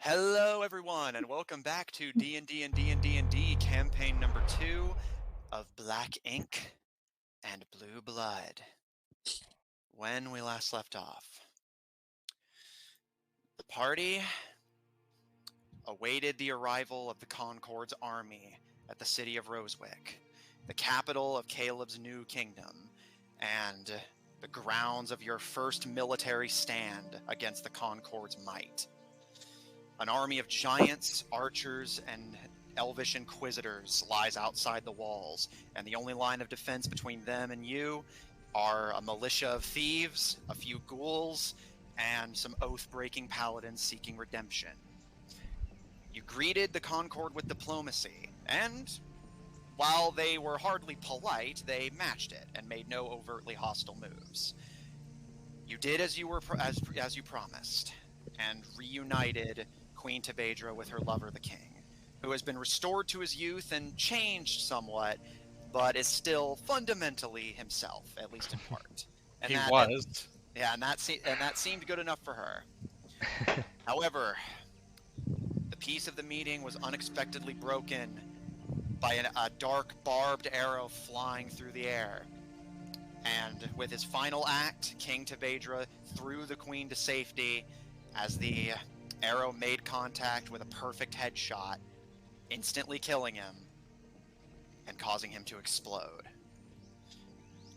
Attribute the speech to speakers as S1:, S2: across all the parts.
S1: Hello, everyone, and welcome back to D&D&D&D&D campaign number 2 of Black Ink and Blue Blood. When we last left off, the party awaited the arrival of the Concord's army at the city of Rosewick, the capital of Caleb's new kingdom, and the grounds of your first military stand against the Concord's might. An army of giants, archers, and elvish inquisitors lies outside the walls, and the only line of defense between them and you are a militia of thieves, a few ghouls, and some oath-breaking paladins seeking redemption. You greeted the Concord with diplomacy, and while they were hardly polite, they matched it and made no overtly hostile moves. You did as you promised, and reunited Queen Tebedra with her lover, the king, who has been restored to his youth and changed somewhat, but is still fundamentally himself, at least in part. And
S2: He
S1: that,
S2: was.
S1: and that seemed good enough for her. However, the peace of the meeting was unexpectedly broken by a dark, barbed arrow flying through the air. And with his final act, King Tebedra threw the queen to safety as the arrow made contact with a perfect headshot, instantly killing him and causing him to explode.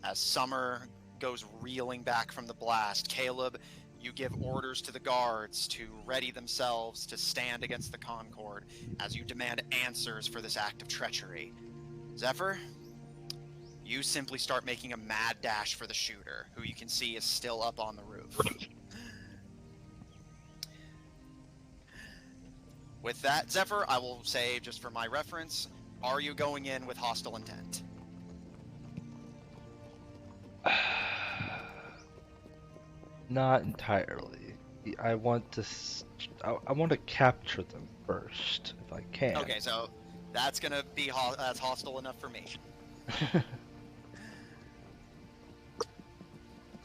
S1: As Summer goes reeling back from the blast, Caleb, you give orders to the guards to ready themselves to stand against the Concord as you demand answers for this act of treachery. Zephyr, you simply start making a mad dash for the shooter, who you can see is still up on the roof. With that, Zephyr, I will say, just for my reference, are you going in with hostile intent?
S3: Not entirely. I want to. I want to capture them first, if I can.
S1: Okay, so that's gonna be that's hostile enough for me.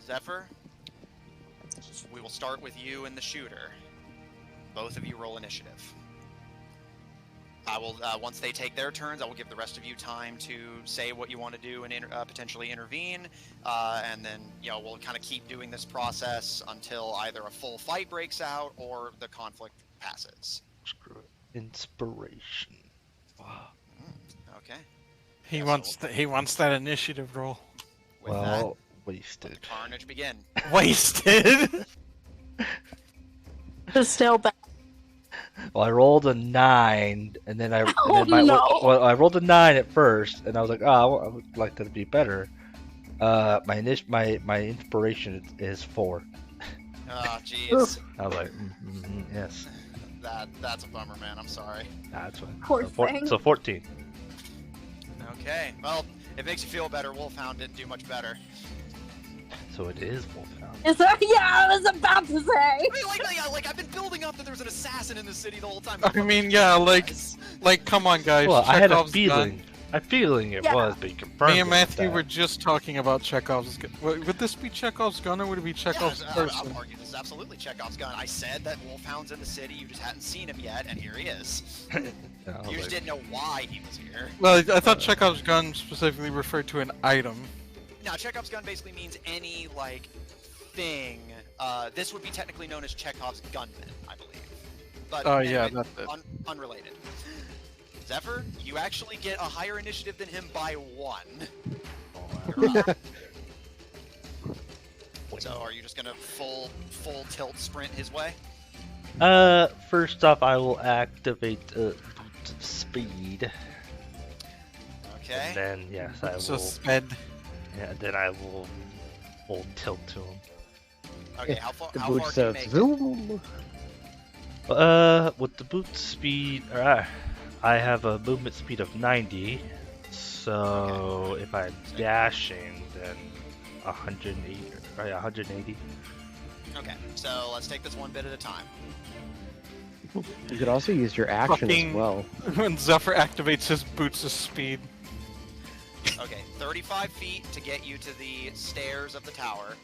S1: Zephyr, we will start with you and the shooter. Both of you roll initiative. I will, once they take their turns, I will give the rest of you time to say what you want to do and potentially intervene, and then, we'll kind of keep doing this process until either a full fight breaks out or the conflict passes.
S3: Screw it. Inspiration. Wow.
S1: Okay.
S2: He wants that initiative roll.
S1: With
S3: Well,
S1: that,
S3: wasted.
S1: let the carnage begin.
S2: Wasted.
S4: It's still bad.
S3: Well, I rolled a 9, and then I
S4: no.
S3: I rolled a 9 at first, and I was like, oh, I would like that to be better. My inspiration is 4.
S1: Oh, jeez.
S3: I was like, yes.
S1: That's a bummer, man. I'm sorry.
S3: That's fine.
S4: Poor thing.
S3: So 14.
S1: Okay. Well, it makes you feel better. Wolfhound didn't do much better.
S3: So it is Wolfhound.
S4: Is there? Yeah, I was about to say.
S1: I mean, like I've been building up that there's an assassin in the city the whole time.
S2: I mean, yeah, like, come on, guys.
S3: Well, I had a
S2: Chekhov's
S3: feeling.
S2: gun.
S3: I feeling it
S4: Yeah.
S3: was, but you confirmed
S2: Me and
S3: it
S2: Matthew
S3: with
S2: were
S3: that.
S2: just talking about Chekhov's gun. Would this be Chekhov's gun or would it be Chekhov's person?
S1: I'll argue this is absolutely Chekhov's gun. I said that Wolfhound's in the city. You just hadn't seen him yet, and here he is.
S3: Yeah, I was
S1: You just
S3: like,
S1: didn't know why he was here.
S2: Well, I thought Chekhov's gun specifically referred to an item.
S1: Now, Chekhov's gun basically means any thing. This would be technically known as Chekhov's gunman, I believe. But
S2: Oh,
S1: anyway,
S2: yeah, that's it.
S1: Unrelated. Zephyr, you actually get a higher initiative than him by 1. You're up. So, are you just gonna full tilt sprint his way?
S3: First off, I will activate speed.
S1: Okay.
S3: And then, yes, I
S2: So
S3: will.
S2: sped.
S3: Yeah, then I will full tilt to him.
S1: Okay. How far?
S5: The
S1: How far
S5: boots
S1: can you
S5: of
S1: make it?
S5: zoom.
S3: With the boot speed, I have a movement speed of 90. So if I'm dashing, then 180. Right, 180.
S1: Okay. So let's take this one bit at a time.
S5: You could also use your action
S2: Fucking-
S5: as well.
S2: When Zephyr activates his boots of speed.
S1: Okay. 35 feet to get you to the stairs of the tower.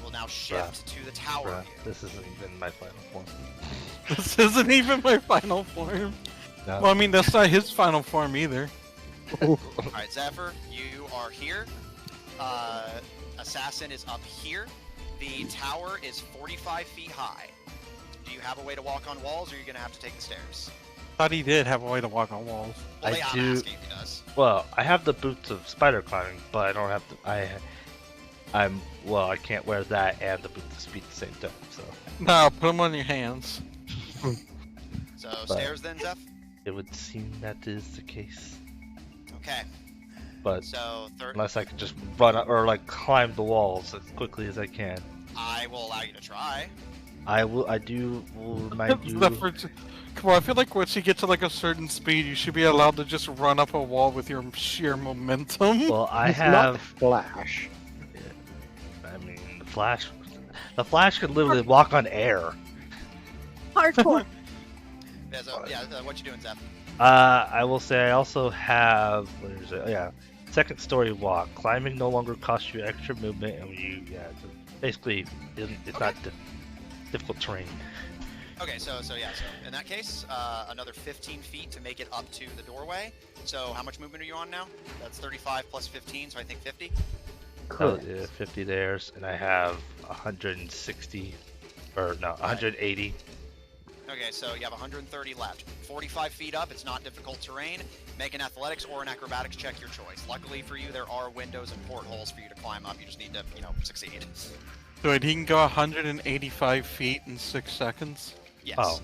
S1: will now shift to the tower
S3: Bruh,
S1: view.
S3: this isn't even my final form.
S2: This isn't even my final form.
S3: No.
S2: Well, I mean, that's not his final form either.
S1: Alright, Zephyr, you are here. Assassin is up here. The tower is 45 feet high. Do you have a way to walk on walls, or are you going to have to take the stairs?
S2: Thought he did have a way to walk on walls.
S1: Well,
S3: I
S1: I'm
S3: do-
S1: asking if he does.
S3: Well, I have the boots of spider climbing, but I don't have the. I can't wear that and the boots of speed at the same time. So
S2: No, put them on your hands.
S1: So, stairs then, Zeph?
S3: it would seem that is the case.
S1: Okay.
S3: But
S1: So,
S3: unless I could just run up or like climb the walls as quickly as I can,
S1: I will allow you to try.
S3: I will remind you.
S2: Come on, I feel like once you get to like a certain speed, you should be allowed to just run up a wall with your sheer momentum.
S3: Well, I
S5: He's not
S3: have.
S5: Flash.
S3: I mean, the Flash could literally walk on air.
S4: Hardcore.
S1: Yeah, so, what you doing, Zeph?
S3: I will say I also have. Where is it? Oh, yeah, second story walk. Climbing no longer costs you extra movement, and basically it's not difficult terrain.
S1: Okay, so in that case, another 15 feet to make it up to the doorway. So how much movement are you on now? That's 35 plus 15, so I think 50.
S3: Oh, yeah, 50 there's, and I have 160, or no, 180.
S1: Okay, so you have 130 left. 45 feet up, it's not difficult terrain. Make an athletics or an acrobatics check, your choice. Luckily for you, there are windows and portholes for you to climb up. You just need to, succeed.
S2: So wait, he can go 185 feet in 6 seconds?
S1: Yes.
S3: Oh,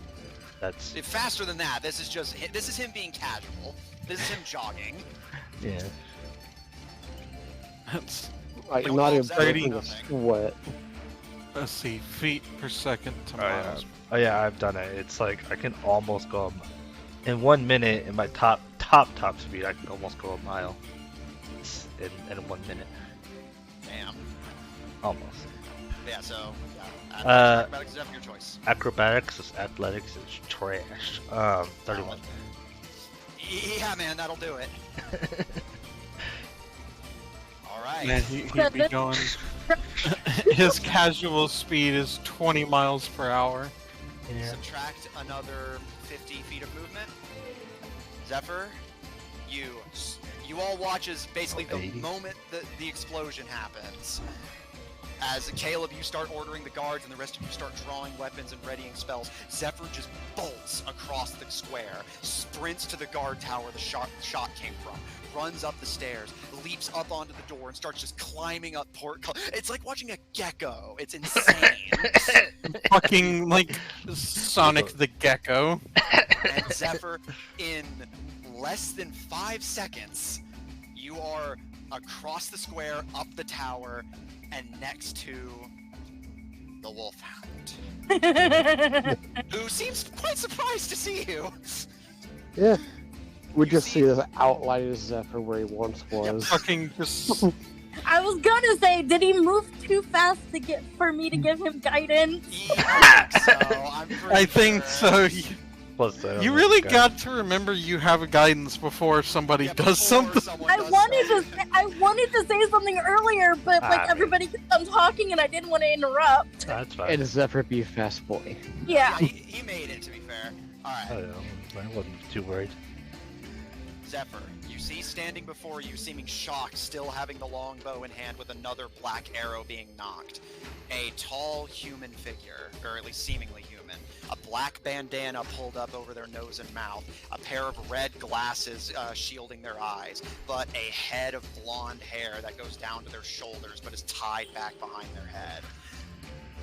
S3: that's
S1: Faster than that. This is him being casual. This is him jogging.
S3: yeah.
S2: That's,
S5: Like,
S1: Don't
S5: not
S1: call
S5: even
S1: Zephyr
S5: breaking a
S1: nothing.
S5: sweat.
S2: let's see, feet per second to
S3: Oh, yeah.
S2: miles.
S3: Oh yeah, I've done it. It's like I can almost go in 1 minute in my top speed. I can almost go a mile in 1 minute,
S1: Damn.
S3: almost.
S1: Yeah, so, acrobatics is your choice.
S3: Acrobatics is athletics is trash. 31.
S1: Yeah, man, that'll do it. Alright.
S2: Man, he'd be going. His casual speed is 20 miles per hour.
S3: Yeah.
S1: Subtract another 50 feet of movement. Zephyr, you all watch as basically the
S3: 80.
S1: moment the explosion happens. As Caleb, you start ordering the guards, and the rest of you start drawing weapons and readying spells. Zephyr just bolts across the square, sprints to the guard tower the shot came from, runs up the stairs, leaps up onto the door, and starts just climbing up It's like watching a gecko. It's insane.
S2: Fucking like Sonic the Gecko.
S1: And Zephyr, in less than 5 seconds, you are across the square, up the tower, and next to the Wolfhound, who seems quite surprised to see you.
S5: Yeah. We
S1: You
S5: just
S1: see-
S5: see this outline of Zephyr where he once was.
S2: Fucking just.
S4: I was gonna say, did he move too fast for me to give him guidance?
S1: Yeah, I think so.
S2: I think so.
S3: Plus, I don't
S2: You
S3: know
S2: really
S3: the guy.
S2: got to remember you have a guidance before somebody
S1: Yeah,
S2: does
S1: before
S2: something.
S1: someone
S4: I
S1: does
S4: wanted to say something earlier, but like
S3: Ah,
S4: everybody kept on talking and I didn't want to interrupt.
S3: That's fine.
S5: And Zephyr be a fast boy.
S4: Yeah.
S1: He made it, to be fair. Alright.
S3: I don't know. I wasn't too worried.
S1: Zephyr, you see standing before you, seeming shocked, still having the longbow in hand with another black arrow being knocked. A tall human figure, or at least seemingly human. A black bandana pulled up over their nose and mouth. A pair of red glasses shielding their eyes. But a head of blonde hair that goes down to their shoulders but is tied back behind their head.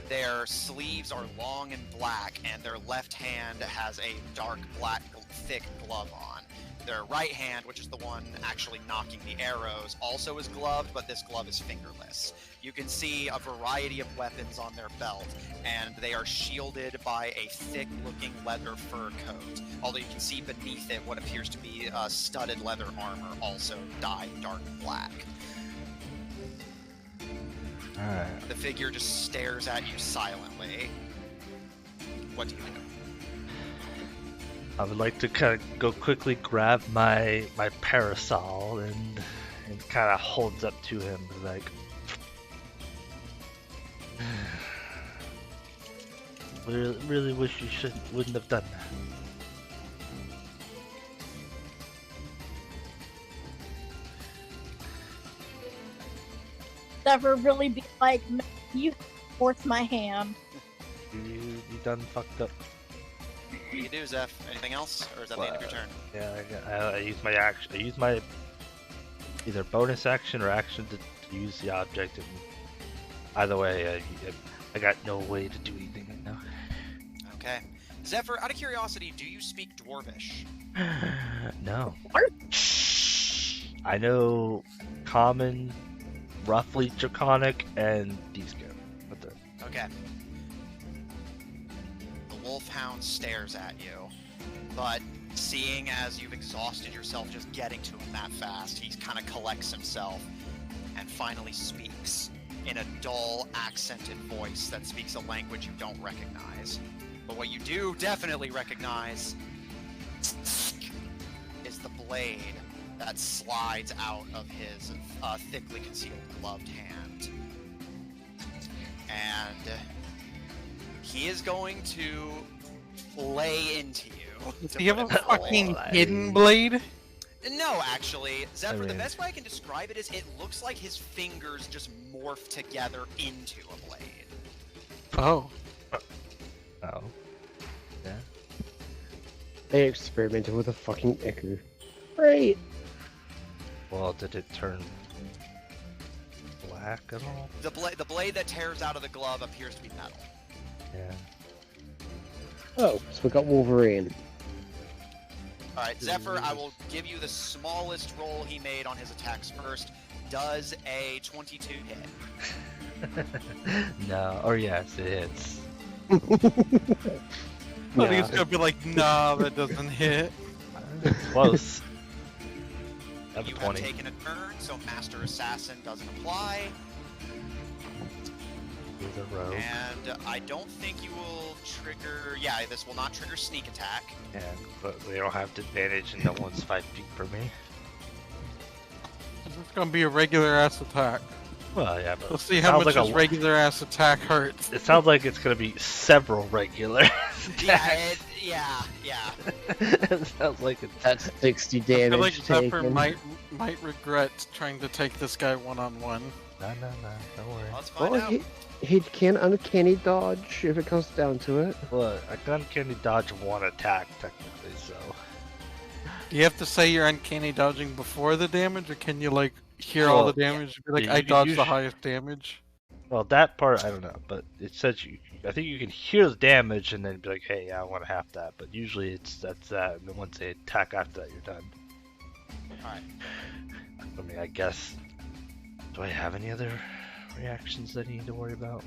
S1: Their sleeves are long and black, and their left hand has a dark black, thick glove on. Their right hand, which is the one actually knocking the arrows, also is gloved, but this glove is fingerless. You can see a variety of weapons on their belt, and they are shielded by a thick-looking leather fur coat. Although you can see beneath it what appears to be studded leather armor, also dyed dark black.
S3: Alright.
S1: The figure just stares at you silently. What do you do?
S3: I would like to kind of go quickly grab my parasol and kind of holds up to him like Really wish you wouldn't have done
S4: Never really be like, "No, you force my hand."
S3: that. You done fucked up.
S1: What do you do, Zeph? Anything else, or is that the end of your turn?
S3: Yeah, I use my action. I use my either bonus action or action to use the object. And either way, I got no way to do anything right now.
S1: Okay. Zephyr, out of curiosity, do you speak Dwarvish?
S3: No. I know Common, roughly Draconic, and Deepscale. What the?
S1: Okay. The Wolfhound stares at you, but seeing as you've exhausted yourself just getting to him that fast, he kind of collects himself and finally speaks in a dull, accented voice that speaks a language you don't recognize. But what you do definitely recognize is the blade that slides out of his thickly concealed gloved hand. And he is going to lay into you.
S2: Do you have a fucking hidden blade?
S1: No, actually, Zephyr, the
S3: mean-
S1: best way I can describe it is it looks like his fingers just morph together into a blade.
S2: Oh.
S3: Oh. Yeah.
S5: They experimented with a fucking Iku. Great.
S3: Well, did it turn black at all?
S1: The blade that tears out of the glove appears to be metal.
S3: Yeah.
S5: Oh, so we got Wolverine.
S1: Alright, Zephyr, I will give you the smallest roll he made on his attacks first. Does a 22 hit?
S3: No. Or yes, it hits.
S2: I think
S5: Nah.
S2: it's gonna be like, nah, that doesn't hit.
S3: Close. Have a
S1: You have
S3: 20.
S1: taken a turn, so Master Assassin doesn't apply.
S3: With a rogue.
S1: And I don't think you will trigger... Yeah, this will not trigger sneak attack.
S3: And but they don't have advantage, and no one's 5 feet from me.
S2: It's gonna be a regular ass attack.
S3: Well, yeah, but
S2: Let's see how
S3: sounds
S2: much
S3: like
S2: this
S3: a-
S2: regular ass attack hurts.
S3: it sounds like it's gonna be several regular
S1: Yeah,
S3: attacks.
S1: yeah.
S3: It sounds like it's
S5: That's 60
S2: I feel like
S5: damage
S2: Zephyr
S5: taken.
S2: might regret trying to take this guy one-on-one.
S3: no, don't worry.
S1: Let's find
S5: Well,
S1: out.
S5: he can uncanny dodge if it comes down to it.
S3: Well, I can uncanny dodge one attack technically, so
S2: Do you have to say you're uncanny dodging before the damage, or can you like hear all
S3: Well,
S2: the damage and be like,
S3: yeah,
S2: I
S3: you can
S2: dodged the
S3: usually-
S2: highest damage?
S3: well that part I don't know, but it says you. I think you can hear the damage and then be like, hey, yeah, I want half that. But usually that's that, and then once they attack after that, you're done.
S1: Alright.
S3: I mean, I guess. Do I have any other reactions that I need to worry about?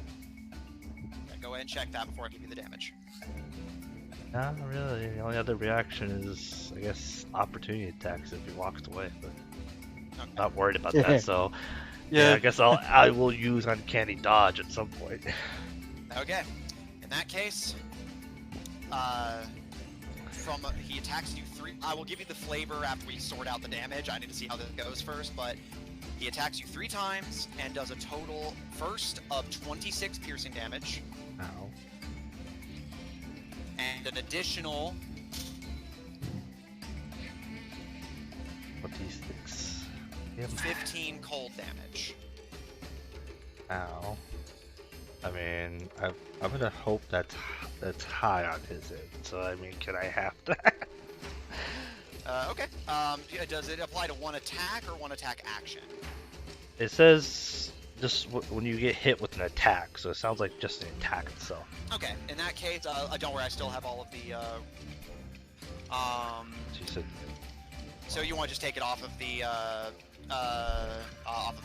S1: Yeah, go ahead and check that before I give you the damage.
S3: No, not really. The only other reaction is, I guess, opportunity attacks if he walks away. But
S1: Okay.
S3: not worried about that. So
S2: Yeah,
S3: I guess I will use uncanny dodge at some point.
S1: Okay. In that case, he attacks you 3. I will give you the flavor after we sort out the damage. I need to see how this goes first, but he attacks you 3 times and does a total first of 26 piercing damage
S3: Ow.
S1: and an additional
S3: 26. Yep.
S1: 15 cold damage.
S3: Ow. I mean, I'm gonna hope that's high on his end. So I mean, can I have that?
S1: Okay. Does it apply to one attack or one attack action?
S3: It says just when you get hit with an attack, so it sounds like just an attack itself.
S1: Okay. In that case, don't worry. I still have all of the.
S3: She said,
S1: So you want to just take it off of the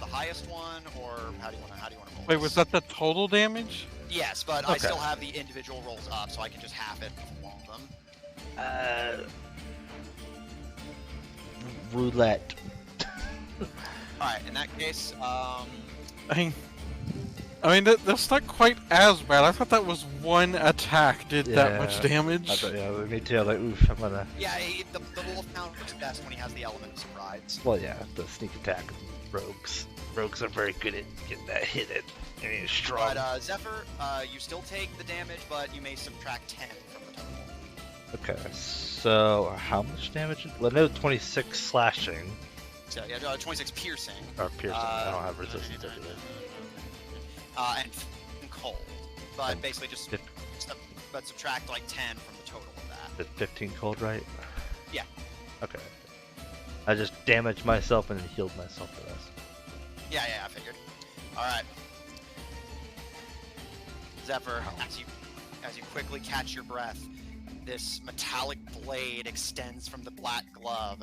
S1: highest one, or how do you want to roll?
S2: wait,
S1: this?
S2: was that the total damage?
S1: Yes, but I
S3: Okay.
S1: still have the individual rolls up, so I can just half it for one of them.
S3: roulette.
S1: All right. In that case,
S2: I mean, that's not quite as bad. I thought that was one attack did that much
S3: Yeah.
S2: damage.
S3: I thought, yeah, me too. I was like, oof, I'm gonna.
S1: yeah, the Wolfhound works best when he has the element of surprise.
S3: Well, yeah, the sneak attack rogues. Rogues are very good at getting that hit in. And he's strong.
S1: But Zephyr, you still take the damage, but you may subtract 10 from the total.
S3: Okay, so how much damage? Well, I know 26 slashing.
S1: So yeah, 26 piercing.
S3: Or piercing. I don't have resistance to it.
S1: And cold. But
S3: And
S1: basically just but subtract like 10 from the total of that.
S3: Is 15 cold, right?
S1: Yeah.
S3: Okay. I just damaged myself and then healed myself for this.
S1: Yeah, I figured. Alright. Zephyr, as you quickly catch your breath, this metallic blade extends from the black glove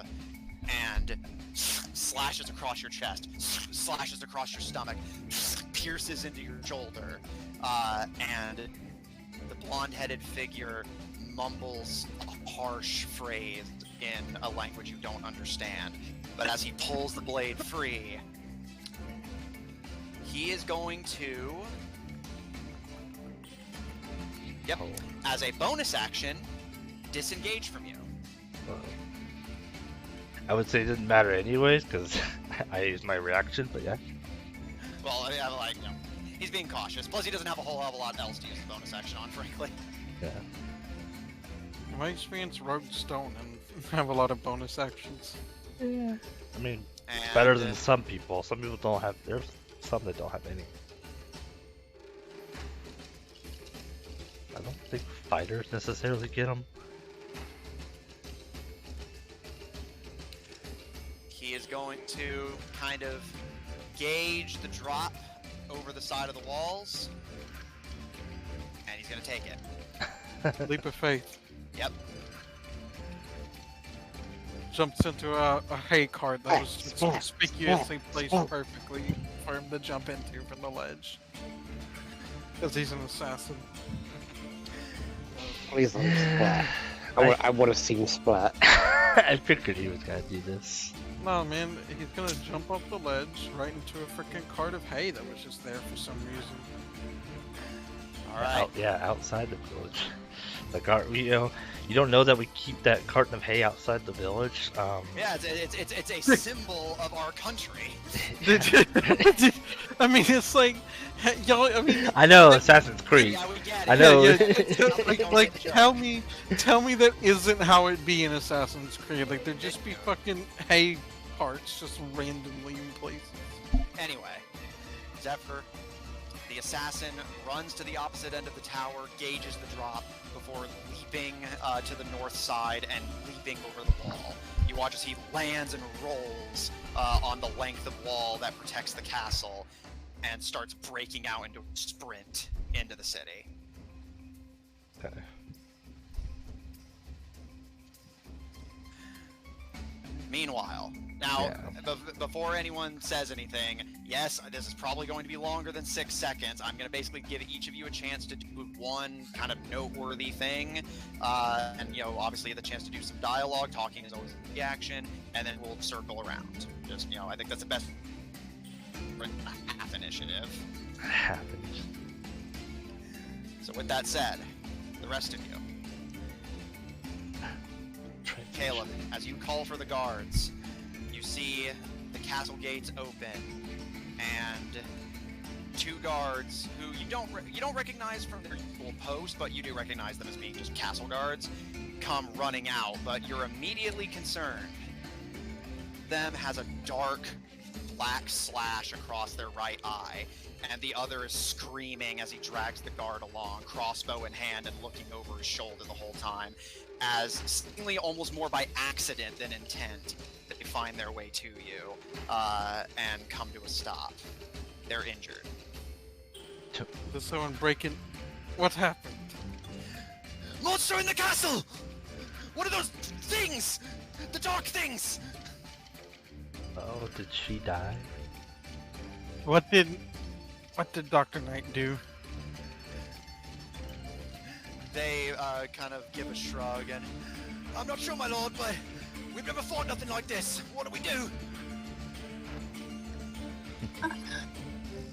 S1: and slashes across your chest, slashes across your stomach, pierces into your shoulder, and the blonde-headed figure mumbles a harsh phrase in a language you don't understand. But as he pulls the blade free, he is going to... Yep.
S3: Oh.
S1: As a bonus action, disengage from you.
S3: I would say it didn't matter anyways, because I used my reaction, but yeah.
S1: Well, I mean, like, you know, he's being cautious. Plus, he doesn't have a whole hell of a lot else to use the bonus action on, frankly.
S3: Yeah.
S2: In my experience, rogues don't have a lot of bonus actions.
S3: Yeah. I mean,
S1: And,
S3: better than some people. Some people don't have. There's some that don't have any. I don't think fighters necessarily get them.
S1: He is going to kind of gauge the drop over the side of the walls, and he's going to take it.
S2: Leap of faith.
S1: Yep.
S2: Jumps into a hay cart that was just conspicuously placed perfectly for him to jump into from the ledge. Because he's an assassin.
S5: Please let him splat. I want to see him splat.
S3: I figured he was gonna do this.
S2: No, man, he's gonna jump off the ledge right into a freaking cart of hay that was just there for some reason.
S1: Alright.
S3: Outside the village. The cart, you don't know that we keep that carton of hay outside the village.
S1: Yeah, it's a symbol of our country.
S2: I mean, it's like, y'all. I mean,
S3: I know Assassin's Creed.
S1: Yeah, we get it.
S3: I know.
S2: like, tell me that isn't how it be in Assassin's Creed. Like, there'd just be fucking hay parts just randomly in places.
S1: Anyway, Zephyr, the assassin, runs to the opposite end of the tower, gauges the drop before leaping to the north side and leaping over the wall. You watch as he lands and rolls on the length of wall that protects the castle and starts breaking out into a sprint into the city.
S3: Okay.
S1: Meanwhile, now,
S3: Yeah.
S1: before anyone says anything, yes, this is probably going to be longer than 6 seconds. I'm going to basically give each of you a chance to do one kind of noteworthy thing, and, obviously the chance to do some dialogue. Talking is always the action, and then we'll circle around. Just, I think that's the best for half initiative.
S3: Happens.
S1: So with that said, the rest of you, Caleb, as you call for the guards, you see the castle gates open, and 2 guards who you don't recognize from their usual post, but you do recognize them as being just castle guards, come running out. But you're immediately concerned. Them has a dark black slash across their right eye, and the other is screaming as he drags the guard along, crossbow in hand and looking over his shoulder the whole time, as seemingly almost more by accident than intent they find their way to you and come to a stop. They're injured.
S2: There's someone breaking. What happened?
S1: Monster in the castle! What are those things? The dark things!
S3: Oh, did she die?
S2: What did Dr. Knight do?
S1: They kind of give a shrug and, I'm not sure, my lord, but we've never fought nothing like this. What do we do?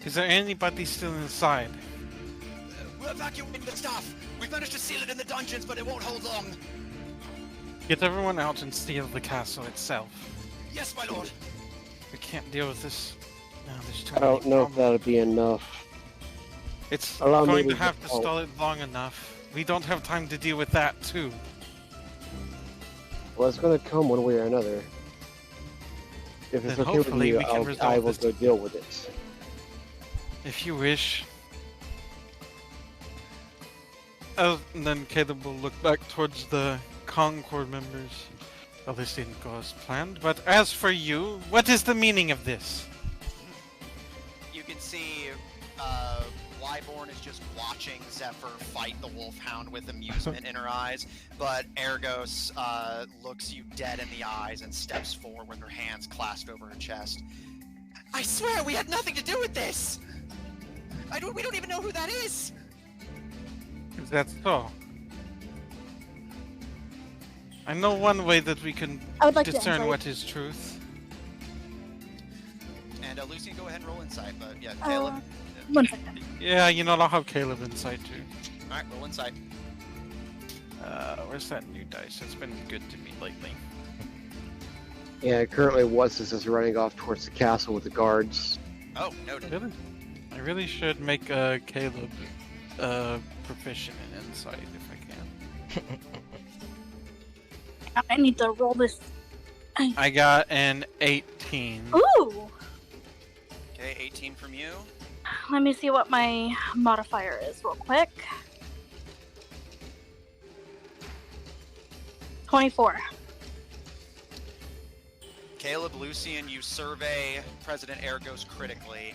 S2: Is there anybody still inside?
S1: We're evacuating the stuff. We've managed to seal it in the dungeons, but it won't hold long.
S2: Get everyone out and steal the castle itself.
S1: Yes, my lord.
S2: can't deal with this. No, there's too
S5: I
S2: many
S5: don't know if
S2: problems.
S5: that'll be enough.
S2: It's
S5: Allow me
S2: going to
S5: to
S2: have to
S5: help.
S2: stall it long enough. We don't have time to deal with that, too.
S5: Well, it's gonna come one way or another. If it's
S2: Then
S5: okay with
S2: hopefully
S5: you,
S2: we can
S5: I
S2: resolve
S5: will
S2: this.
S5: go deal with it.
S2: If you wish. And then Caleb will look back towards the Concord members. Well, this didn't go as planned, but as for you, what is the meaning of this?
S1: You can see Wyborn is just watching Zephyr fight the Wolfhound with amusement in her eyes, but Ergos looks you dead in the eyes and steps forward with her hands clasped over her chest. I swear we had nothing to do with this! We don't even know who that is!
S2: Is that so? I know one way that we can
S4: I would like to
S2: discern
S4: insight.
S2: what is truth.
S1: And Lucy, go ahead and roll insight, but yeah, Caleb.
S4: 1 second.
S2: Yeah, you know, I'll have Caleb inside too.
S1: Alright, roll insight.
S2: Where's that new dice? It's been good to me lately.
S5: Yeah, currently Wessis is running off towards the castle with the guards.
S1: Oh, noted.
S2: Really? I really should make Caleb proficient in insight if I can.
S4: I need to roll this.
S2: I got an 18.
S4: Ooh!
S1: Okay, 18 from you.
S4: Let me see what my modifier is real quick. 24.
S1: Caleb, Lucian, you survey President Ergos critically.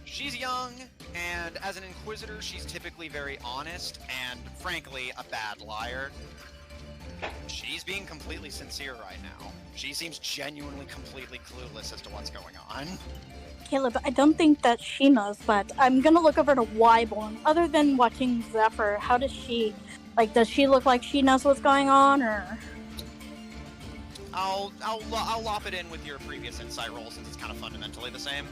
S1: She's young, and as an Inquisitor, she's typically very honest and, frankly, a bad liar. She's being completely sincere right now. She seems genuinely completely clueless as to what's going on.
S4: Caleb, I don't think that she knows, but I'm gonna look over to Wyborn. Other than watching Zephyr, how does she, does she look like she knows what's going on, or?
S1: I'll lop it in with your previous insight roll since it's kind of fundamentally the same.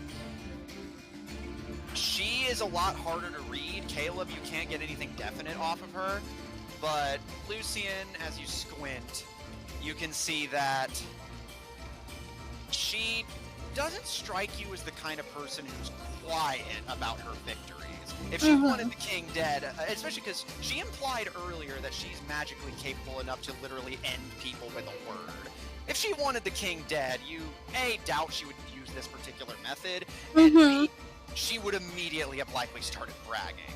S1: She is a lot harder to read. Caleb, you can't get anything definite off of her. But Lucian, as you squint, you can see that she doesn't strike you as the kind of person who's quiet about her victories. If she wanted the king dead, especially because she implied earlier that she's magically capable enough to literally end people with a word. If she wanted the king dead, you, A, doubt she would use this particular method, and B, she would immediately have likely started bragging.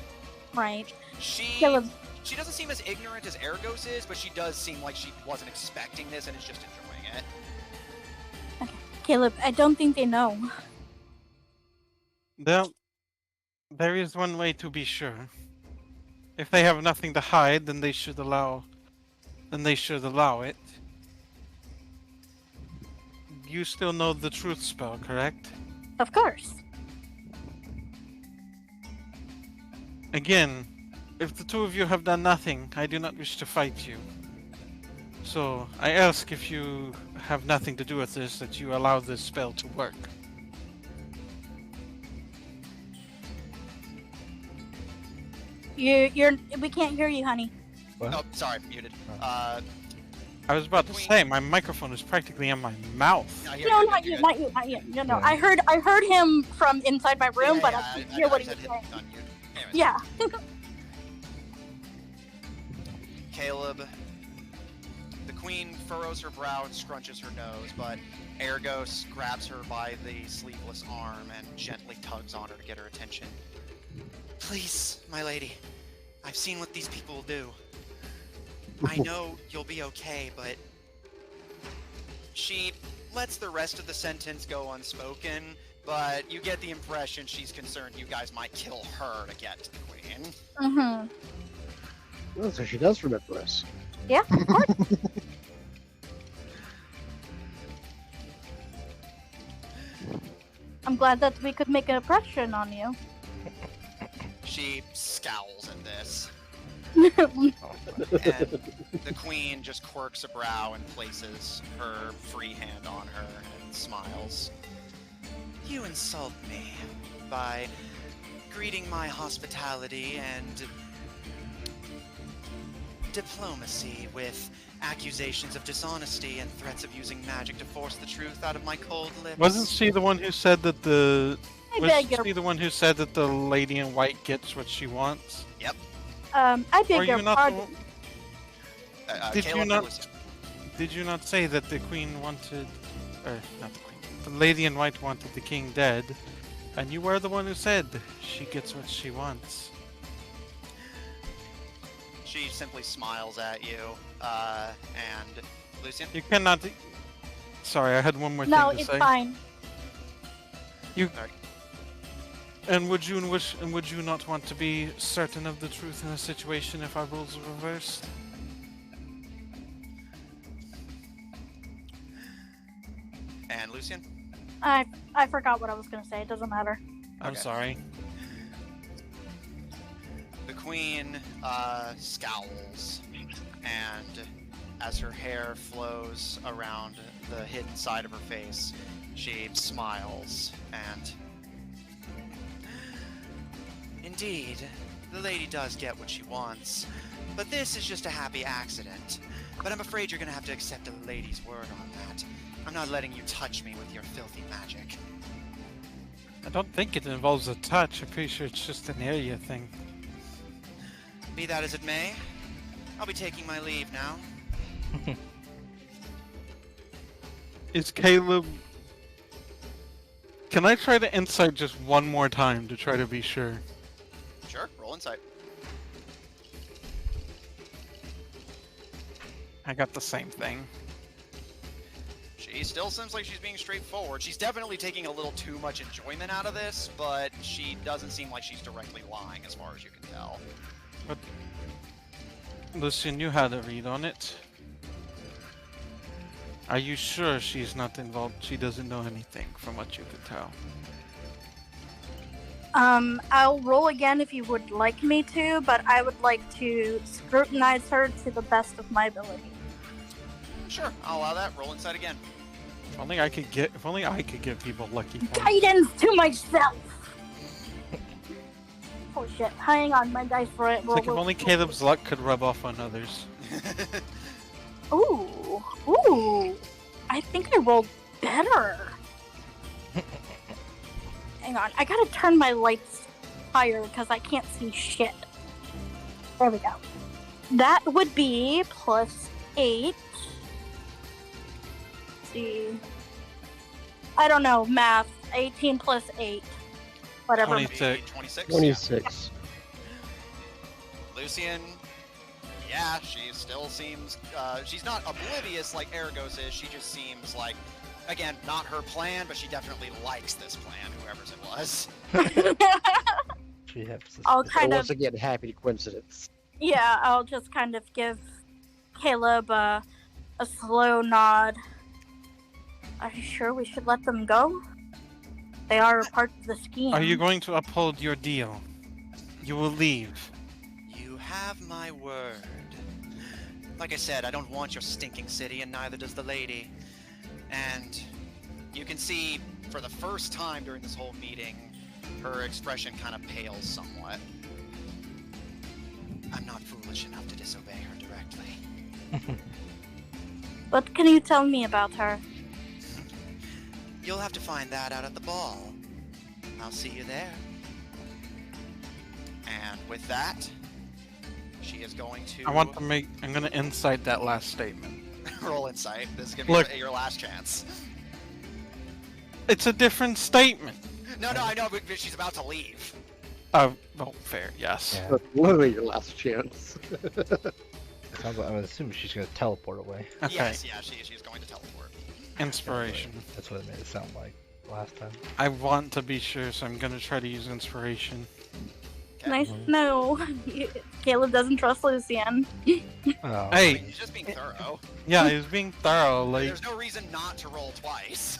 S4: Right.
S1: Caleb. She doesn't seem as ignorant as Ergos is, but she does seem like she wasn't expecting this and is just enjoying it.
S4: Okay. Caleb, I don't think they know.
S2: Well, there is one way to be sure. If they have nothing to hide, then they should allow it. You still know the truth spell, correct?
S4: Of course.
S2: Again, if the two of you have done nothing, I do not wish to fight you. So, I ask if you have nothing to do with this, that you allow this spell to work.
S4: We can't hear you, honey.
S3: What?
S1: Oh, sorry, muted.
S2: I was about to say, my microphone is practically in my mouth.
S4: No, not you. No. I heard him from inside my room, but I didn't hear what he was saying.
S1: Anyways.
S4: Yeah.
S1: Caleb, the queen furrows her brow and scrunches her nose, but Ergos grabs her by the sleeveless arm and gently tugs on her to get her attention. Please, my lady, I've seen what these people do. I know you'll be okay, but... She lets the rest of the sentence go unspoken, but you get the impression she's concerned you guys might kill her to get to the queen.
S4: Mm-hmm.
S5: Oh, so she does remember us.
S4: Yeah, of course. I'm glad that we could make an impression on you.
S1: She scowls at this. And the queen just quirks a brow and places her free hand on her and smiles. You insult me by greeting my hospitality and diplomacy with accusations of dishonesty and threats of using magic to force the truth out of my cold lips.
S2: Wasn't she the one who said that the...
S4: I
S2: Wasn't
S4: beg your
S2: she the one who said that the lady in white gets what she wants?
S1: Yep.
S4: I
S2: Or
S4: beg your
S2: you not
S4: pardon.
S2: Did you
S1: Caleb
S2: not-
S1: or Lucian?
S2: Did you not say that the queen wanted... Or, not the queen. The lady in white wanted the king dead, and you were the one who said she gets what she wants.
S1: She simply smiles at you, and Lucian?
S2: You cannot... Sorry, I had one more
S4: No,
S2: thing to
S4: it's
S2: say.
S4: fine.
S2: And would you not want to be certain of the truth in a situation if our roles are reversed?
S1: And Lucian?
S4: I forgot what I was gonna say. It doesn't matter.
S2: I'm
S1: Okay.
S2: sorry.
S1: The queen scowls, and as her hair flows around the hidden side of her face, she smiles and... Indeed, the lady does get what she wants, but this is just a happy accident. But I'm afraid you're gonna have to accept a lady's word on that. I'm not letting you touch me with your filthy magic.
S2: I don't think it involves a touch. I'm pretty sure it's just an area thing.
S1: Be that as it may, I'll be taking my leave now.
S2: Is Caleb... Can I try to insight just one more time to try to be sure?
S1: Sure, roll insight.
S2: I got the same thing.
S1: She still seems like she's being straightforward. She's definitely taking a little too much enjoyment out of this, but she doesn't seem like she's directly lying as far as you can tell.
S2: But Lucian, you had a read on it. Are you sure she's not involved? She doesn't know anything from what you could tell.
S4: I'll roll again if you would like me to, but I would like to scrutinize her to the best of my ability.
S1: Sure, I'll allow that. Roll insight again.
S2: If only I could give people lucky points.
S4: Guidance to myself! Oh shit, hang on, my dice for it.
S2: It's like if only Caleb's luck could rub off on others.
S4: Ooh, I think I rolled better. Hang on, I gotta turn my lights higher because I can't see shit. There we go. That would be plus 8. Let's see. I don't know, math. 18 plus 8. Whatever.
S2: 26.
S1: 26?
S5: 26.
S1: Lucian, yeah, she still seems, she's not oblivious like Aragos is, she just seems like, again, not her plan, but she definitely likes this plan, whoever's it was.
S3: She has
S4: I'll
S5: So
S4: kind
S5: once
S4: of,
S5: again, happy coincidence.
S4: yeah, I'll just kind of give Caleb a slow nod. Are you sure we should let them go? They are a part of the scheme.
S2: Are you going to uphold your deal? You will leave.
S1: You have my word. Like I said, I don't want your stinking city, and neither does the lady. And you can see, for the first time during this whole meeting, her expression kind of pales somewhat. I'm not foolish enough to disobey her directly.
S4: What can you tell me about her?
S1: You'll have to find that out at the ball. I'll see you there. And with that, she is going to
S2: I'm gonna incite that last statement.
S1: roll insight. This is going to
S2: Look.
S1: be your last chance.
S2: It's a different statement.
S1: No, I know, but she's about to leave.
S2: Oh, fair, yes.
S3: Yeah.
S5: That's literally your last chance.
S3: Sounds like, I'm assuming she's gonna teleport away.
S2: Okay,
S1: Yes, yeah, she's going to teleport.
S2: inspiration.
S3: That's what it made it sound like last time.
S2: I want to be sure, so I'm gonna try to use inspiration.
S1: Okay.
S4: Nice. No, Caleb doesn't trust Lucian.
S3: Oh,
S2: Hey.
S1: He's just being thorough.
S2: Yeah, he was being thorough, like
S1: There's no reason not to roll twice.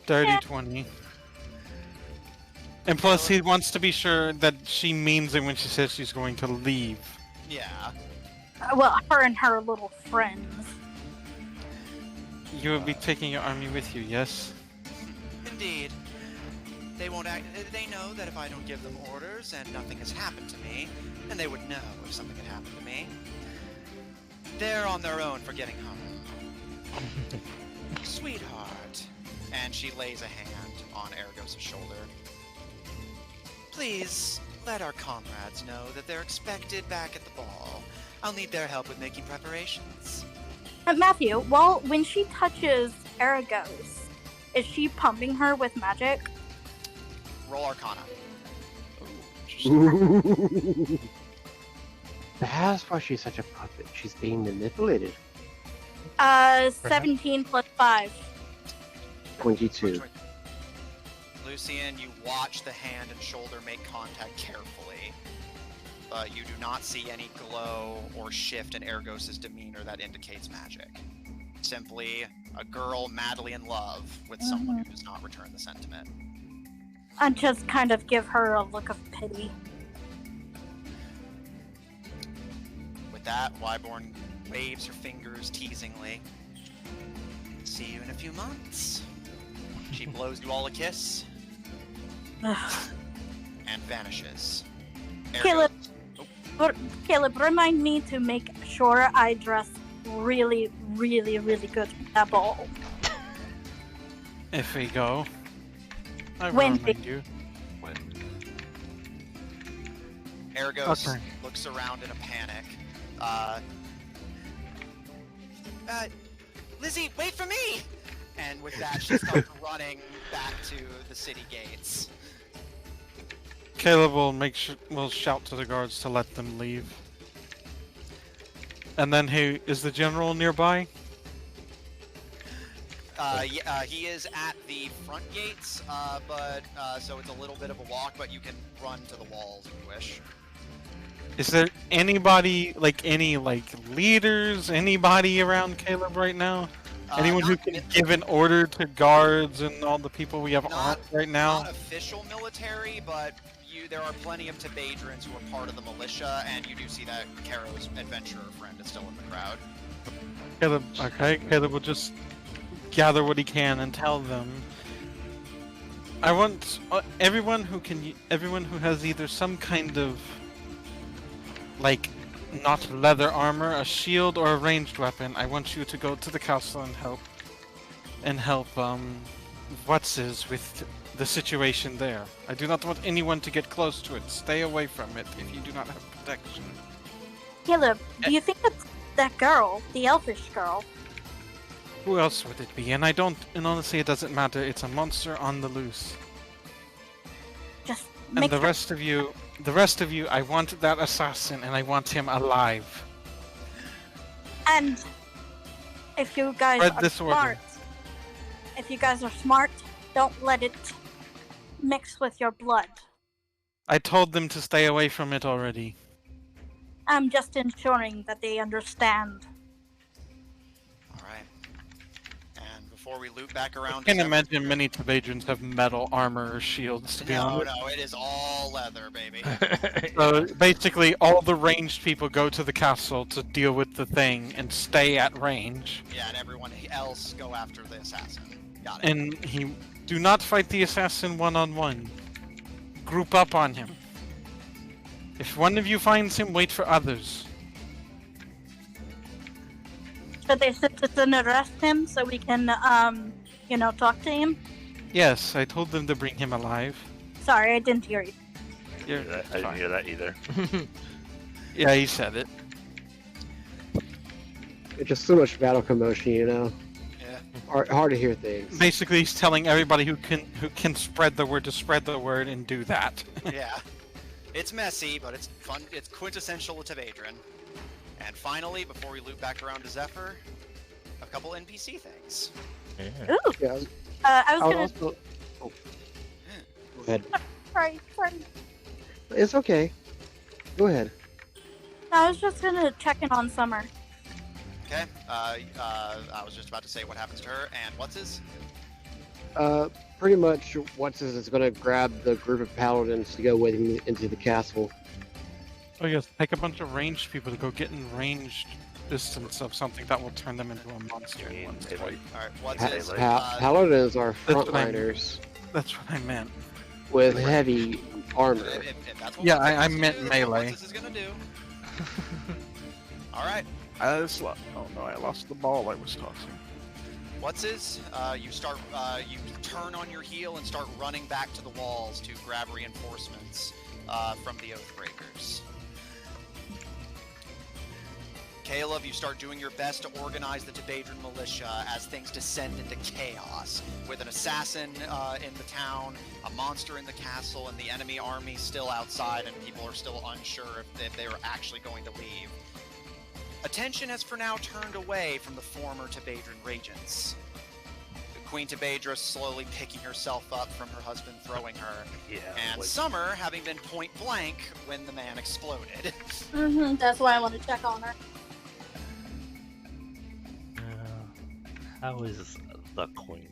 S2: dirty 20. And plus, he wants to be sure that she means it when she says she's going to leave.
S1: Yeah.
S4: Well, her and her little friends.
S2: You will be taking your army with you, yes?
S1: Indeed. They won't act. They know that if I don't give them orders and nothing has happened to me, then they would know if something had happened to me. They're on their own for getting home. Sweetheart. And she lays a hand on Aragos' shoulder. Please, let our comrades know that they're expected back at the ball. I'll need their help with making preparations.
S4: Matthew, when she touches Aragos, is she pumping her with magic?
S1: Roll Arcana.
S5: That's why she's such a puppet. She's being manipulated.
S4: 17 plus 5.
S5: 22.
S1: Lucian, you watch the hand and shoulder make contact carefully, but you do not see any glow or shift in Aragos' demeanor that indicates magic. Simply a girl madly in love with someone who does not return the sentiment.
S4: I just kind of give her a look of pity.
S1: With that, Wyborn waves her fingers teasingly. See you in a few months. She blows you all a kiss and vanishes.
S4: Caleb, Caleb, remind me to make sure I dress really, really, really good for that ball.
S2: If we go, I will
S4: When
S2: remind you.
S1: Aragos
S2: Okay.
S1: looks around in a panic. Lizzie, wait for me! And with that, she starts running back to the city gates.
S2: Caleb will shout to the guards to let them leave. And then is the general nearby?
S1: He is at the front gates, so it's a little bit of a walk, but you can run to the walls if you wish.
S2: Is there anybody, any leaders, anybody around Caleb right now? Anyone who can give an order to guards and all the people we have armed right now?
S1: Not official military, but there are plenty of Tebadrians who are part of the militia, and you do see that Caro's adventurer friend is still in the crowd.
S2: Caleb will just gather what he can and tell them. I want everyone who has either some kind of not leather armor, a shield, or a ranged weapon. I want you to go to the castle and help with the situation there. I do not want anyone to get close to it. Stay away from it if you do not have protection.
S4: Caleb, do you think it's that girl, the elfish girl?
S2: Who else would it be? And honestly, it doesn't matter. It's a monster on the loose.
S4: Just
S2: And
S4: make
S2: the
S4: sure.
S2: rest of you, I want that assassin, and I want him alive.
S4: And if you guys
S2: Spread
S4: are
S2: this order.
S4: smart, don't let it mix with your blood.
S2: I told them to stay away from it already.
S4: I'm just ensuring that they understand.
S1: Alright. And before we loop back around...
S2: I can't imagine many Tebadrians have metal armor or shields, to be honest.
S1: No, it is all leather, baby.
S2: So basically, all the ranged people go to the castle to deal with the thing and stay at range.
S1: Yeah, and everyone else go after the assassin. Got it.
S2: And do not fight the assassin one-on-one. Group up on him. If one of you finds him, wait for others.
S4: Should they citizen arrest him so we can, talk to him?
S2: Yes, I told them to bring him alive.
S4: Sorry, I didn't hear you.
S3: I didn't hear that either.
S2: Yeah, he said it.
S5: It's just so much battle commotion,
S1: Yeah.
S5: Hard to hear things.
S2: Basically, he's telling everybody who can spread the word to spread the word and do that.
S1: Yeah. It's messy, but it's fun. It's quintessential to Tebadrian. And finally, before we loop back around to Zephyr, a couple NPC things.
S3: Yeah.
S4: Ooh,
S5: Yeah,
S4: I was
S5: I would
S4: gonna.
S5: also... Oh. Go ahead.
S4: Sorry.
S5: It's okay. Go ahead.
S4: I was just gonna check in on Summer.
S1: Okay. I was just about to say what happens to her, and what's his?
S5: Pretty much What's is going to grab the group of paladins to go with him into the castle.
S2: Oh yes, take a bunch of ranged people to go get in ranged distance of something that will turn them into a monster in one
S3: Melee.
S2: fight.
S1: All right. What's
S3: Melee.
S1: his?
S5: Paladins are
S2: That's what I mean.
S5: frontliners
S2: That's what I meant.
S5: with heavy armor.
S1: If that's what
S2: Yeah,
S1: What's
S2: I
S1: is
S2: meant
S1: gonna do,
S2: melee.
S1: What's this is gonna do? All right.
S2: Oh no, I lost the ball I was tossing.
S1: You turn on your heel and start running back to the walls to grab reinforcements from the Oathbreakers. Caleb, you start doing your best to organize the Tebadran militia as things descend into chaos, with an assassin in the town, a monster in the castle, and the enemy army still outside, and people are still unsure if they are actually going to leave. Attention has for now turned away from the former Tebadran regents. Queen Tebadra slowly picking herself up from her husband throwing her, and Summer having been point blank when the man exploded.
S4: That's why I want to check on her.
S3: How is the queen?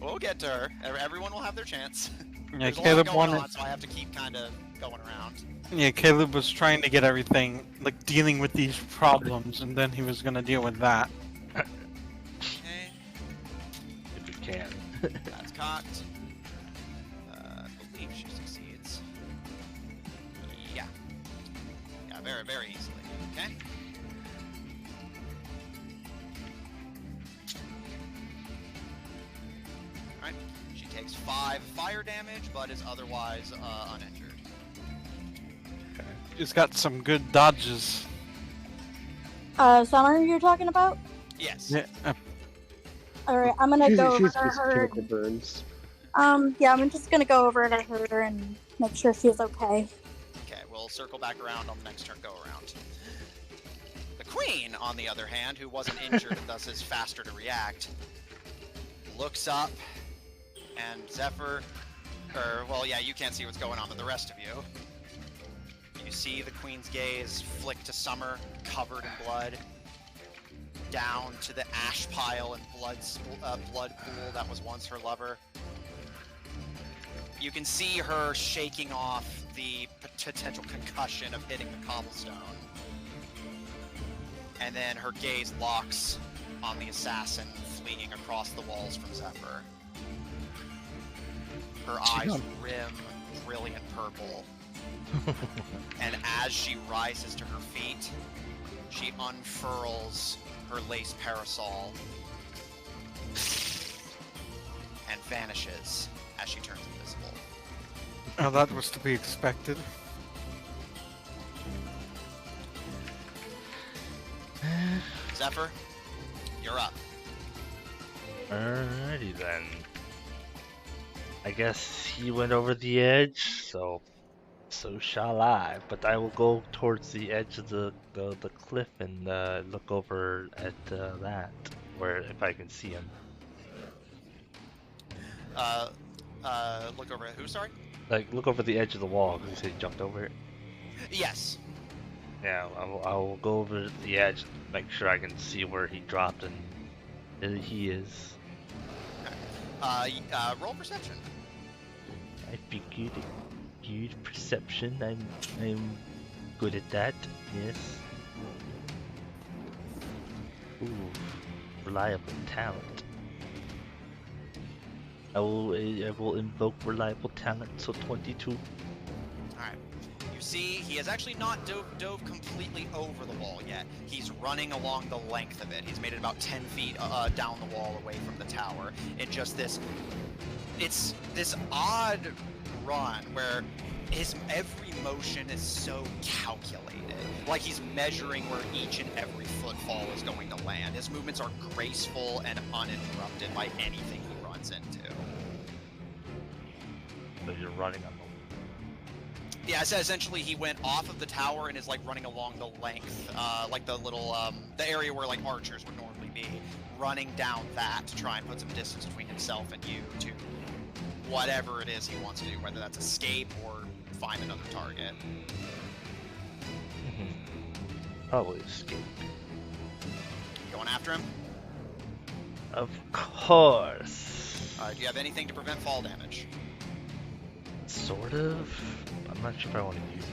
S1: We'll get to her. Everyone will have their chance.
S2: Yeah,
S1: There's
S2: Caleb
S1: a lot going
S2: wanted.
S1: on, so I have to keep kind of going around.
S2: Yeah, Caleb was trying to get everything, like dealing with these problems, and then he was gonna deal with that.
S1: Okay,
S3: If you can.
S1: that's cocked. I believe she succeeds. Yeah. Yeah, very, very easily. Okay. Alright. She takes 5 fire damage, but is otherwise uninjured.
S2: He's got some good dodges.
S4: Summer, you're talking about?
S1: Yes.
S2: Yeah,
S4: Alright, I'm gonna go over
S5: She's
S4: to
S5: just
S4: her.
S5: chemical burns.
S4: Yeah, I'm just gonna go over to her and make sure she's okay.
S1: Okay, we'll circle back around on the next turn go around. The queen, on the other hand, who wasn't injured and thus is faster to react, looks up, and Zephyr, you can't see what's going on, but the rest of you, you see the queen's gaze flick to Summer, covered in blood, down to the ash pile and blood pool that was once her lover. You can see her shaking off the potential concussion of hitting the cobblestone. And then her gaze locks on the assassin fleeing across the walls from Zephyr. Her eyes rim brilliant purple. And as she rises to her feet, she unfurls her lace parasol and vanishes as she turns invisible.
S2: oh, that was to be expected.
S1: Zephyr, you're up.
S3: Alrighty then. I guess he went over the edge, so shall I. But I will go towards the edge of the cliff and look over at that, where if I can see him.
S1: Look over at who, sorry?
S3: Like look over the edge of the wall because he said he jumped over it.
S1: Yes.
S3: Yeah, I will go over the edge, make sure I can see where he dropped and he is.
S1: Roll perception.
S3: I figured good perception. I'm good at that. Yes. Ooh, reliable talent. I will invoke reliable talent. So 22.
S1: All right. You see, he has actually not dove completely over the wall yet. He's running along the length of it. He's made it about 10 feet down the wall away from the tower. In just this, it's this odd run where his every motion is so calculated. Like he's measuring where each and every footfall is going to land. His movements are graceful and uninterrupted by anything he runs into.
S3: So you're running on the.
S1: Yeah, so essentially he went off of the tower and is like running along the length, like the little, the area where like archers would normally be, running down that to try and put some distance between himself and you to whatever it is he wants to do, whether that's escape or find another target.
S3: Probably escape.
S1: Going after him?
S3: Of course.
S1: Do you have anything to prevent fall damage?
S3: Sort of. I'm not sure if I want to use it.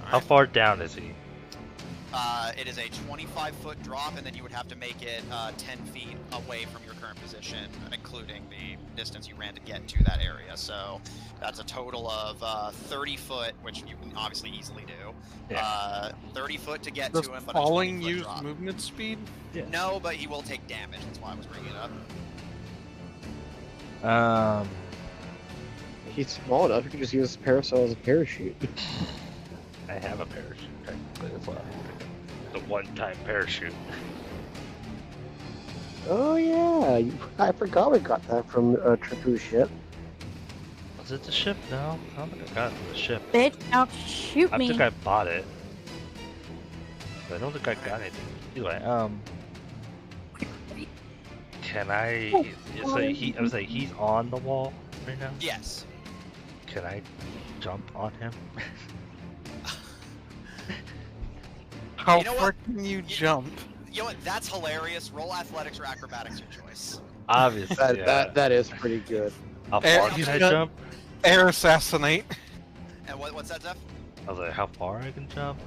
S1: All
S3: How
S1: right.
S3: far down is he?
S1: It is a 25-foot drop, and then you would have to make it 10 feet away from your current position, including the distance you ran to get to that area. So that's a total of 30 foot, which you can obviously easily do.
S3: Yeah.
S1: 30 foot to get
S2: Does
S1: to him, but
S2: falling
S1: a 20-foot
S2: use
S1: drop.
S2: movement speed?
S3: Yeah.
S1: No, but he will take damage. That's why I was bringing it up.
S5: He's small enough. You can just use his parasol as a parachute.
S3: I have a parachute, technically, as well. The one-time parachute.
S5: Oh yeah, I forgot we got that from Tripu's ship.
S3: Was it the ship? No, I don't think I got it from the ship.
S4: Bitch, don't shoot
S3: I
S4: me.
S3: think I bought it. But I don't think I got anything. Anyway, can I? I was like, he's on the wall right now.
S1: Yes.
S3: Can I jump on him?
S2: How
S1: You know
S2: far
S1: what?
S2: can you jump?
S1: You know what? That's hilarious. Roll athletics or acrobatics, your choice.
S3: Obviously, yeah.
S5: That is pretty good.
S3: How
S2: Eh,
S3: far
S2: he's
S3: can I
S2: got-
S3: jump?
S2: Air assassinate.
S1: And what's that, Zeph?
S3: I was like, how far I can jump?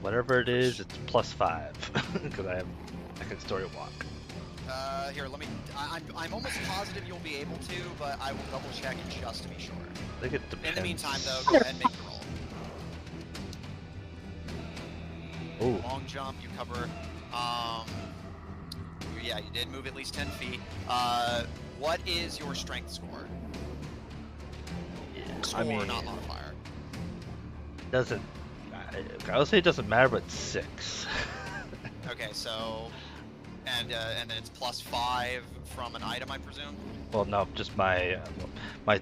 S3: Whatever it is, it's +5 because I can story walk.
S1: Here, let me. I'm almost positive you'll be able to, but I will double check just to be sure.
S3: I think it depends.
S1: In the meantime, though, go ahead and make the roll.
S3: Ooh.
S1: Long jump, you cover. Yeah, you did move at least 10 feet. What is your strength score? Score,
S3: I mean,
S1: not modifier.
S3: doesn't. I would say it doesn't matter, but 6.
S1: Okay, so, and then it's +5 from an item, I presume.
S3: Well, no, just my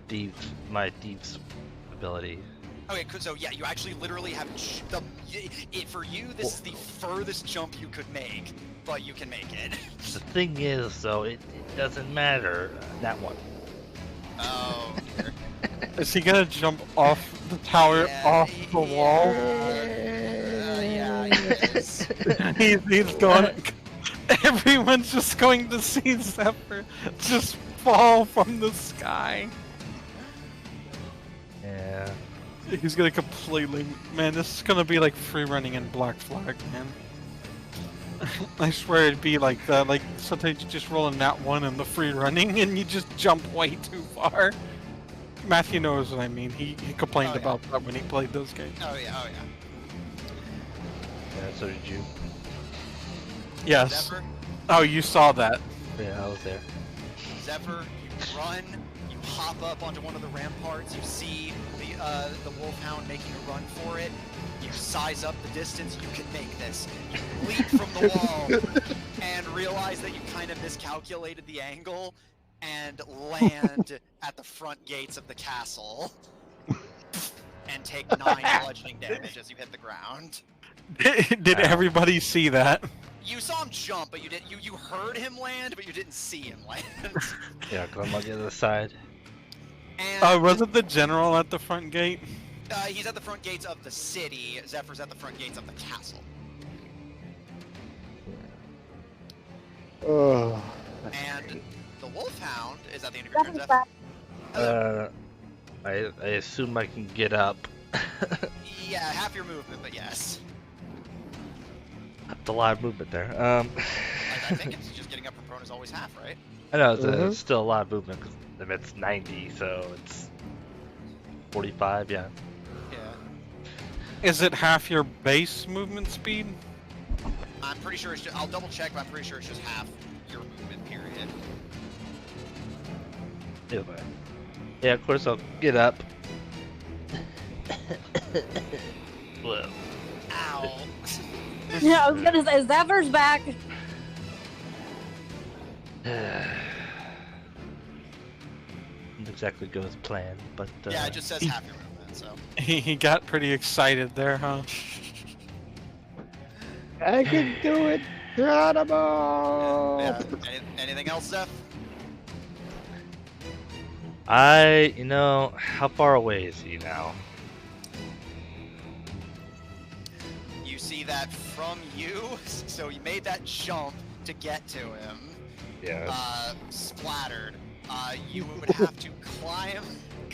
S3: thieves ability.
S1: Okay, so yeah, you actually literally have for you. This is the furthest jump you could make, but you can make it.
S3: The thing is, though, it doesn't matter. That one.
S1: Oh, dear.
S2: Is he gonna jump off the tower, off the wall?
S1: Yeah, he is.
S2: He's going. Everyone's just going to see Zephyr just fall from the sky.
S3: Yeah.
S2: He's gonna completely. Man, this is gonna be like free running in Black Flag, man. I swear it'd be like that. Like sometimes you just roll a nat 1 in the free running and you just jump way too far. Matthew knows what I mean. He complained
S1: Oh, yeah.
S2: about that when he played those games.
S1: Oh yeah, oh yeah.
S3: Yeah, so did you.
S1: Zephyr,
S2: Oh, you saw that.
S3: Yeah, I was there.
S1: Zephyr, you run, you hop up onto one of the ramparts, you see the Wolfhound making a run for it, you size up the distance, you can make this. You leap from the wall and realize that you kind of miscalculated the angle and land at the front gates of the castle and take 9 bludgeoning damage as you hit the ground.
S2: Did everybody see that?
S1: You saw him jump, but you heard him land, but you didn't see him land.
S3: Yeah, because I'm on the other side.
S1: And
S2: Wasn't the general at the front gate?
S1: he's at the front gates of the city. Zephyr's at the front gates of the castle.
S5: Oh.
S1: And the Wolfhound is at the end of your turn,
S4: Zephyr
S1: Zephyr.
S4: back.
S3: I assume I can get up.
S1: Yeah, half your movement, but yes.
S3: That's a lot of movement there.
S1: I think it's just getting up from prone is always half, right?
S3: I know it's still a lot of movement because it's 90, so it's 45. Yeah.
S1: Yeah.
S2: Is it half your base movement speed?
S1: I'm pretty sure it's just, I'll double check, but I'm pretty sure it's just half your movement period.
S3: Anyway. Yeah, of course I'll get up. Whoa.
S1: Ow.
S4: Yeah, I was gonna say, Zephyr's back.
S3: Didn't exactly go as planned, but
S1: Yeah, it just says half your movement, so.
S2: He got pretty excited there, huh?
S5: I can do it, Geronimo!
S1: Yeah. Anything else, Zeph?
S3: how far away is he now?
S1: You see that from you, so you made that jump to get to him.
S3: Yeah.
S1: Splattered. You would have to climb.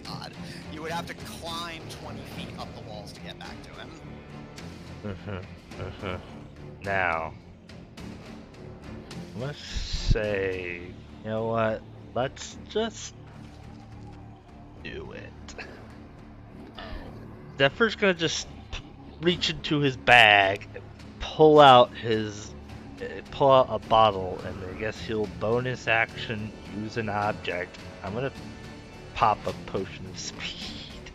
S1: God, you would have to climb 20 feet up the walls to get back to him.
S3: Now, let's say, you know what? Let's just do it. Zephyr's gonna just reach into his bag, pull out a bottle, and I guess he'll bonus action use an object. I'm gonna pop a potion of speed.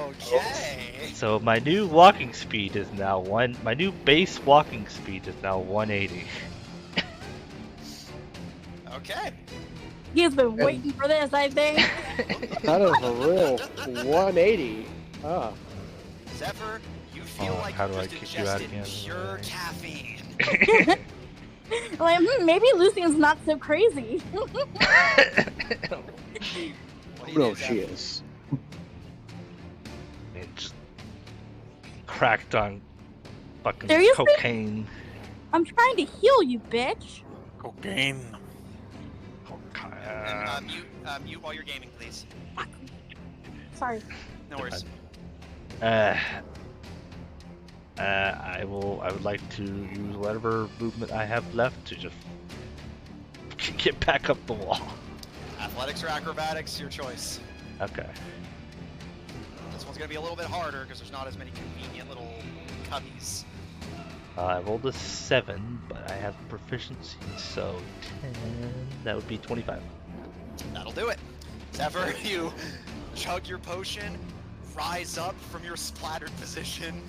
S1: Okay.
S3: So my new walking speed is now my new base walking speed is now 180.
S1: Okay.
S4: He's been waiting for this, I think.
S5: That is a real 180. Ah.
S1: Zephyr, you feel like
S3: how
S1: you
S3: do I
S1: just
S3: kick you out
S1: ingested
S3: again?
S1: pure caffeine.
S4: Like, maybe Lucian's not so crazy.
S1: What do you
S5: No,
S1: do,
S5: she
S1: Zephyr?
S5: is.
S3: It just cracked on fucking
S4: Seriously?
S3: cocaine.
S4: I'm trying to heal you, bitch.
S2: Cocaine.
S1: And, mute while you're gaming, please.
S4: Sorry.
S1: No worries.
S3: I would like to use whatever movement I have left to just get back up the wall.
S1: Athletics or acrobatics, your choice.
S3: Okay.
S1: This one's gonna be a little bit harder because there's not as many convenient little cubbies.
S3: I rolled a 7, but I have proficiency, so 10. That would be 25.
S1: That'll do it. Zephyr, you chug your potion, rise up from your splattered position,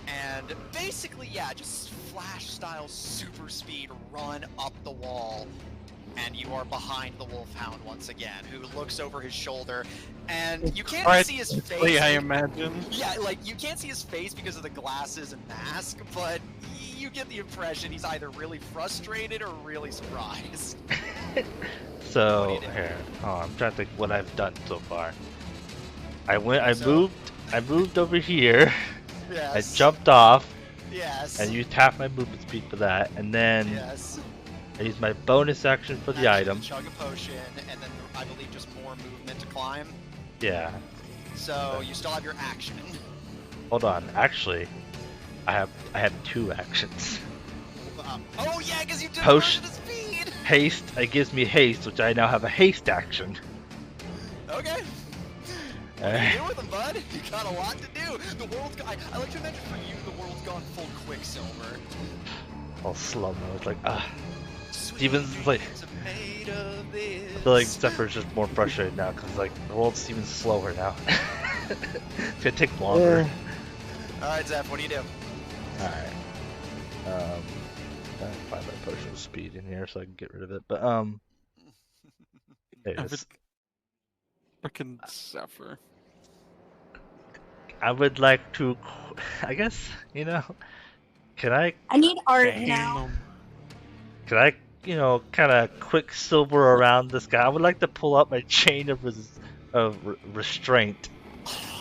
S1: and basically, yeah, just flash style super speed run up the wall. And you are behind the Wolfhound once again, who looks over his shoulder, and you can't see his face.
S2: I imagine.
S1: Yeah, like, you can't see his face because of the glasses and mask, but you get the impression he's either really frustrated or really surprised.
S3: So,
S1: do?
S3: here. Oh, I'm trying to think what I've done so far. I
S1: So-
S3: moved over here,
S1: Yes.
S3: I jumped off,
S1: Yes.
S3: and used half my movement speed for that, and then
S1: Yes.
S3: I used my bonus action for the
S1: Action to
S3: item.
S1: Chug a potion, and then I believe just more movement to climb.
S3: Yeah.
S1: So you still have your action.
S3: Hold on. Actually, I have 2 actions.
S1: Oh yeah, because you did
S3: Potion.
S1: the speed.
S3: Haste. It gives me haste, which I now have a haste action.
S1: Okay. What do you do with them, bud? You got a lot to do. The world's I like to imagine for you, the world's gone full Quicksilver.
S3: All slow mo. It's like
S1: Sweet
S3: Steven's like.
S1: dreams are made of this.
S3: I feel like Zephyr's just more frustrated now because like the world's even slower now. It's gonna take longer.
S1: All right, Zeph, what do you do?
S3: Alright. I find my potion of speed in here so I can get rid of it. But there it is.
S2: Frickin' Zephyr.
S3: I would like to, I guess, can I
S4: need art
S2: Damn.
S4: now.
S3: kind of quicksilver around this guy? I would like to pull up my chain of restraint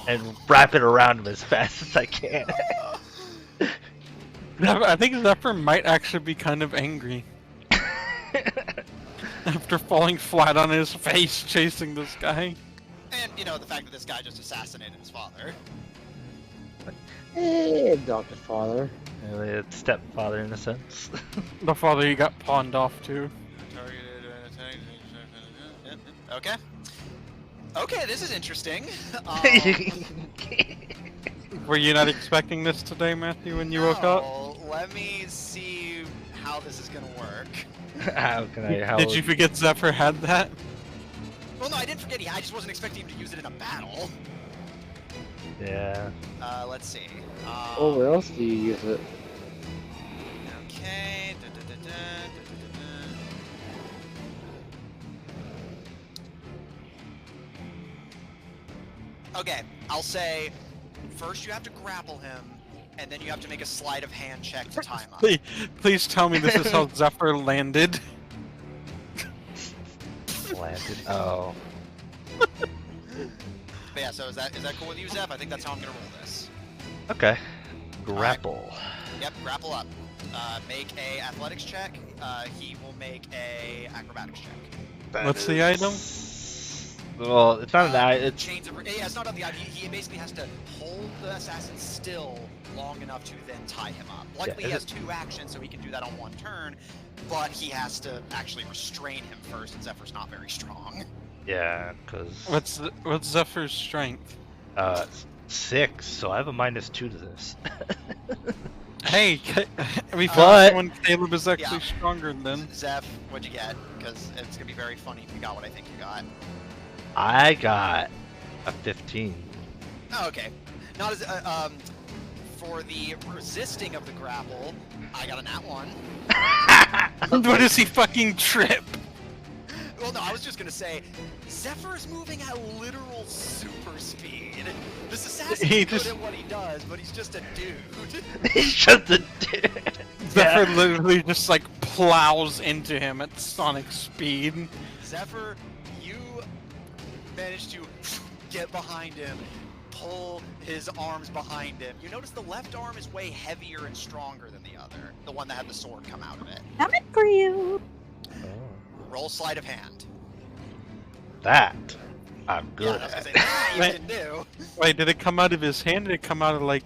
S3: and wrap it around him as fast as I can.
S2: I think Zephyr might actually be kind of angry after falling flat on his face chasing this guy.
S1: And the fact that this guy just assassinated his father.
S5: Hey, Dr. Father.
S3: Stepfather in a sense.
S2: The father he got pawned off to.
S1: Okay. Okay, this is interesting.
S2: Were you not expecting this today, Matthew, when you woke up?
S1: No, let me see how this is gonna work.
S3: How can I?
S2: Did you forget Zephyr had that?
S1: Well, no, I didn't forget. I just wasn't expecting him to use it in a battle.
S3: Yeah.
S1: Let's see.
S5: Oh, where else do you use it?
S1: Okay. Okay, I'll say first you have to grapple him, and then you have to make a sleight of hand check to time up.
S2: Please tell me this is how Zephyr landed.
S3: Landed. Oh.
S1: But yeah, so is that cool with you, Zeph? I think that's how I'm gonna roll this.
S3: Okay. Grapple.
S1: Yep, grapple up. Make a athletics check. He will make a acrobatics check.
S3: That
S2: What's the item?
S3: Well, it's not an eye. It's
S1: Chains of... Yeah, it's not on the eye. He basically has to hold the assassin still long enough to then tie him up. Luckily, he has 2 actions, so he can do that on 1 turn, but he has to actually restrain him first, and Zephyr's not very strong.
S3: yeah, because
S2: What's Zephyr's strength?
S3: 6, so I have a -2 to this.
S2: Hey, we
S3: But-
S2: found someone Caleb is actually stronger than.
S1: Zeph, what'd you get? Because it's gonna be very funny if you got what I think you got.
S3: I got a 15.
S1: Oh, okay. Not as for the resisting of the grapple, I got a nat 1.
S2: What does he fucking trip?
S1: Well, no, I was just gonna say, Zephyr is moving at literal super speed. This assassin is good at what he does, but he's just a dude.
S3: He's just a dude.
S2: Zephyr literally just like plows into him at sonic speed.
S1: Zephyr, you managed to get behind him, pull his arms behind him. You notice the left arm is way heavier and stronger than the other, the one that had the sword come out of it.
S4: Coming for you.
S1: Roll sleight of hand.
S3: That I'm good
S1: Yeah, I was gonna say, that you can do.
S2: Wait, did it come out of his hand? Did it come out of like?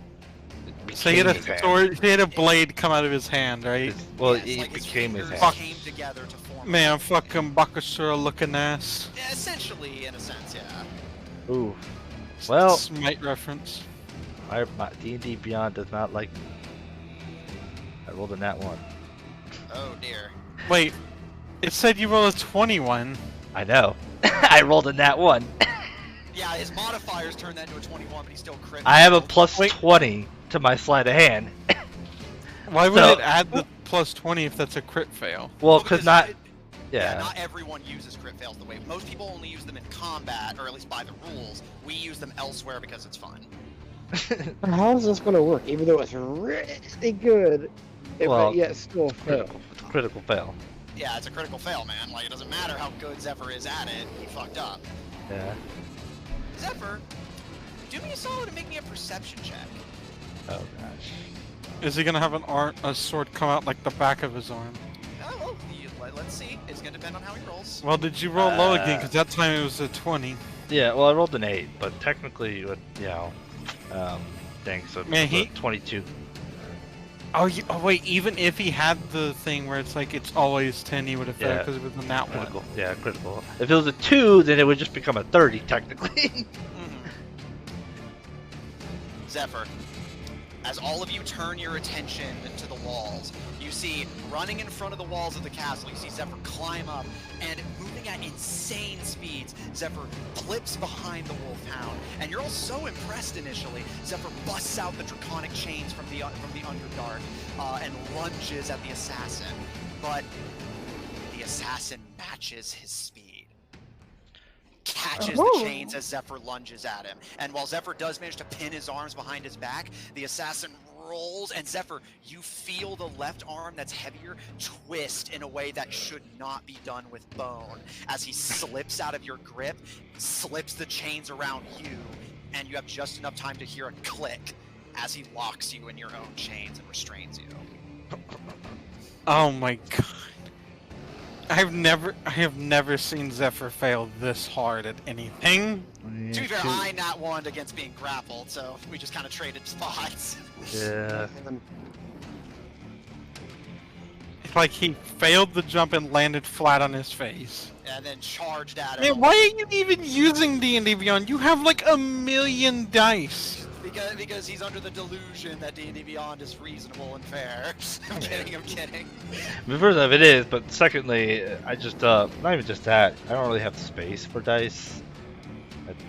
S3: at.
S2: So he had a sword. He had a blade come out of his hand, right?
S3: Well,
S1: Yes,
S3: it
S1: like his
S3: became his
S1: fingers
S3: hand.
S1: came together to form.
S2: Man, fucking Bakasura looking ass.
S1: Yeah, essentially, in a sense, yeah.
S3: Ooh. Well,
S2: Smite reference.
S3: my D&D Beyond does not like me. I rolled a nat 1.
S1: Oh dear.
S2: Wait, it said you rolled a 21.
S3: I know. I rolled a nat 1.
S1: Yeah, his modifiers turned that into a 21, but he's still crit.
S3: I have a plus
S2: Wait.
S3: 20 to my sleight of hand.
S2: Why would
S3: So-
S2: it add the plus 20 if that's a crit fail?
S3: Well, because not.
S1: Yeah,
S3: Yeah.
S1: not everyone uses crit fails the way. Most people only use them in combat, or at least by the rules. We use them elsewhere because it's fun.
S5: How is this going to work? Even though it's really good,
S3: Well,
S5: but yet still a fail.
S3: Critical fail.
S1: Yeah, it's a critical fail, man. Like, it doesn't matter how good Zephyr is at it, he fucked up.
S3: Yeah.
S1: Zephyr, do me a solid and make me a perception check.
S3: Oh gosh.
S2: Is he gonna have a sword come out like the back of his arm?
S1: Oh, well, let's see. It's gonna depend on how he rolls.
S2: Well, did you roll low again? Because that time it was a 20.
S3: Yeah. Well, I rolled an 8, but technically, thanks. So
S2: Man,
S3: it's a 22.
S2: Oh, wait, even if he had the thing where it's like it's always 10, he would have failed
S3: Yeah.
S2: because it was a nat 1.
S3: Critical. Yeah, critical. If it was a 2, then it would just become a 30 technically.
S1: Zephyr, as all of you turn your attention to the walls, you see running in front of the walls of the castle, you see Zephyr climb up, and moving at insane speeds, Zephyr clips behind the Wolfhound, and you're all so impressed initially, Zephyr busts out the draconic chains from the Underdark and lunges at the assassin, but the assassin matches his speed. Catches the chains as Zephyr lunges at him. And while Zephyr does manage to pin his arms behind his back, the assassin rolls, and Zephyr, you feel the left arm that's heavier twist in a way that should not be done with bone. As he slips out of your grip, slips the chains around you, and you have just enough time to hear a click as he locks you in your own chains and restrains you.
S2: Oh my god. I have never seen Zephyr fail this hard at anything.
S1: To be fair, I not one against being grappled, so we just kind of traded spots.
S3: Yeah.
S2: It's like he failed the jump and landed flat on his face.
S1: And then charged at
S2: Man,
S1: him.
S2: why are you even using D&D Beyond? You have like a million dice.
S1: Because he's under the delusion that D&D Beyond is reasonable and fair. I'm kidding.
S3: First off, it is, but secondly, I just not even just that. I don't really have space for dice.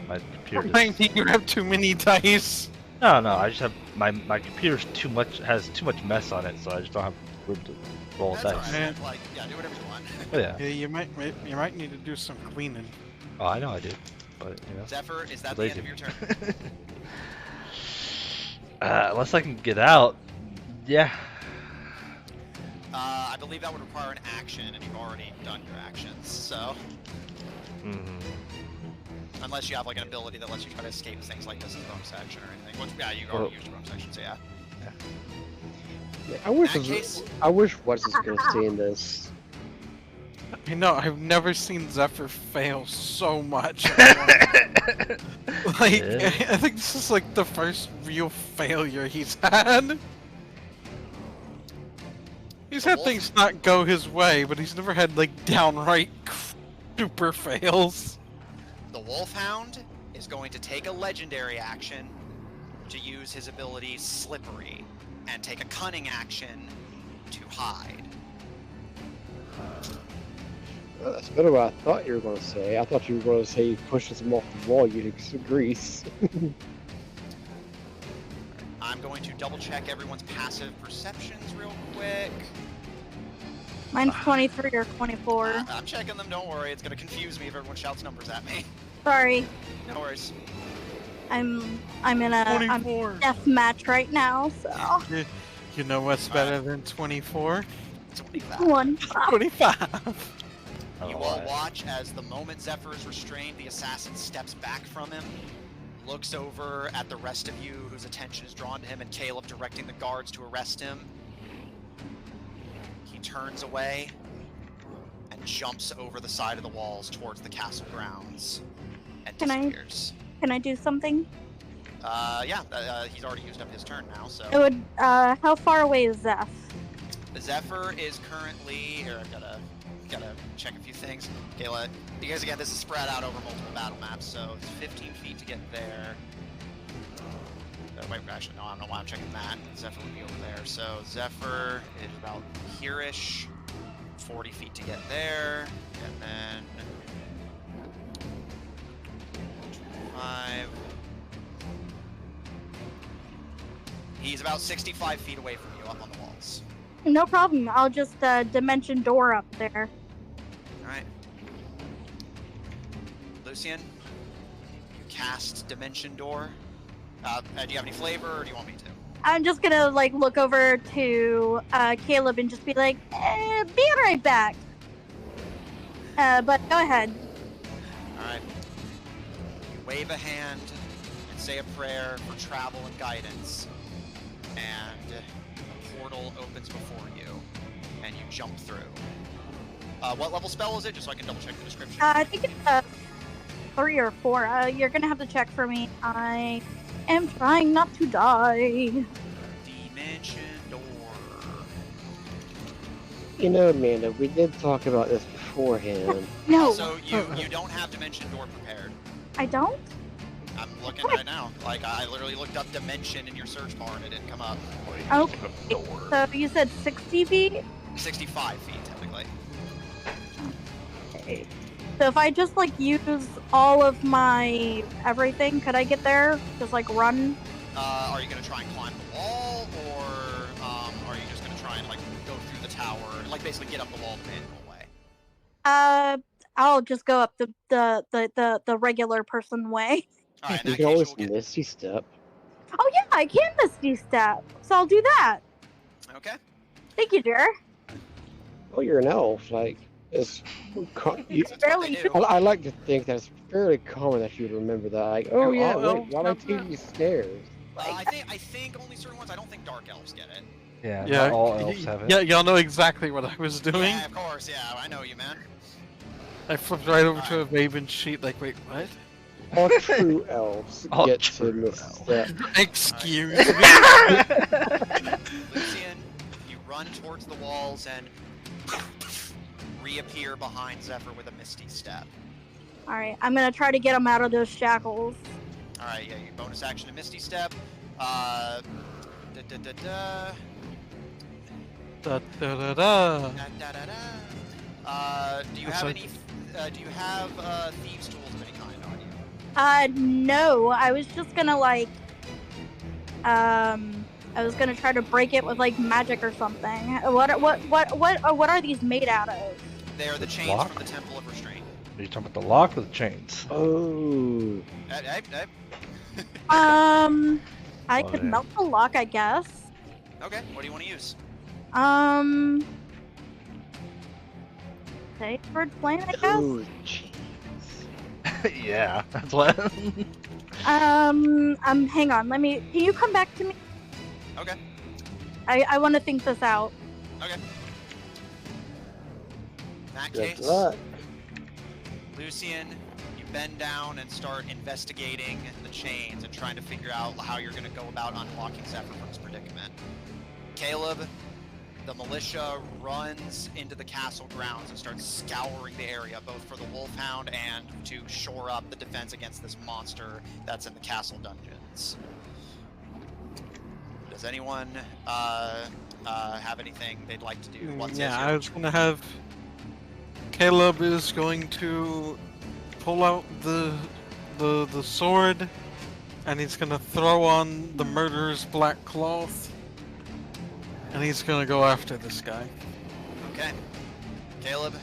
S3: My computer.
S2: You have too many dice.
S3: No, I just have my computer's has too much mess on it, so I just don't have room to roll
S1: That's
S3: dice.
S1: alright. Like, yeah, do whatever you want.
S3: Oh, yeah.
S2: Yeah, you might need to do some cleaning.
S3: Oh, I know I do, but
S1: Zephyr, is that the
S3: lazy.
S1: end of your turn?
S3: Unless I can get out, yeah.
S1: I believe that would require an action, and you've already done your actions, so... Unless you have like an ability that lets you try to escape things like this as a bonus action or anything. Which, yeah, you already used your bonus action, so yeah.
S5: Yeah, I
S1: In that case,
S5: wish what's his gonna see in this.
S2: I know, I've never seen Zephyr fail so much. Like,
S3: Yeah.
S2: I think this is like the first real failure he's had. He's had things not go his way, but he's never had like downright super fails.
S1: The Wolfhound is going to take a legendary action to use his ability Slippery, and take a cunning action to hide.
S5: Well, that's better what I thought you were going to say. I thought you were going to say you pushes him off the wall using grease.
S1: I'm going to double check everyone's passive perceptions real quick.
S4: Mine's 23 or 24.
S1: I'm checking them, don't worry. It's going to confuse me if everyone shouts numbers at me.
S4: Sorry,
S1: No worries.
S4: I'm in a
S2: 24.
S4: death match right now, so
S2: You know what's better than 24?
S1: 25.
S4: 1.
S2: 25.
S1: You all watch as the moment Zephyr is restrained, the assassin steps back from him, looks over at the rest of you whose attention is drawn to him, and Caleb directing the guards to arrest him. He turns away and jumps over the side of the walls towards the castle grounds and disappears.
S4: Can I do something?
S1: He's already used up his turn now, so...
S4: It would, how far away is Zeph?
S1: Zephyr is currently... Here, I've gotta check a few things. Okay, you guys, again, this is spread out over multiple battle maps, so it's 15 feet to get there. Wait, actually, no, I don't know why I'm checking that. Zephyr would be over there. So Zephyr is about here-ish. 40 feet to get there, and then... 5... He's about 65 feet away from you, up on the walls.
S4: No problem. I'll just dimension door up there.
S1: Alright. Lucian, you cast Dimension Door. Do you have any flavor, or do you want me to?
S4: I'm just gonna like look over to Caleb and just be like, be right back. But go ahead.
S1: Alright. You wave a hand and say a prayer for travel and guidance. And a portal opens before you, and you jump through. What level spell is it, just so I can double check the description?
S4: I think it's 3 or 4. You're gonna have to check for me. I am trying not to die.
S1: Dimension Door.
S5: You know, Amanda, we did talk about this beforehand.
S4: No,
S1: So you don't have Dimension Door prepared.
S4: I don't.
S1: I'm looking right now. Like, I literally looked up Dimension in your search bar and it didn't come up.
S4: Okay. So you said 60 feet.
S1: 65 feet, technically.
S4: Okay. So if I just like use all of my everything, could I get there? Just like run?
S1: Are you gonna try and climb the wall, or are you just gonna try and like go through the tower, and like basically get up the wall the manual way?
S4: I'll just go up the regular person way.
S1: All right, in
S5: You
S1: that
S5: can
S1: case,
S5: always
S1: you'll get.
S5: misty step.
S4: Oh yeah, I can misty step, so I'll do that.
S1: Okay.
S4: Thank you, dear.
S5: Oh, you're an elf. Like, it's.
S1: That's what they
S4: barely
S1: do.
S5: I like to think that it's fairly common that you would remember that. Like, oh yeah, wait, why am I taking these stairs?
S1: I think only certain ones. I don't think dark elves get it.
S3: Yeah,
S2: Yeah,
S3: not all elves have it.
S2: Yeah, y'all know exactly what I was doing.
S1: Yeah, of course. Yeah, I know you, man.
S2: I flipped right over to a Raven sheet, like, wait, what?
S5: All true elves
S3: All
S5: get
S3: true
S5: to misstep.
S2: Excuse me.
S1: Lucian, you run towards the walls and reappear behind Zephyr with a misty step.
S4: All right, I'm gonna try to get him out of those shackles.
S1: All right, yeah, you bonus action to misty step. Da da da da.
S2: Da, da, da, da.
S1: Da, da, da, da. Do you
S2: That's
S1: have
S2: like-
S1: any? Do you have thieves' tools of any kind on you?
S4: No, I was just gonna like, I was gonna try to break it with like magic or something. What are these made out of?
S1: They are the chains
S3: Lock?
S1: from the Temple of Restraint.
S3: Are you talking about the lock or the chains?
S5: Oh,
S1: Hey.
S4: I
S3: Oh,
S4: could
S3: yeah.
S4: melt the lock, I guess.
S1: Okay, what do you want to use?
S4: Sacred flame, I guess.
S5: oh, jeez.
S3: Yeah, that's what.
S4: Hang on. Can you come back to me?
S1: Okay.
S4: I want to think this out.
S1: Okay. that
S5: Good
S1: case,
S5: luck.
S1: Lucian, you bend down and start investigating the chains and trying to figure out how you're going to go about unlocking Zephyr from his predicament. Caleb, the militia runs into the castle grounds and starts scouring the area, both for the Wolfhound and to shore up the defense against this monster that's in the castle dungeons. Does anyone have anything they'd like to do?
S2: Yeah, I was gonna have. Caleb is going to pull out the sword, and he's gonna throw on the murderer's black cloth, and he's gonna go after this guy.
S1: Okay. Caleb,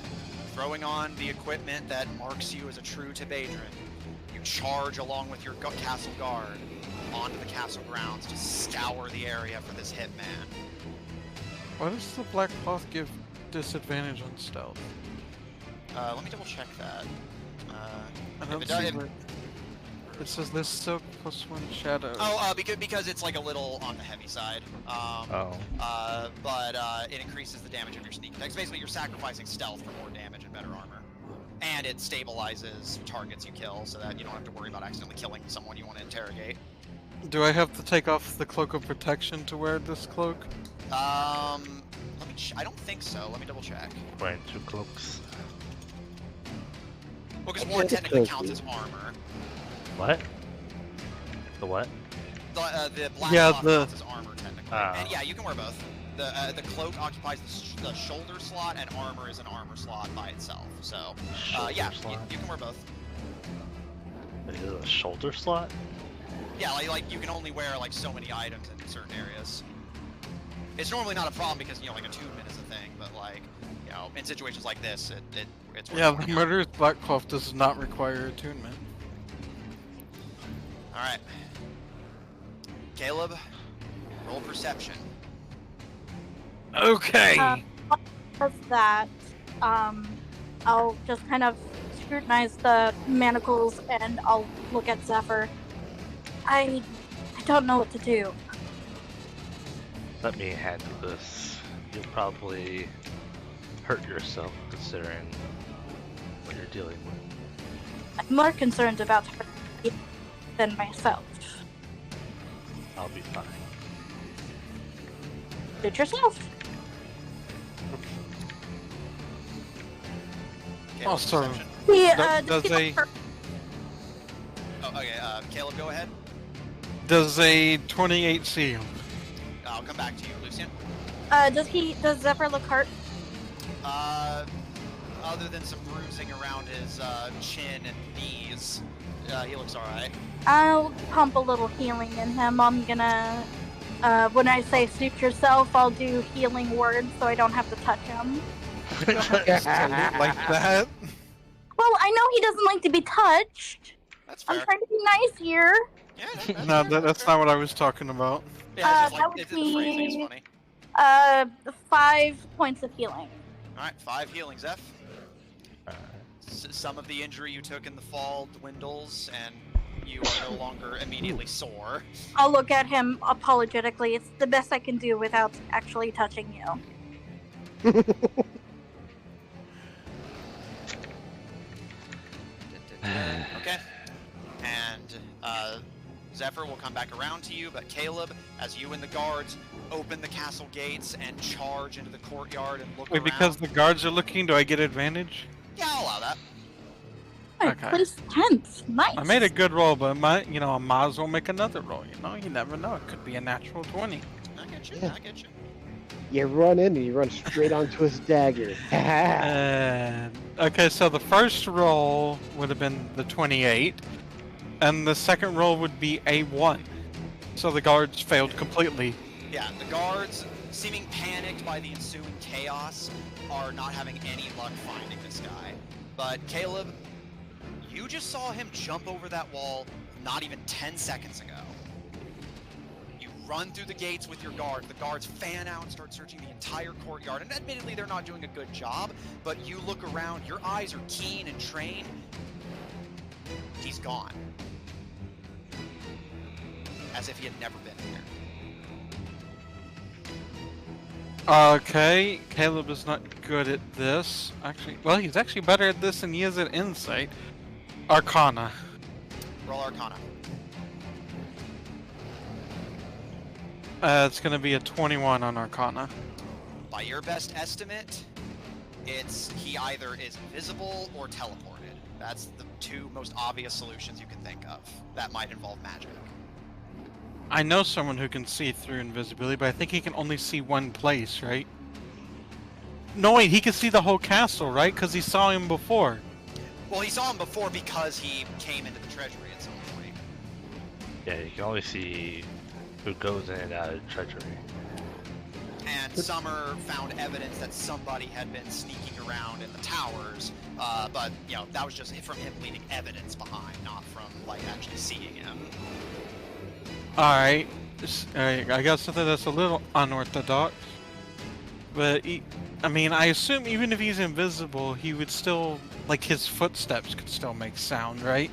S1: throwing on the equipment that marks you as a true Tibadran, you charge along with your castle guard onto the castle grounds to scour the area for this hitman.
S2: Why does the black cloth give disadvantage on stealth?
S1: Let me double check that.
S2: I don't see where... It says this silk +1 shadow.
S1: Oh, because it's like a little on the heavy side. But it increases the damage of your sneak attacks. Basically, you're sacrificing stealth for more damage and better armor. And it stabilizes targets you kill, so that you don't have to worry about accidentally killing someone you want to interrogate.
S2: Do I have to take off the cloak of protection to wear this cloak?
S1: Let me. I don't think so. Let me double check.
S3: Wearing 2 cloaks.
S1: Well, because one technically counts as armor.
S3: What? The what?
S1: The black
S2: Yeah,
S1: cloth counts as armor technically. And yeah, you can wear both. The cloak occupies the shoulder slot, and armor is an armor slot by itself. So, yeah, you can wear both.
S3: Is it a shoulder slot?
S1: Yeah, like you can only wear like so many items in certain areas. It's normally not a problem because like attunement is a thing, but like in situations like this, it's
S2: yeah. The murderer's black cloth does not require attunement.
S1: All right, Caleb, roll perception.
S2: Okay.
S4: Does that? I'll just kind of scrutinize the manacles and I'll look at Zephyr. I don't know what to do.
S3: Let me handle this. You'll probably hurt yourself considering what you're dealing with.
S4: I'm more concerned about her than myself.
S3: I'll be fine.
S4: Suit yourself.
S1: Caleb,
S2: sorry.
S1: perception.
S4: Yeah,
S2: Does a
S1: Oh, okay. Caleb, go ahead.
S2: does a 28 see him?
S1: I'll come back to you, Lucian.
S4: Does Zephyr look hurt?
S1: Other than some bruising around his chin and knees, he looks alright.
S4: I'll pump a little healing in him. I'm gonna, when I say suit yourself, I'll do healing words so I don't have to touch him.
S2: Like that?
S4: Well, I know he doesn't like to be touched.
S1: That's fair.
S4: I'm trying to be nice here.
S1: Yeah,
S2: No, that's not what I was talking about.
S1: Yeah, it's just
S4: that
S1: like,
S4: would
S1: the phrasing is funny.
S4: 5 points of healing.
S1: Alright, 5 healing, Zeph. Some of the injury you took in the fall dwindles, and you are no longer immediately sore.
S4: I'll look at him apologetically. It's the best I can do without actually touching you.
S1: Okay. And Zephyr will come back around to you, but Caleb, as you and the guards open the castle gates and charge into the courtyard and look
S2: Wait,
S1: around.
S2: because the guards are looking, do I get advantage?
S1: Yeah, I'll allow that.
S2: Okay.
S4: Please, 10th. Nice.
S2: I made a good roll, but I might as well make another roll. You never know. It could be a natural 20.
S1: I get you,
S5: Yeah.
S1: I get you.
S5: You run in and you run straight onto his dagger.
S2: Okay, so the first roll would have been the 28, and the second roll would be a 1. So the guards failed completely.
S1: Yeah, the guards, seeming panicked by the ensuing chaos, are not having any luck finding this guy. But Caleb, you just saw him jump over that wall not even 10 seconds ago. You run through the gates with your guard. The guards fan out and start searching the entire courtyard. And admittedly, they're not doing a good job, but you look around, your eyes are keen and trained. He's gone. As if he had never been here.
S2: Okay, Caleb is not good at this. Actually, well, he's actually better at this than he is at insight. Arcana.
S1: Roll Arcana.
S2: It's gonna be a 21 on Arcana.
S1: By your best estimate, he either is invisible or teleported. That's the two most obvious solutions you can think of. That might involve magic.
S2: I know someone who can see through invisibility, but I think he can only see one place, right? No, wait, he can see the whole castle, right? Because he saw him before.
S1: Well, he saw him before because he came into the treasury at some point.
S3: Yeah, you can only see who goes in and out of the treasury.
S1: And Summer found evidence that somebody had been sneaking around in the towers, but, you know, that was just from him leaving evidence behind, not from, like, actually seeing him.
S2: Alright, I got something that's a little unorthodox. But, I mean, I assume even if he's invisible, he would still, like, his footsteps could still make sound, right?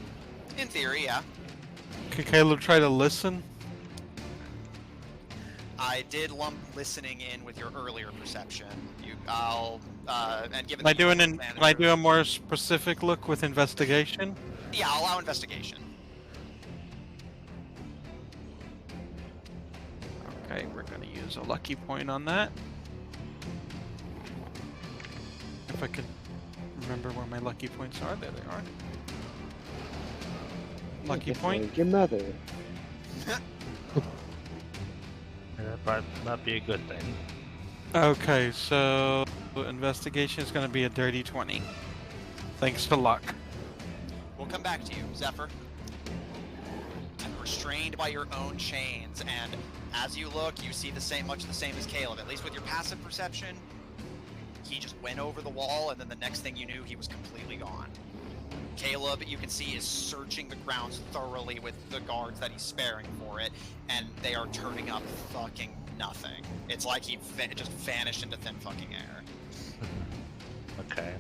S1: In theory, yeah.
S2: Could Caleb try to listen?
S1: I did lump listening in with your earlier perception. And given
S2: Can I
S1: that
S2: do
S1: you
S2: can
S1: advantage
S2: I
S1: over-
S2: do a more specific look with investigation?
S1: Yeah, I'll allow investigation.
S2: Okay, we're gonna use a lucky point on that. If I could remember where my lucky points are, there they are. Lucky
S5: Just
S2: point.
S5: like your mother.
S3: That might not be a good thing.
S2: Okay, so investigation is gonna be a dirty 20. Thanks to luck.
S1: We'll come back to you, Zephyr. Restrained by your own chains, and as you look, you see much the same as Caleb. At least with your passive perception, he just went over the wall, and then the next thing you knew, he was completely gone. Caleb, you can see, is searching the grounds thoroughly with the guards that he's sparing for it, and they are turning up fucking nothing. It's like he just vanished into thin fucking air.
S3: Okay.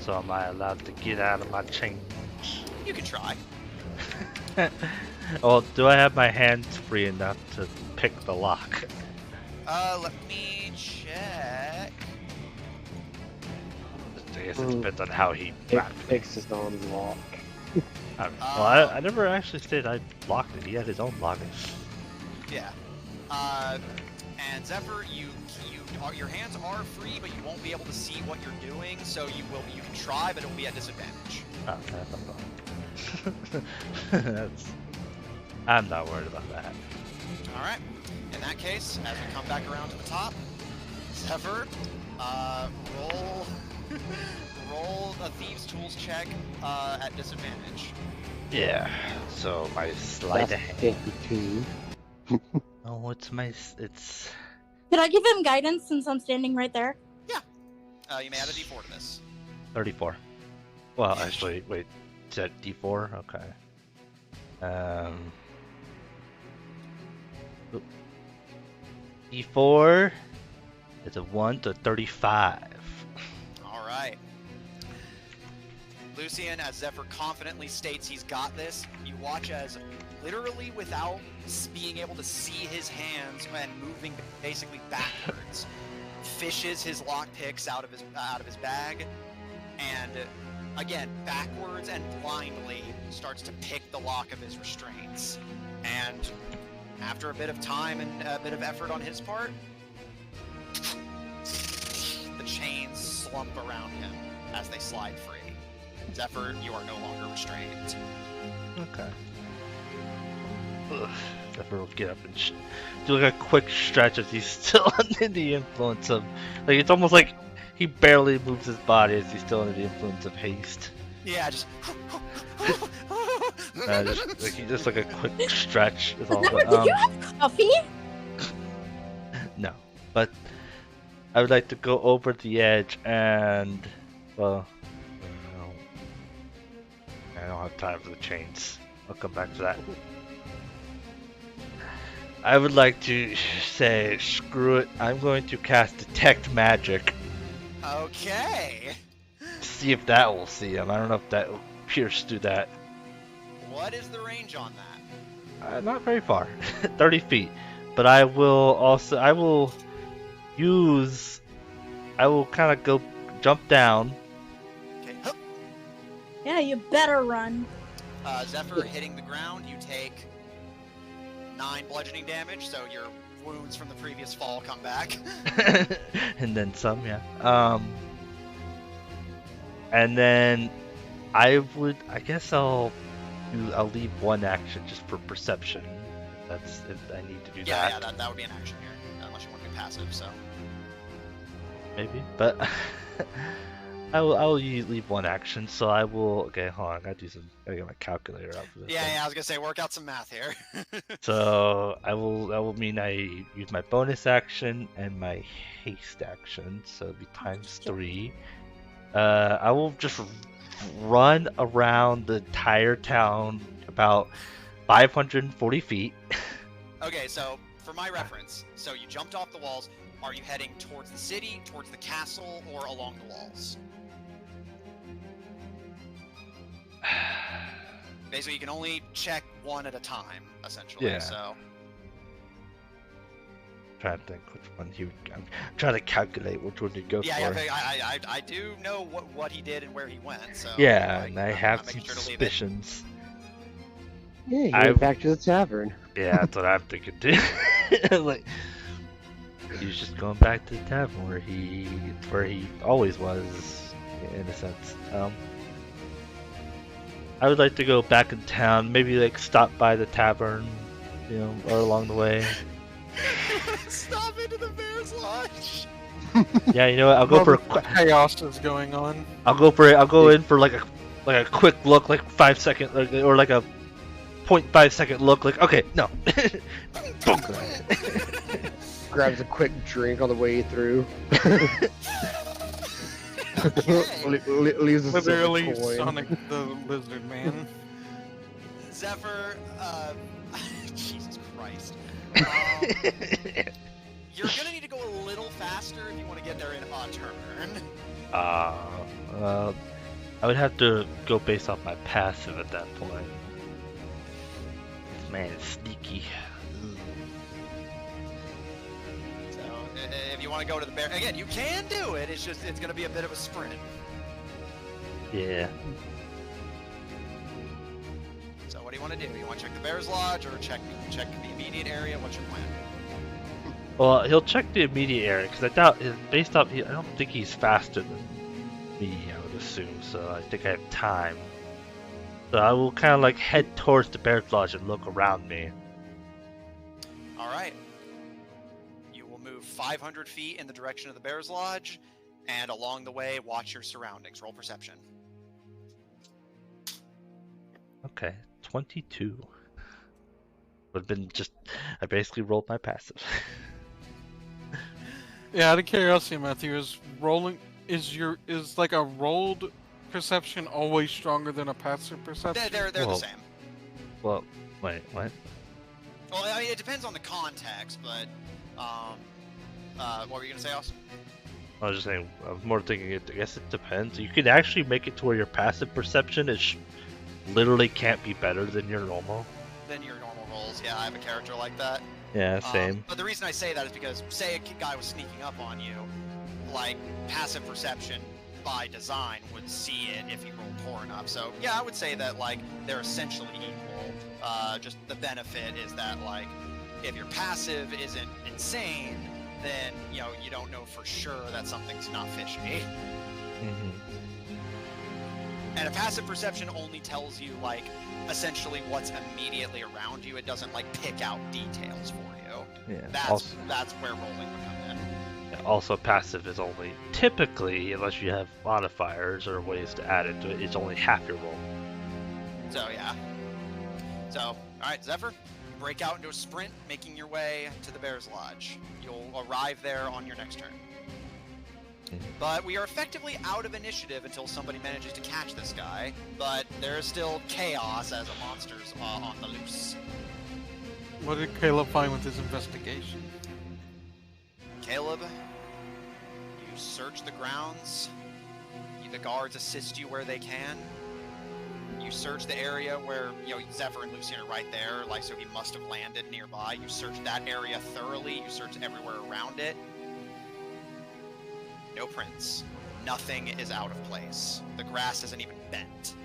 S3: So am I allowed to get out of my chains?
S1: You can try.
S3: Well, do I have my hands free enough to pick the lock?
S1: Let me check.
S3: I guess it depends on how he
S5: It
S3: wrapped me.
S5: fixes on lock.
S3: Well, I never actually said I locked it. He had his own lock.
S1: Yeah. And Zephyr, your hands are free, but you won't be able to see what you're doing. So you can try, but it will be at disadvantage.
S3: Oh, that's not fun. I'm not worried about that.
S1: All right. In that case, as we come back around to the top, Zephyr, roll a thieves' tools check at disadvantage.
S3: Yeah. So my sleight
S5: That's
S3: of hand.
S5: 52.
S3: Oh, it's.
S4: Could I give him guidance since I'm standing right there?
S1: You may add a d4 to this.
S3: 34. Well, actually, wait. Is that D4? Okay. D4 is a 1 to 35.
S1: All right. Lucian, as Zephyr confidently states he's got this, you watch as, literally without being able to see his hands and moving basically backwards, fishes his lockpicks out of his bag, and again, backwards and blindly starts to pick the lock of his restraints. And after a bit of time and a bit of effort on his part, the chains slump around him as they slide free. Zephyr, you are no longer restrained.
S3: Okay. Ugh. Zephyr will get up and do like a quick stretch as he's still under the influence of. Like, it's almost like he barely moves his body as he's still under the influence of haste.
S1: Yeah, just.
S3: Just like a quick stretch is all.
S4: Zephyr, did you have coffee?
S3: No, but I would like to go over the edge and, well, I don't have time for the chains. I'll come back to that. I would like to say, screw it. I'm going to cast Detect Magic.
S1: Okay.
S3: See if that will see him. I don't know if that will pierce through that.
S1: What is the range on that?
S3: Not very far, 30 feet. But I will I will kind of go jump down.
S1: Okay. Hup.
S4: Yeah, you better run.
S1: Zephyr hitting the ground, you take 9 bludgeoning damage, so your wounds from the previous fall come back.
S3: And then some, yeah. And then I guess I'll leave one action just for perception. If I need to do
S1: Yeah,
S3: that.
S1: that would be an action here, unless you want to be passive. So
S3: Maybe, but I will leave one action. So I will. Okay, hold on. I gotta get my calculator out for this.
S1: yeah, I was gonna say work out some math here.
S3: So that will mean I use my bonus action and my haste action. So it'll be times 3. I will just run around the entire town about 540 feet.
S1: Okay, so for my reference, so you jumped off the walls. Are you heading towards the city, towards the castle, or along the walls? Basically, you can only check one at a time, essentially.
S3: Yeah.
S1: So.
S3: Trying to think which one I'm trying to calculate which one to go for.
S1: Yeah, I do know what he did and where he went. So.
S3: Yeah,
S1: like,
S3: and I have some suspicions.
S5: Yeah, he went back to the tavern.
S3: Yeah, that's what I'm thinking too. Like, he was just going back to the tavern where he always was, in a sense. I would like to go back in town, maybe like stop by the tavern, or along the way.
S1: Stop into the Bear's Lodge.
S3: Yeah, you know what? I'll go for
S2: chaos is going on.
S3: I'll go in for like a quick look, like 5 second, or like a 0.5 second look, like okay, no.
S5: Grabs a quick drink on the way through. Leaves a
S2: Literally
S5: coin.
S2: Sonic the Lizard Man.
S1: Zephyr, Jesus Christ. You're gonna need to go a little faster if you want to get there in a turn.
S3: Well, I would have to go based off my passive at that point. This man is sneaky.
S1: So, if you want to go to the bear, again, you can do it. It's gonna be a bit of a sprint.
S3: Yeah.
S1: So, what do you want to do? You want to check the Bear's Lodge or check the immediate area? What's your plan?
S3: Well, he'll check the immediate area because I doubt, based off, I don't think he's faster than me. I would assume, so I think I have time. So I will kind of like head towards the Bear's Lodge and look around me.
S1: All right. You will move 500 feet in the direction of the Bear's Lodge, and along the way, watch your surroundings. Roll perception.
S3: Okay, 22. Would have been I basically rolled my passive.
S2: Yeah, out of curiosity, Matthew, is like a rolled perception always stronger than a passive perception?
S1: They're the same.
S3: Well, wait, what?
S1: Well, I mean, it depends on the context, but what were you gonna say, Austin?
S3: I was just saying, I was more thinking, I guess it depends. You can actually make it to where your passive perception is literally can't be better than your normal.
S1: Than your normal rolls. Yeah, I have a character like that.
S3: Yeah, same.
S1: But the reason I say that is because, say a guy was sneaking up on you, like, passive perception by design would see it if you rolled poor enough. So, yeah, I would say that, like, they're essentially equal. Just the benefit is that, like, if your passive isn't insane, then, you don't know for sure that something's not fishy.
S3: Mm-hmm.
S1: And a passive perception only tells you, like, essentially what's immediately around you. It doesn't, like, pick out details for you.
S3: Yeah.
S1: That's where rolling would come in.
S3: Also, passive is only typically, unless you have modifiers or ways to add it to it, it's only half your roll.
S1: So, yeah. So, alright, Zephyr, break out into a sprint, making your way to the Bear's Lodge. You'll arrive there on your next turn. But we are effectively out of initiative until somebody manages to catch this guy, but there is still chaos as a monster's on the loose.
S2: What did Caleb find with his investigation?
S1: Caleb, you search the grounds. The guards assist you where they can. You search the area where, Zephyr and Lucian are right there, like, so he must have landed nearby. You search that area thoroughly. You search everywhere around it. No prints. Nothing is out of place. The grass isn't even bent.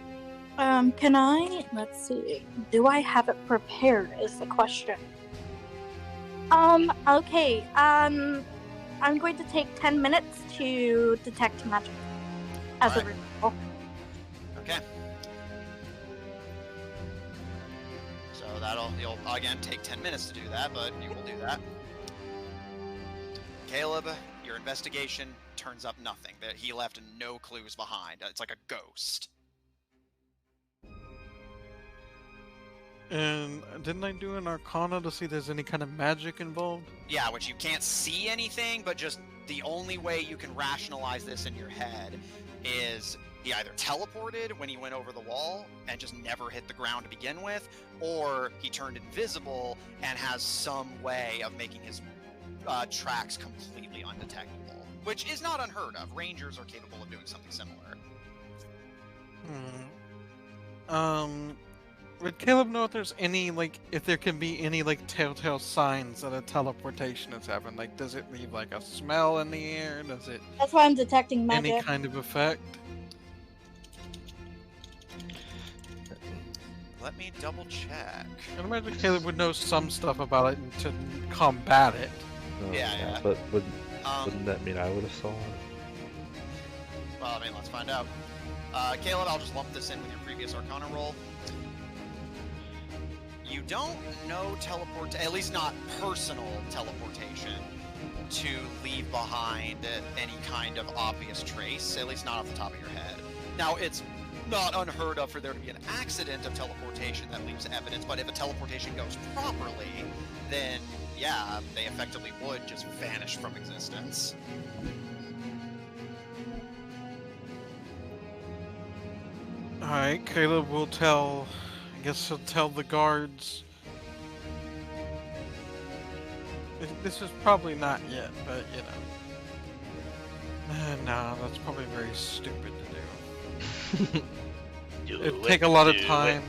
S4: Can I? Let's see. Do I have it prepared? Is the question. Okay. I'm going to take 10 minutes to detect magic as a
S1: Alright.
S4: ritual.
S1: Okay. So you'll again take 10 minutes to do that, but you will do that. Caleb, your investigation turns up nothing. That he left no clues behind. It's like a ghost.
S2: And didn't I do an arcana to see if there's any kind of magic involved?
S1: Yeah, which you can't see anything, but just the only way you can rationalize this in your head is he either teleported when he went over the wall and just never hit the ground to begin with, or he turned invisible and has some way of making his tracks completely undetectable, which is not unheard of. Rangers are capable of doing something similar.
S2: Would Caleb know if there's any, like, if there can be any, like, telltale signs that a teleportation has happened? Like, does it leave, like, a smell in the air? Does it...
S4: That's why I'm detecting magic.
S2: Any kind of effect?
S1: Let me double check.
S2: I imagine Caleb would know some stuff about it to combat it.
S3: Oh,
S1: Yeah.
S3: But wouldn't that mean I would have saw it?
S1: Well, I mean, let's find out. Caleb, I'll just lump this in with your previous Arcana roll. You don't know at least not personal teleportation, to leave behind any kind of obvious trace, at least not off the top of your head. Now, it's not unheard of for there to be an accident of teleportation that leaves evidence, but if a teleportation goes properly, then yeah, they effectively would just vanish from existence.
S2: Alright, Caleb will tell... I guess he'll tell the guards... This is probably not yet, but, you know... No, that's probably very stupid to do. It'd take a lot of time.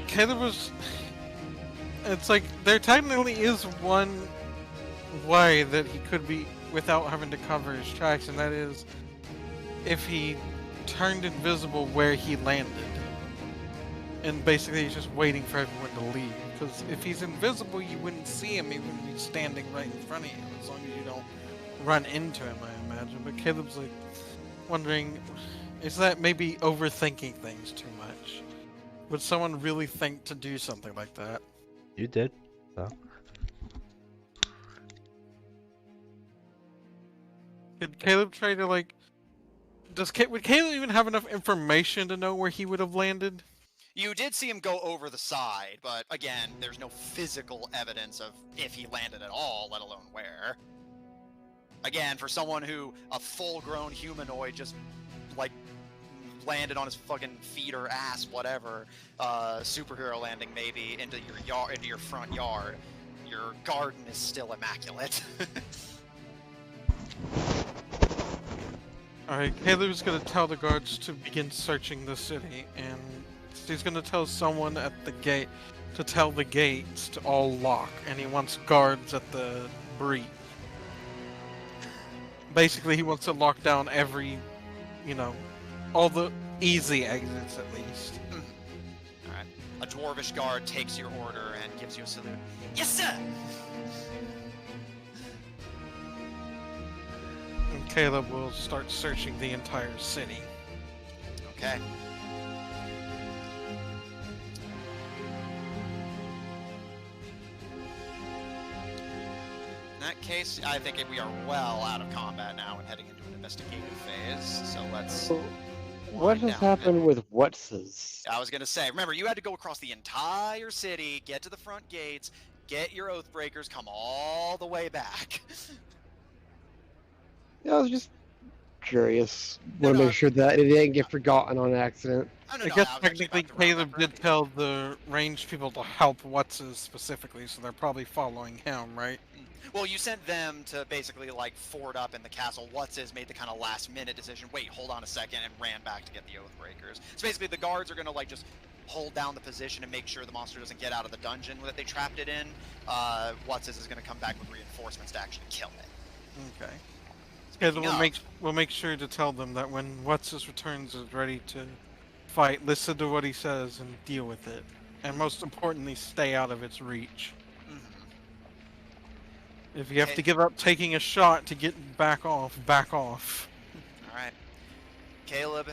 S2: Caleb was... It's like, there technically is one way that he could be without having to cover his tracks, and that is if he turned invisible where he landed. And basically he's just waiting for everyone to leave. Because if he's invisible, you wouldn't see him. He wouldn't be standing right in front of you, as long as you don't run into him, I imagine. But Caleb's like wondering, is that maybe overthinking things too much? Would someone really think to do something like that?
S3: You did. So.
S2: Did Caleb try to, like... Would Caleb even have enough information to know where he would have landed?
S1: You did see him go over the side, but again, there's no physical evidence of if he landed at all, let alone where. Again, for someone who, a full-grown humanoid just, like, landed on his fucking feet or ass, whatever, superhero landing maybe, into your front yard, your garden is still immaculate.
S2: Alright, Caleb's gonna tell the guards to begin searching the city, and he's gonna tell someone at the gate to tell the gates to all lock, and he wants guards at the breach. Basically, he wants to lock down every, you know, all the easy exits at least.
S1: Alright. A dwarvish guard takes your order and gives you a salute. Yes, sir!
S2: And Caleb will start searching the entire city.
S1: Okay. In that case, I think we are well out of combat now and heading into an investigative phase, so let's...
S5: So, what
S1: wind
S5: has
S1: down a bit.
S5: happened with What's-His?
S1: I was gonna say, remember, you had to go across the entire city, get to the front gates, get your Oathbreakers, come all the way back.
S5: Yeah, I was just curious.
S1: No,
S5: Want to
S1: no,
S5: make sure that it didn't get forgotten on accident.
S1: Oh, no,
S2: I
S1: no,
S2: guess
S1: was actually
S2: technically
S1: about to round
S2: Caleb
S1: up
S2: did
S1: around
S2: tell the ranged people to help What's-His specifically, so they're probably following him, right?
S1: you. Well, you sent them to basically, like, ford up in the castle. What's-His made the kind of last-minute decision, wait, hold on a second, and ran back to get the Oathbreakers. So basically the guards are gonna, like, just hold down the position and make sure the monster doesn't get out of the dungeon that they trapped it in. What's-His is gonna come back with reinforcements to actually kill it.
S2: Okay. Yeah,
S1: Speaking of,
S2: we'll make sure to tell them that when What's-His returns is ready to fight, listen to what he says and deal with it. And most importantly, stay out of its reach.
S1: mhm.
S2: If you have
S1: Okay.
S2: to give up taking a shot to get back off, back off.
S1: All right, Caleb,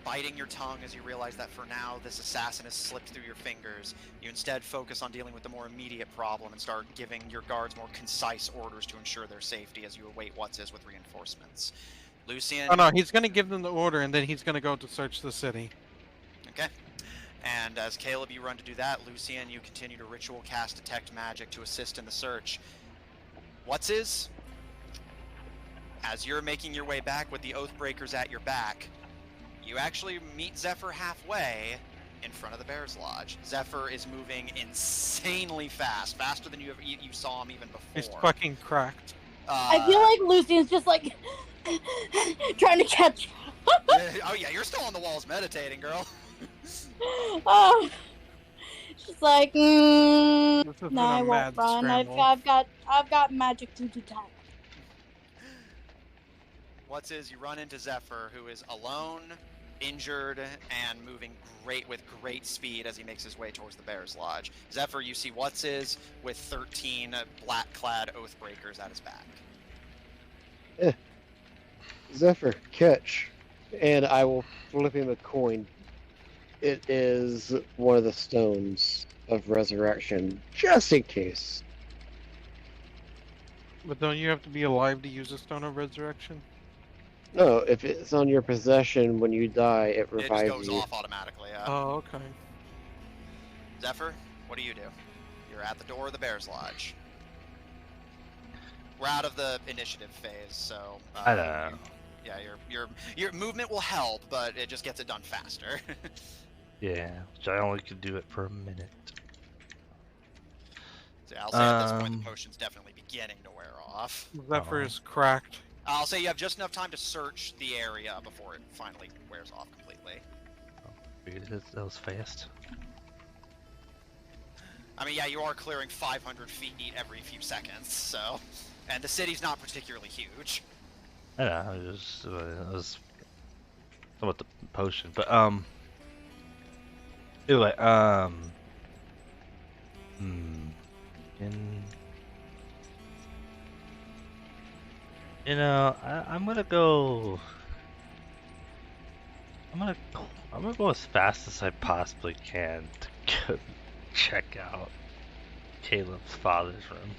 S1: biting your tongue as you realize that for now this assassin has slipped through your fingers. You instead focus on dealing with the more immediate problem and start giving your guards more concise orders to ensure their safety as you await What's-His with reinforcements. Lucian.
S2: Oh no, he's gonna give them the order and then he's gonna go to search the city.
S1: Okay. And as Caleb, you run to do that, Lucian, you continue to ritual cast Detect Magic to assist in the search. What's-His? As you're making your way back with the Oathbreakers at your back, you actually meet Zephyr halfway in front of the Bear's Lodge. Zephyr is moving insanely fast, faster than you saw him even before.
S2: He's fucking cracked.
S4: I feel like Lucian's just like trying to catch.
S1: Oh yeah, you're still on the walls meditating, girl.
S4: Oh, she's like,
S2: This has
S4: no,
S2: been a
S4: I won't
S2: mad
S4: run.
S2: scramble.
S4: I've got magic to detect.
S1: What's-His? You run into Zephyr, who is alone, injured, and moving with great speed as he makes his way towards the Bear's Lodge. Zephyr, you see What's-His with 13 black-clad Oathbreakers at his back.
S5: Zephyr, catch. And I will flip him a coin. It is one of the stones of resurrection, just in case.
S2: But don't you have to be alive to use a Stone of Resurrection?
S5: No, if it's on your possession when you die, it
S1: It just
S5: revives
S1: goes
S5: you.
S1: off automatically, yeah.
S2: Oh, okay.
S1: Zephyr, what do? You're at the door of the Bear's Lodge. We're out of the initiative phase, so...
S3: I know.
S1: Yeah, your movement will help, but it just gets it done faster.
S3: Yeah, which I only could do it for a minute.
S1: So I'll say at this point the potion's definitely beginning to wear off.
S2: Zephyr is cracked.
S1: I'll say you have just enough time to search the area before it finally wears off completely.
S3: Figured that was fast.
S1: I mean, yeah, you are clearing 500 feet every few seconds, so... And the city's not particularly huge.
S3: I know, it was somewhat the potion, but anyway, you know, I'm gonna go as fast as I possibly can to go check out Caleb's father's room.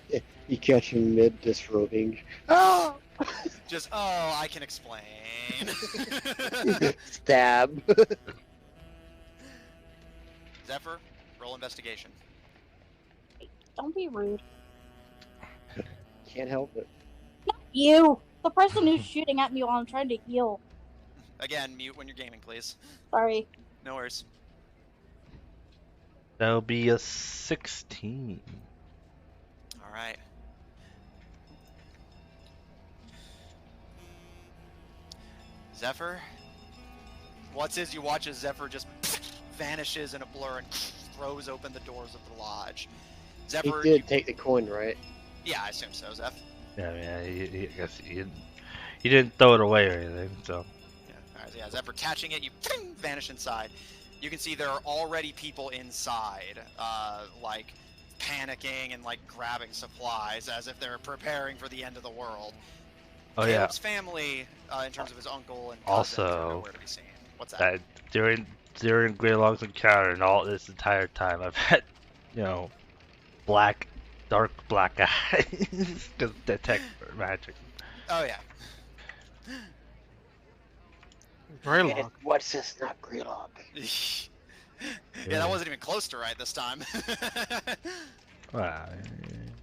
S1: Okay.
S5: You catch him mid-disrobing. Oh!
S1: Just, oh, I can explain.
S5: Stab.
S1: Zephyr, roll investigation.
S4: Don't be rude.
S5: Can't help it.
S4: You, the person who's shooting at me while I'm trying to heal.
S1: Again, mute when you're gaming, please.
S4: Sorry.
S1: No worries.
S3: That'll be a 16.
S1: Alright. Zephyr? What's-His? You watch as Zephyr just vanishes in a blur and throws open the doors of the lodge. Zephyr,
S5: He did take the coin, right?
S1: Yeah, I assume so, Zeph.
S3: Yeah, I guess he didn't throw it away or anything, so.
S1: Yeah, alright, yeah, Zephyr catching it, you vanish inside. You can see there are already people inside, like, panicking and, like, grabbing supplies as if they're preparing for the end of the world.
S3: Oh
S1: Caleb's family, in terms of his uncle and cousin, are
S3: also,
S1: nowhere to be seen. What's that?
S3: during Greylong's encounter and all this entire time, I've had, you know, dark black eyes to detect magic.
S1: Oh, yeah.
S2: Greylock.
S5: What's this? Not Greylock.
S1: Yeah, that wasn't even close to right this time.
S3: Wow.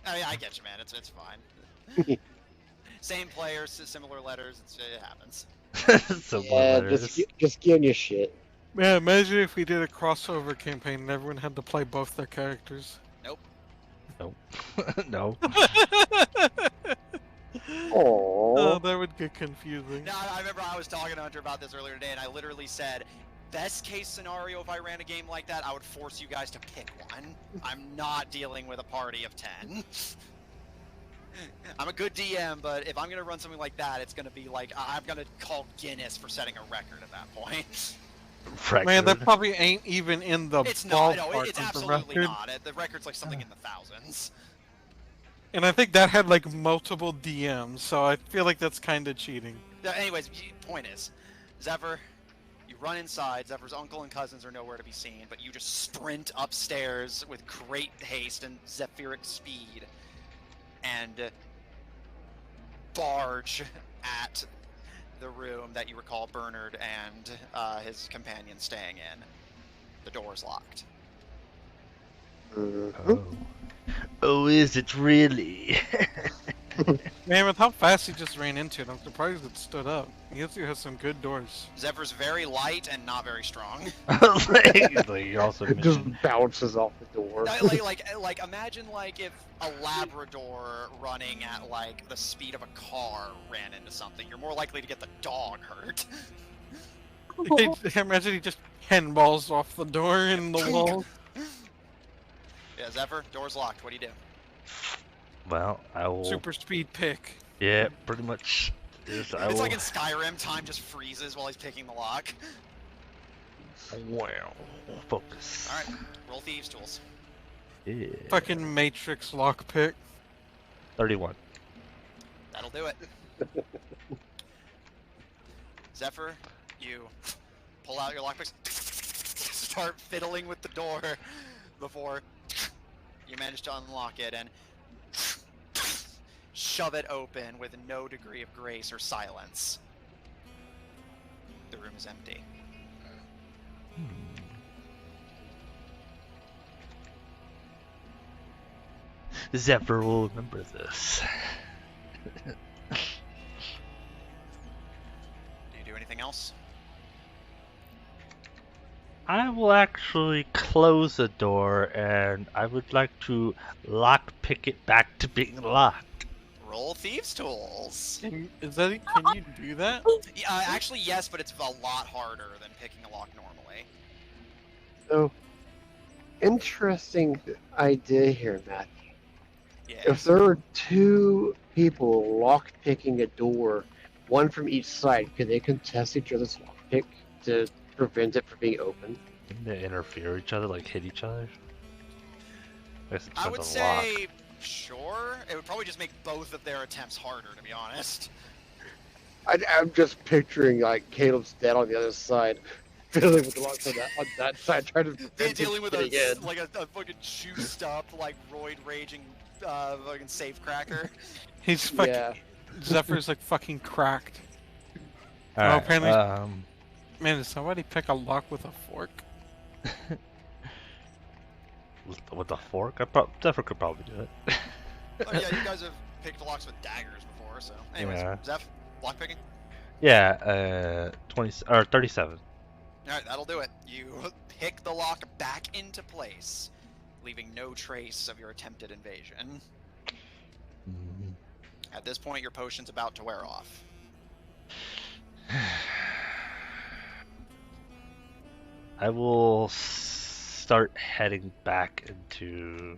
S1: I mean, I get you, man. It's fine. Same players, similar letters. It happens.
S5: Yeah, just giving you shit.
S2: Yeah, imagine if we did a crossover campaign and everyone had to play both their characters.
S1: Nope.
S3: No.
S2: Oh,
S5: Oh,
S2: that would get confusing.
S1: No, I remember I was talking to Hunter about this earlier today, and I literally said, best case scenario, if I ran a game like that, I would force you guys to pick one. I'm not dealing with a party of 10. I'm a good DM, but if I'm going to run something like that, it's going to be like, I'm going to call Guinness for setting a record at that point.
S2: Man, that probably ain't even in the
S1: It's not, no,
S2: ballpark
S1: it's
S2: of the
S1: absolutely
S2: record.
S1: not. The record's like something in the thousands.
S2: And I think that had like multiple DMs, so I feel like that's kind of cheating.
S1: Anyways, point is, Zephyr, you run inside. Zephyr's uncle and cousins are nowhere to be seen, but you just sprint upstairs with great haste and Zephyric speed and barge at the room that you recall Bernard and his companion staying in. The door's locked.
S3: Oh, is it really?
S2: Man, with how fast he just ran into it, I'm surprised it stood up. He has some good doors.
S1: Zephyr's very light and not very strong.
S3: You also
S5: It just
S3: mentioned...
S5: bounces off the door.
S1: like imagine like if a Labrador running at like the speed of a car ran into something. You're more likely to get the dog hurt.
S2: Imagine he just handballs off the door in the wall.
S1: Yeah, Zephyr, door's locked. What do you do?
S3: Well, I will...
S2: Super speed pick.
S3: Yeah, pretty much. Yes,
S1: It's like in Skyrim, time just freezes while he's picking the lock.
S3: Wow. Focus.
S1: Alright, roll thieves tools.
S3: Yeah.
S2: Fucking Matrix lockpick.
S3: 31.
S1: That'll do it. Zephyr, you pull out your lockpicks, start fiddling with the door before you manage to unlock it and shove it open with no degree of grace or silence. The room is empty.
S3: Zephyr will remember this.
S1: Do you do anything else?
S3: I will actually close the door, and I would like to lockpick it back to being locked.
S1: Roll thieves tools.
S2: Can you do that?
S1: Yeah, actually, yes, but it's a lot harder than picking a lock normally.
S5: So, interesting idea here, Matthew.
S1: Yeah.
S5: If there were two people lock-picking a door, one from each side, could they contest each other's lockpick to prevent it from being open?
S3: Didn't they interfere with each other, like hit each other?
S1: I would say, sure. It would probably just make both of their attempts harder, to be honest.
S5: I'm just picturing like Caleb's dead on the other side, fiddling with the locks on that side, trying to prevent
S1: Dealing with
S5: getting in.
S1: a fucking juiced up, like roid raging, fucking safecracker.
S2: He's fucking.
S5: Yeah.
S2: Zephyr's like fucking cracked.
S3: Alright,
S2: apparently. Man, did somebody pick a lock with a fork?
S3: with a fork? Zephyr could probably do it.
S1: Oh yeah, you guys have picked locks with daggers before, so. Anyways,
S3: Yeah.
S1: Zeph, lock picking?
S3: Yeah, 20 or 37.
S1: Alright, that'll do it. You pick the lock back into place, leaving no trace of your attempted invasion.
S3: Mm-hmm.
S1: At this point, your potion's about to wear off.
S3: I will start heading back into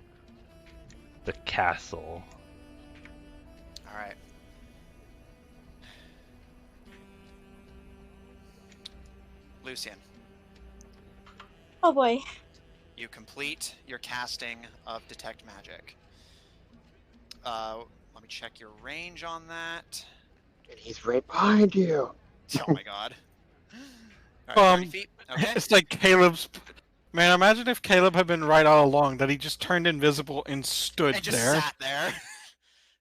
S3: the castle.
S1: Alright. Lucian,
S4: Oh boy.
S1: you complete your casting of Detect Magic. Let me check your range on that.
S5: And he's right behind you.
S1: Oh my god. Alright, 30 feet. Okay.
S2: It's like Caleb's. Man, imagine if Caleb had been right all along, that he just turned invisible and stood
S1: And just
S2: there.
S1: sat there.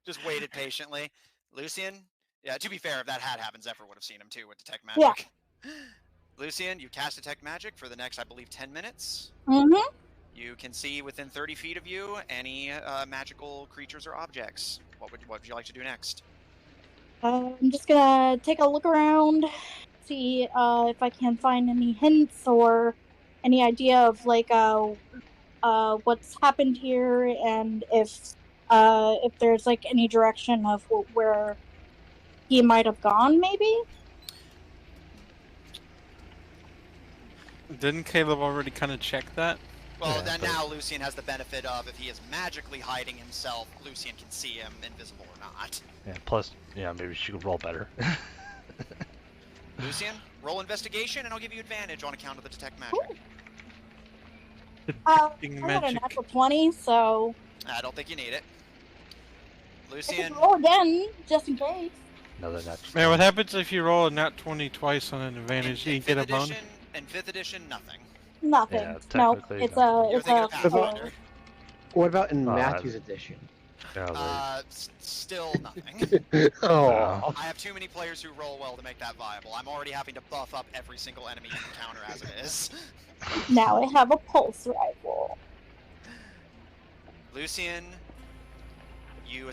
S1: Just waited patiently. Lucian, yeah, to be fair, if that had happened, Zephyr would have seen him too with Detect Magic.
S4: Yeah.
S1: Lucian, you cast Detect Magic for the next, I believe, 10 minutes.
S4: Mm-hmm.
S1: You can see within 30 feet of you any magical creatures or objects. What would you like to do next?
S4: I'm just gonna take a look around, see if I can find any hints or any idea of like what's happened here, and if there's like any direction of where he might have gone, maybe.
S2: Didn't Caleb already kind of check that?
S1: Well,
S3: Yeah,
S1: then
S3: but-
S1: now Lucian has the benefit of, if he is magically hiding himself, Lucian can see him, invisible or not.
S3: Yeah, plus, yeah, maybe she could roll better.
S1: Lucian, roll investigation, and I'll give you advantage on account of the detect magic.
S4: I
S2: Detecting
S4: got a
S2: magic.
S4: natural 20, so
S1: I don't think you need it.
S4: I
S1: Lucian,
S4: can roll again, just in case.
S3: Another natural.
S2: Man, what happens if you roll a nat 20 twice on an advantage? Do you get a bonus?
S1: in 5th edition, nothing.
S4: Nothing.
S3: Yeah,
S4: no,
S3: technically
S4: it's
S3: nothing.
S4: a
S1: You're
S4: it's
S1: thinking
S4: a
S1: of Pathfinder.
S5: What about in
S3: Oh,
S5: Matthew's edition?
S3: Yeah,
S1: Still nothing.
S5: Oh,
S1: I have too many players who roll well to make that viable. I'm already having to buff up every single enemy you encounter as it is.
S4: now I have a pulse rifle.
S1: Lucian, you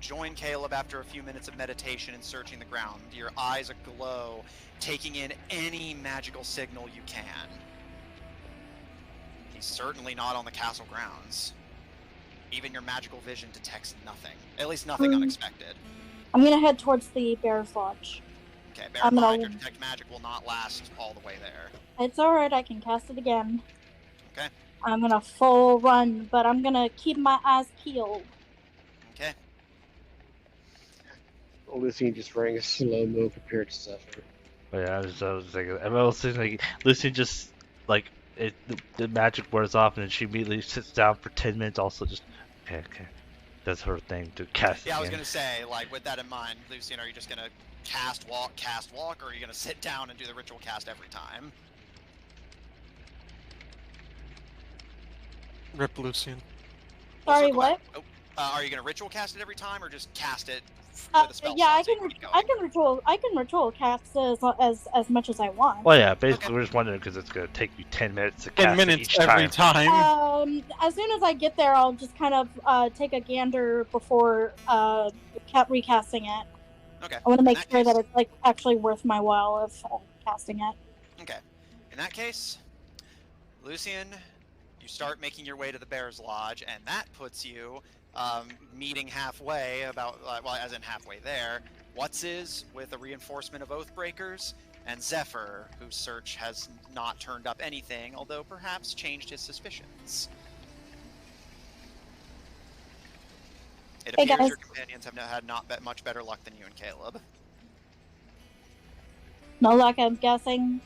S1: join Caleb after a few minutes of meditation and searching the ground. Your eyes aglow, taking in any magical signal you can. He's certainly not on the castle grounds. Even your magical vision detects nothing. At least nothing unexpected.
S4: I'm gonna head towards the Bear's Lodge.
S1: Okay, bear in mind your detect magic will not last all the way there.
S4: It's alright, I can cast it again.
S1: Okay.
S4: I'm gonna full run, but I'm gonna keep my eyes peeled.
S1: Okay.
S5: Lucian just running a slow-mo compared to Zephyr.
S3: But yeah, I was thinking, I was thinking, like, Lucy just, like, the magic wears off and then she immediately sits down for 10 minutes, also just, okay. That's her thing to cast.
S1: Yeah, I was
S3: again.
S1: gonna say, like, with that in mind, Lucian, are you just gonna cast, walk, or are you gonna sit down and do the ritual cast every time?
S2: Rip Lucian.
S1: We'll
S4: Sorry,
S1: circle back.
S4: what?
S1: Oh, are you gonna ritual cast it every time, or just cast it with a spell
S4: Yeah,
S1: slot
S4: I
S1: so you
S4: can.
S1: keep
S4: I
S1: going?
S4: can ritual cast as much as I want.
S3: Well, yeah, basically, we're just wondering because it's gonna take you 10 minutes to
S2: 10
S3: cast
S2: minutes
S3: it each
S2: every
S3: time.
S2: time.
S4: As soon as I get there, I'll just kind of take a gander before recasting it.
S1: Okay.
S4: I want to
S1: In
S4: make
S1: that
S4: sure
S1: case-
S4: that it's like actually worth my while of casting it.
S1: Okay. In that case, Lucian, you start making your way to the Bear's Lodge, and that puts you meeting halfway, as in halfway there. What's with a reinforcement of Oathbreakers, and Zephyr, whose search has not turned up anything, although perhaps changed his suspicions. It
S4: Hey,
S1: appears
S4: guys.
S1: your companions have had not much better luck than you and Caleb.
S4: No luck, I'm guessing.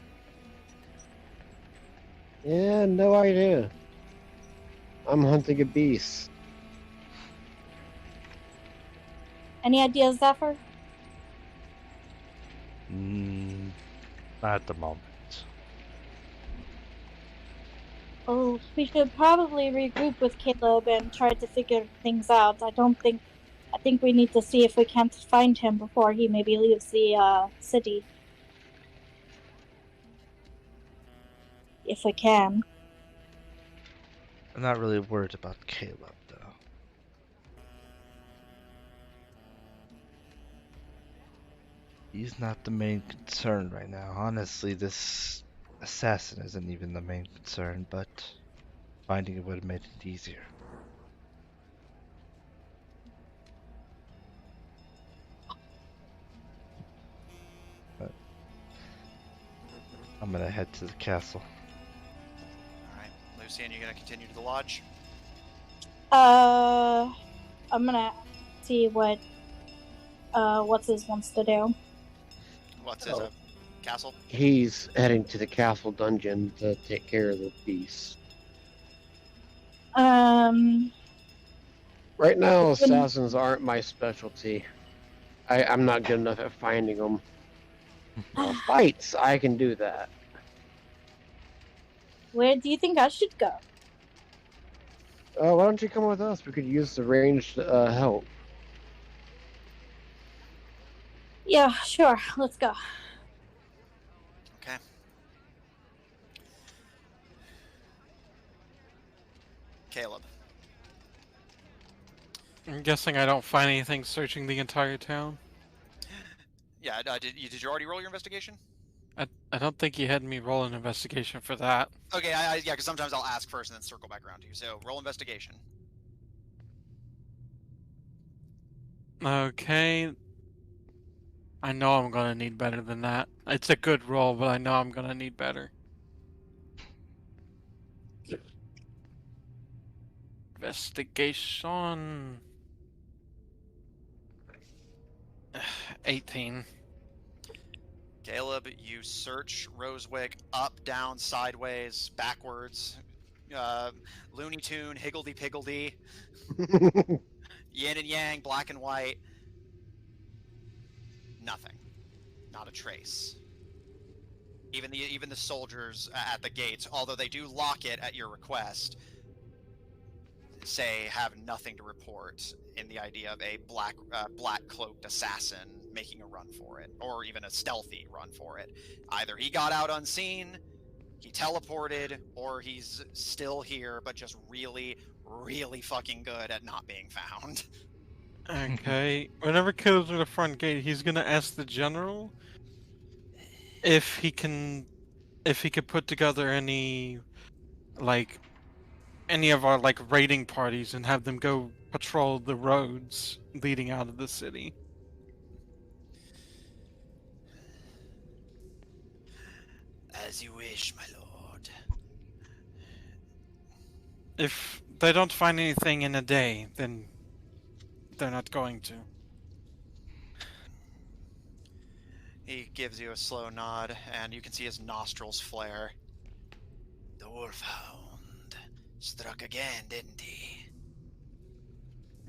S5: Yeah, no idea. I'm hunting a beast.
S4: Any ideas, Zephyr?
S3: Not at the moment.
S4: Oh, we should probably regroup with Caleb and try to figure things out. I think we need to see if we can't find him before he maybe leaves the city. If we can.
S3: I'm not really worried about Caleb, though. He's not the main concern right now. Honestly, this assassin isn't even the main concern, but finding it would have made it easier. But I'm gonna head to the castle.
S1: Alright, Lucian, you gonna continue to the lodge?
S4: I'm gonna see what what's his wants to do.
S1: What's his castle?
S5: He's heading to the castle dungeon to take care of the beast. Right now, assassins aren't my specialty. I'm not good enough at finding them. Fights, I can do that.
S4: Where do you think I should go?
S5: Why don't you come with us? We could use the ranged help.
S4: Yeah, sure. Let's go.
S1: Okay. Caleb.
S2: I'm guessing I don't find anything searching the entire town.
S1: Yeah, did you already roll your investigation?
S2: I don't think you had me roll an investigation for that.
S1: Okay, yeah, because sometimes I'll ask first and then circle back around to you. So roll investigation.
S2: Okay. I know I'm gonna need better than that. It's a good roll, but I know I'm gonna need better. Investigation. 18.
S1: Caleb, you search Rosewick up, down, sideways, backwards, Looney Tune, higgledy-piggledy, yin and yang, black and white. Nothing. Not a trace. Even the soldiers at the gates, although they do lock it at your request, say have nothing to report in the idea of a black cloaked assassin making a run for it, or even a stealthy run for it. Either he got out unseen, he teleported, or he's still here but just really, really fucking good at not being found.
S2: Okay. Whenever Caleb's at the front gate, he's gonna ask the general if he could put together any of our raiding parties and have them go patrol the roads leading out of the city.
S1: As you wish, my lord.
S2: If they don't find anything in a day, then they're not going to.
S1: He gives you a slow nod, and you can see his nostrils flare. The Wolfhound struck again, didn't he?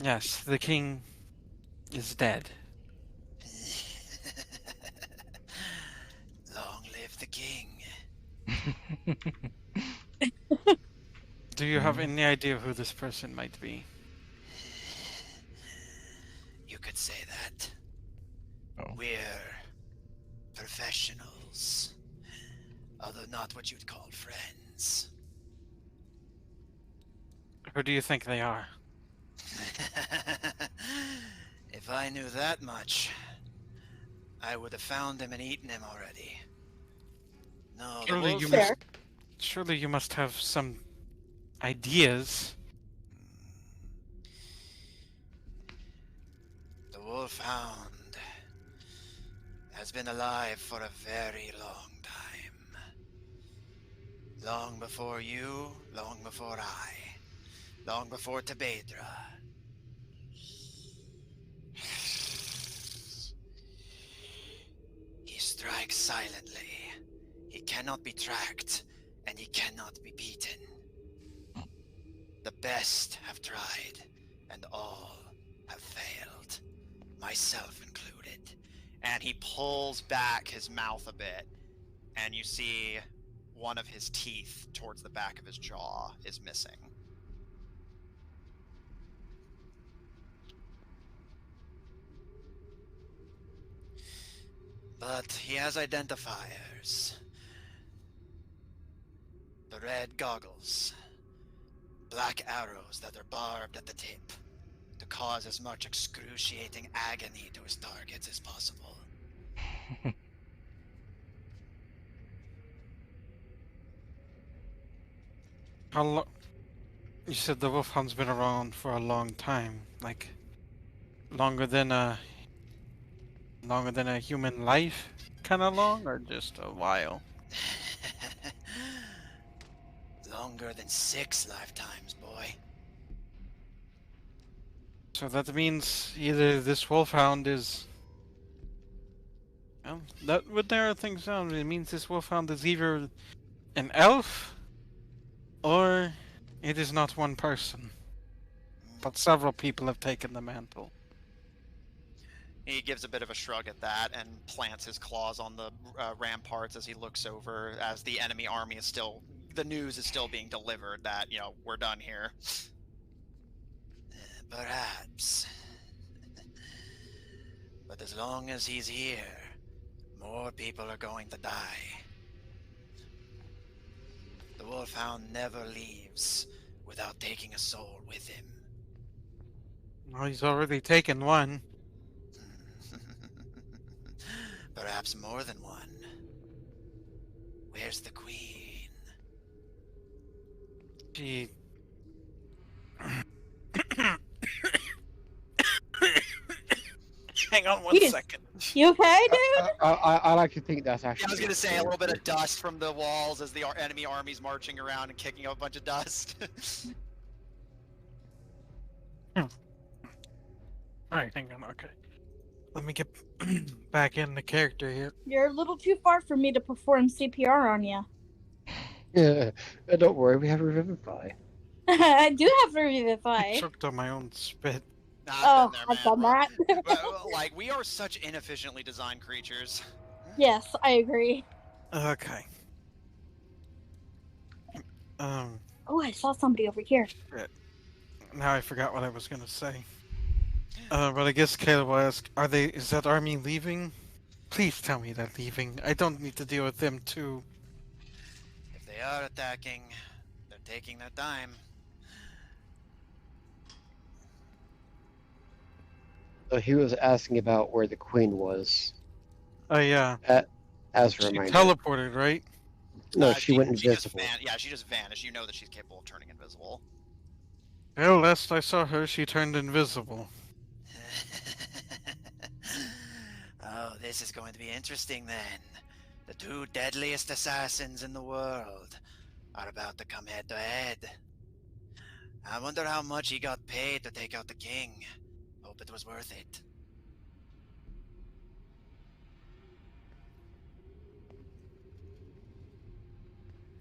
S2: Yes, the king is dead.
S1: Long live the king.
S2: Do you have any idea who this person might be?
S1: You could say that.
S3: Oh.
S1: We're professionals, although not what you'd call friends.
S2: Who do you think they are?
S1: If I knew that much, I would have found him and eaten him already. No, the
S2: Surely
S1: wolf...
S2: you
S4: Fair.
S2: Surely you must have some ideas.
S1: The Wolfhound has been alive for a very long time. Long before you, long before I, long before Tebedra. He strikes silently. He cannot be tracked, and he cannot be beaten. The best have tried, and all have failed, myself included. And he pulls back his mouth a bit, and you see one of his teeth towards the back of his jaw is missing. But he has identifiers. The red goggles. Black arrows that are barbed at the tip to cause as much excruciating agony to his targets as possible.
S2: How long? You said the Wolfhound's been around for a long time, longer than a human life, kind of long, or just a while.
S1: Longer than 6 lifetimes, boy.
S2: So that means either this Wolfhound is... Well, that would narrow things down. It means this Wolfhound is either an elf, or it is not one person. But several people have taken the mantle.
S1: He gives a bit of a shrug at that and plants his claws on the ramparts as he looks over, as the enemy army is still... The news is still being delivered that, we're done here. Perhaps. But as long as he's here, more people are going to die. The Wolfhound never leaves without taking a soul with him.
S2: Well, he's already taken one.
S1: Perhaps more than one. Where's the queen?
S2: She... Hang on one second.
S4: You okay, dude?
S5: I like to think that's actually.
S1: Yeah, I was gonna say a little bit of dust from the walls as the enemy army's marching around and kicking up a bunch of dust.
S2: Alright, hang on, okay. Let me get back in the character here.
S4: You're a little too far for me to perform CPR on you.
S5: Yeah, don't worry, we have Revivify.
S4: I do have
S2: I
S4: Revivify.
S2: choked on my own spit.
S1: I've been there,
S4: I've done
S1: man.
S4: that.
S1: Like, we are such inefficiently designed creatures.
S4: Yes, I agree.
S2: Okay.
S4: Oh, I saw somebody over here.
S2: Shit. Now I forgot what I was gonna say. But I guess Caleb will ask, is that army leaving? Please tell me they're leaving. I don't need to deal with them too.
S1: If they are attacking, they're taking their time.
S5: So he was asking about where the queen was.
S2: Oh yeah.
S5: As a
S2: She
S5: reminder.
S2: teleported, right?
S5: No, she went
S1: She just
S5: invisible.
S1: she just vanished. You know that she's capable of turning invisible.
S2: Well, last I saw her, she turned invisible.
S1: Oh, this is going to be interesting then. The two deadliest assassins in the world are about to come head to head. I wonder how much he got paid to take out the king. Hope it was worth it.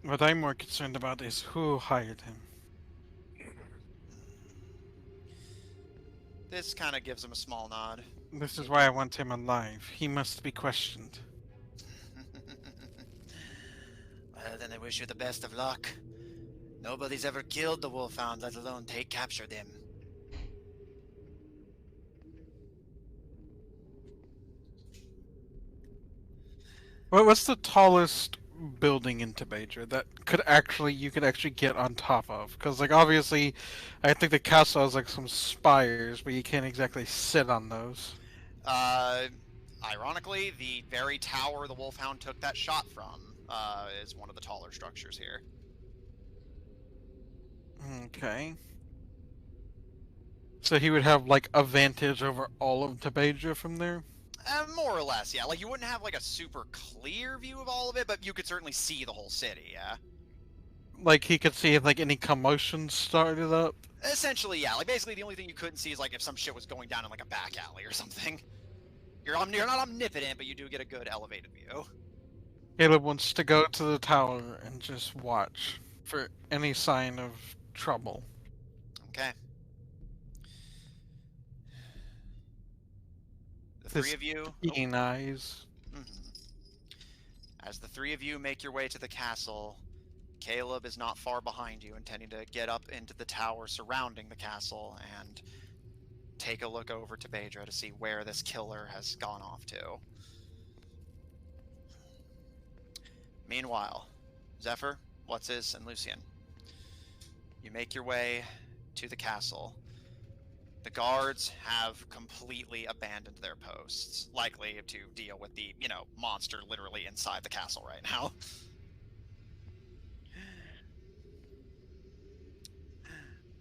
S2: What I'm more concerned about is who hired him.
S1: This kind of gives him a small nod.
S2: This is why I want him alive. He must be questioned.
S1: Well, then I wish you the best of luck. Nobody's ever killed the Wolfhound, let alone captured him.
S2: What's the tallest building in Tebadra that you could actually get on top of? Because like obviously, I think the castle has like some spires, but you can't exactly sit on those.
S1: Ironically, the very tower the Wolfhound took that shot from is one of the taller structures here.
S2: Okay. So he would have like a vantage over all of Tebadra from there?
S1: More or less, yeah. Like, you wouldn't have like a super clear view of all of it, but you could certainly see the whole city, yeah?
S2: Like he could see if like any commotion started up?
S1: Essentially, yeah. Like, basically, the only thing you couldn't see is like if some shit was going down in like a back alley or something. You're not omnipotent, but you do get a good elevated view.
S2: Caleb wants to go to the tower and just watch for any sign of trouble.
S1: Okay. The three of you...
S2: Keen eyes.
S1: As the three of you make your way to the castle, Caleb is not far behind you, intending to get up into the tower surrounding the castle and take a look over to Tebadra to see where this killer has gone off to. Meanwhile, Zephyr, What's-His, and Lucian, you make your way to the castle. The guards have completely abandoned their posts, likely to deal with the, monster literally inside the castle right now.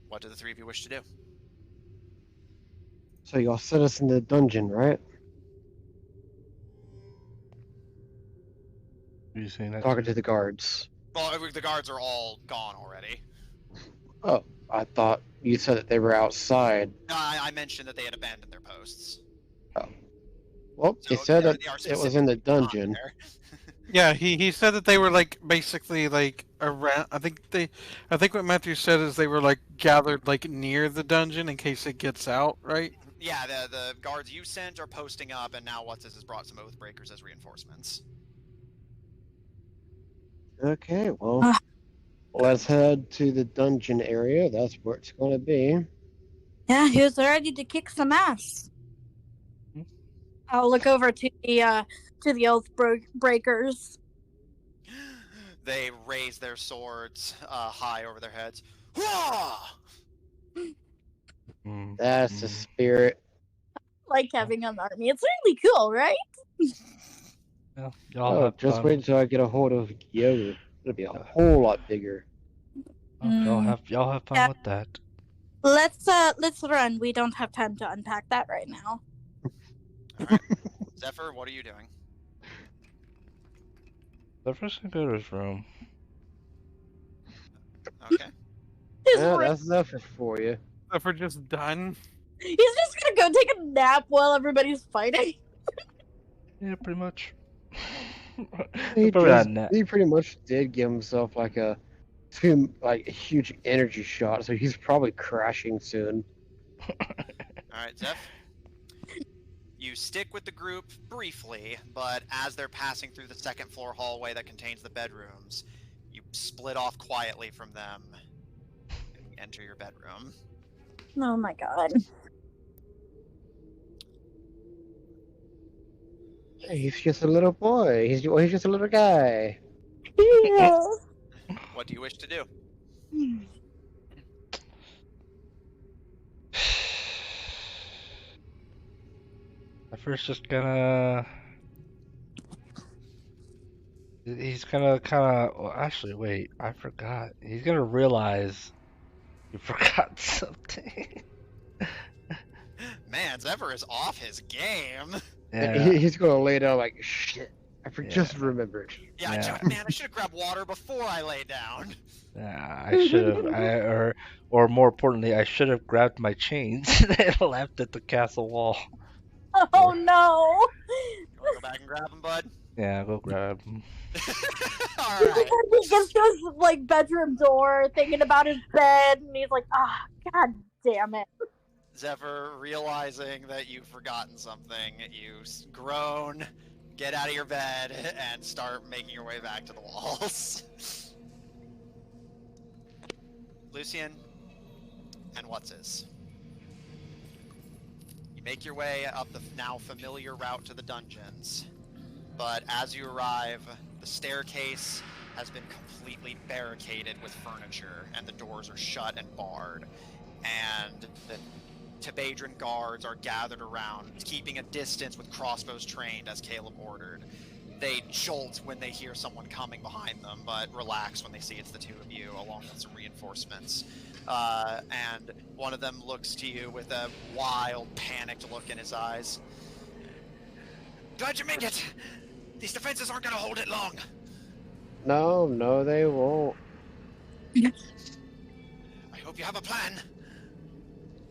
S1: What do the three of you wish to do?
S5: So y'all set us in the dungeon, right?
S3: Are you saying that?
S5: Talking to the guards.
S1: Well, the guards are all gone already.
S5: Oh, I thought you said that they were outside.
S1: No, I mentioned that they had abandoned their posts.
S5: Oh. Well,
S1: So,
S5: he said
S1: yeah,
S5: that
S1: they are
S5: it was in the
S1: specifically not
S5: dungeon.
S1: there.
S2: Yeah, he said that they were like basically like around. I think what Matthew said is they were like gathered like near the dungeon in case it gets out, right?
S1: Yeah, the guards you sent are posting up, and now What's-His has brought some Oathbreakers as reinforcements.
S5: Okay, well, let's head to the dungeon area. That's where it's going to be.
S4: Yeah, he was ready to kick some ass. I'll look over to the oath breakers.
S1: They raise their swords high over their heads.
S5: That's the spirit.
S4: Like having an army. It's really cool, right?
S3: Yeah, y'all have
S5: just
S3: fun.
S5: wait until I get a hold of Yoda. It'll be a whole lot bigger.
S3: Y'all have fun with that.
S4: Let's run. We don't have time to unpack that right now.
S1: All right, Zephyr, what are you doing?
S3: Zephyr's gonna go to his room.
S1: Okay.
S5: Yeah, that's Zephyr for you.
S2: Zephyr just done.
S4: He's just gonna go take a nap while everybody's fighting.
S3: Yeah, pretty much.
S5: He
S3: Probably not net.
S5: he pretty much did give himself like a huge energy shot, so he's probably crashing soon.
S1: Alright, Zeph. You stick with the group briefly, but as they're passing through the second floor hallway that contains the bedrooms, you split off quietly from them and enter your bedroom.
S4: Oh my god.
S5: He's just a little boy. He's just a little guy.
S4: Yeah.
S1: What do you wish to do?
S3: Zephyrs just gonna. He's gonna kind of. Well, actually, wait. I forgot. He's gonna realize you forgot something.
S1: Man, Zephyr is off his game.
S3: Yeah.
S5: He's gonna lay down like shit. Just remembered.
S1: Yeah, man, I should have grabbed water before I lay down.
S3: Yeah, I should have. Or more importantly, I should have grabbed my chains and left at the castle wall.
S4: Oh no!
S1: You wanna go back and grab him, bud?
S3: Yeah, go grab him.
S1: Alright.
S4: He gets to his like bedroom door, thinking about his bed, and he's like, "Ah, god damn it!"
S1: Zephyr, realizing that you've forgotten something, you groan, get out of your bed, and start making your way back to the walls. Lucian and What's-His. You make your way up the now familiar route to the dungeons, but as you arrive, the staircase has been completely barricaded with furniture, and the doors are shut and barred, and the Tebadran guards are gathered around, keeping a distance with crossbows trained as Caleb ordered. They jolt when they hear someone coming behind them, but relax when they see it's the two of you, along with some reinforcements. And one of them looks to you with a wild, panicked look in his eyes. Glad you made it! These defenses aren't gonna hold it long!
S5: No, they won't.
S1: I hope you have a plan.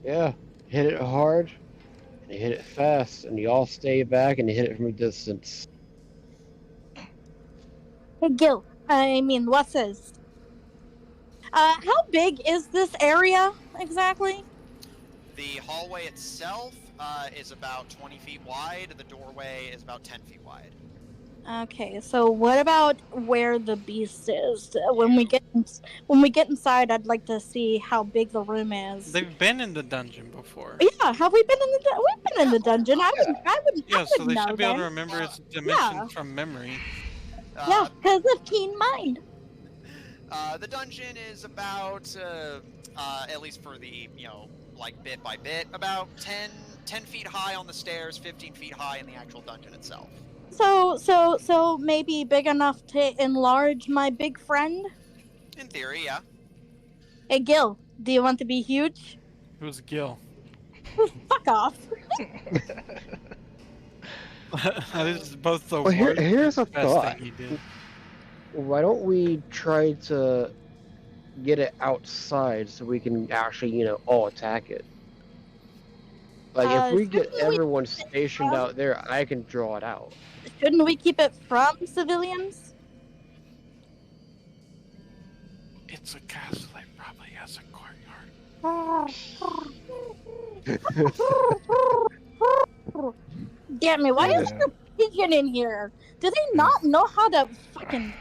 S5: Yeah, hit it hard, and hit it fast, and you all stay back and hit it from a distance.
S4: Hey, Gil. I mean, What's-His? How big is this area exactly?
S1: The hallway itself is about 20 feet wide. The doorway is about 10 feet wide.
S4: Okay, so what about where the beast is? When we get inside, I'd like to see how big the room is.
S2: They've been in the dungeon before.
S4: Yeah, have we been in the? We've been in the dungeon. I would
S2: Yeah, so they
S4: know
S2: should be able to
S4: then.
S2: remember its dimension
S4: Yeah.
S2: from memory.
S4: Yeah, because of keen mind.
S1: The dungeon is about, at least for the, like bit by bit, about 10 feet high on the stairs, 15 feet high in the actual dungeon itself.
S4: So maybe big enough to enlarge my big friend?
S1: In theory, yeah.
S4: Hey, Gil, do you want to be huge?
S2: Who's Gil?
S4: Fuck off.
S2: That is both the
S5: Well,
S2: worst
S5: here's a
S2: and best
S5: thought.
S2: thing he did.
S5: Why don't we try to get it outside so we can actually, all attack it? Like, if we get
S4: shouldn't we
S5: everyone
S4: keep it
S5: stationed
S4: from-
S5: out there, I can draw it out.
S4: Shouldn't we keep it from civilians?
S2: It's a castle that probably has a courtyard.
S4: Damn it, why is
S3: Yeah.
S4: there a pigeon in here? Do they not know how to fucking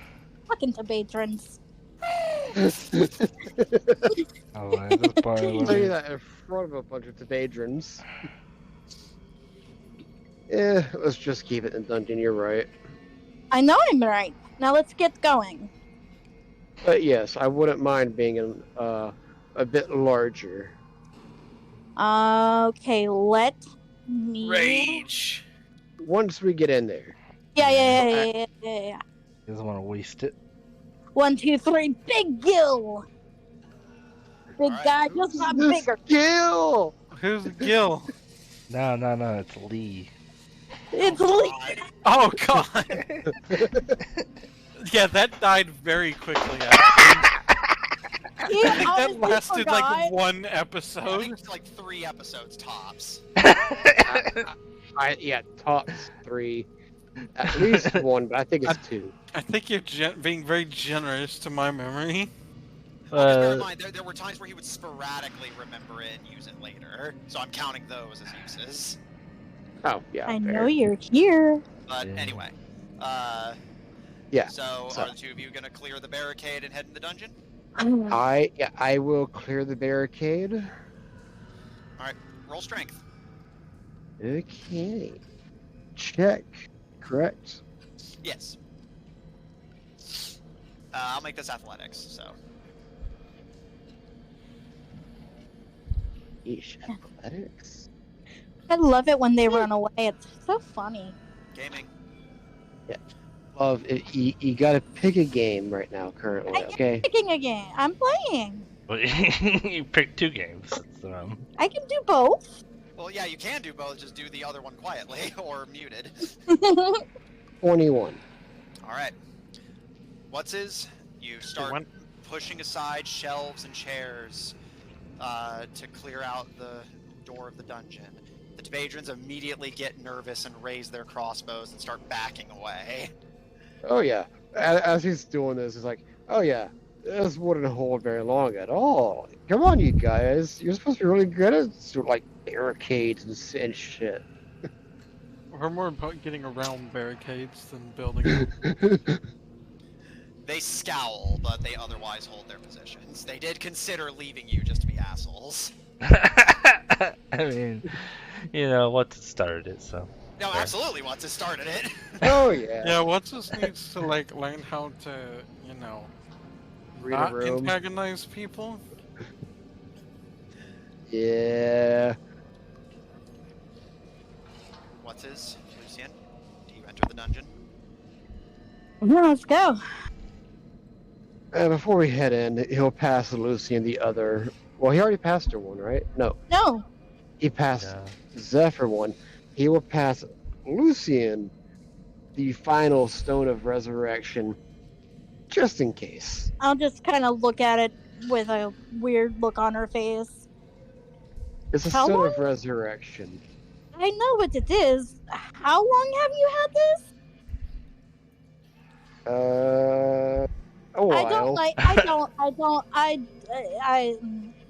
S4: Tebadrans?
S3: Oh, that's part of
S5: Say
S3: it.
S5: that in front of a bunch of Tebadrans. Yeah, let's just keep it in dungeon, you're right.
S4: I know I'm right. Now let's get going.
S5: But yes, I wouldn't mind being a bit larger.
S4: Okay, let me.
S1: Rage!
S5: Once we get in there.
S4: Yeah.
S3: He doesn't want to waste it.
S4: 1, 2, 3, big Gil. Big
S1: Alright.
S4: guy, just not
S5: This
S4: bigger.
S5: Gil!
S2: Who's Gil?
S3: No, it's Lee.
S4: It's Lee.
S2: Oh god! Yeah, that died very quickly. Actually.
S4: He
S2: I think that
S4: honestly
S2: lasted
S4: forgot.
S2: like one
S1: I
S2: episode.
S1: think it's like 3 episodes tops.
S5: Yeah, tops 3. At least 1, but I think it's 2.
S2: I think you're being very generous to my memory.
S1: Well, just bear in mind, there were times where he would sporadically remember it and use it later. So I'm counting those as uses.
S5: Oh, yeah.
S4: I
S5: fair.
S4: know you're here.
S1: But
S3: Yeah.
S1: anyway.
S5: Yeah.
S1: So,
S5: so-
S1: are the 2 of you going to clear the barricade and head in the dungeon?
S5: I will clear the barricade.
S1: Roll strength.
S5: Okay. Check. Correct.
S1: Yes. I'll make this athletics, so.
S5: Yeesh, athletics.
S4: I love it when they run away. It's so funny.
S1: Gaming.
S5: You gotta pick a game right now, currently,
S4: I am
S5: okay?
S4: picking a game. I'm playing.
S3: Well, you picked 2 games.
S4: I can do both.
S1: Well, yeah, you can do both. Just do the other one quietly or muted.
S5: 21.
S1: All right. You start pushing aside shelves and chairs to clear out the door of the dungeon. The Tebadrians immediately get nervous and raise their crossbows and start backing away.
S5: Oh, yeah. As he's doing this, he's like, oh, yeah, this wouldn't hold very long at all. Come on, you guys. You're supposed to be really good at, sort of, like, barricades and shit.
S2: We're more about getting around barricades than building them.
S1: They scowl, but they otherwise hold their positions. They did consider leaving you just to be assholes.
S3: I mean, once it started, so.
S1: No,
S3: Yeah.
S1: absolutely once it started it.
S5: Oh, yeah.
S2: Yeah, What's needs to like learn how to,
S5: Read a
S2: not
S5: room.
S2: antagonize people.
S5: Yeah.
S1: Lucian? Do you enter the dungeon?
S4: Yeah, let's go.
S5: And before we head in, he'll pass Lucian the other. Well, he already passed her one, right? No.
S4: No.
S5: He passed Zephyr one. He will pass Lucian the final stone of resurrection, just in case.
S4: I'll just kind of look at it with a weird look on her face.
S5: It's a
S4: How
S5: stone
S4: long?
S5: of resurrection.
S4: I know what it is. How long have you had this?
S5: A while.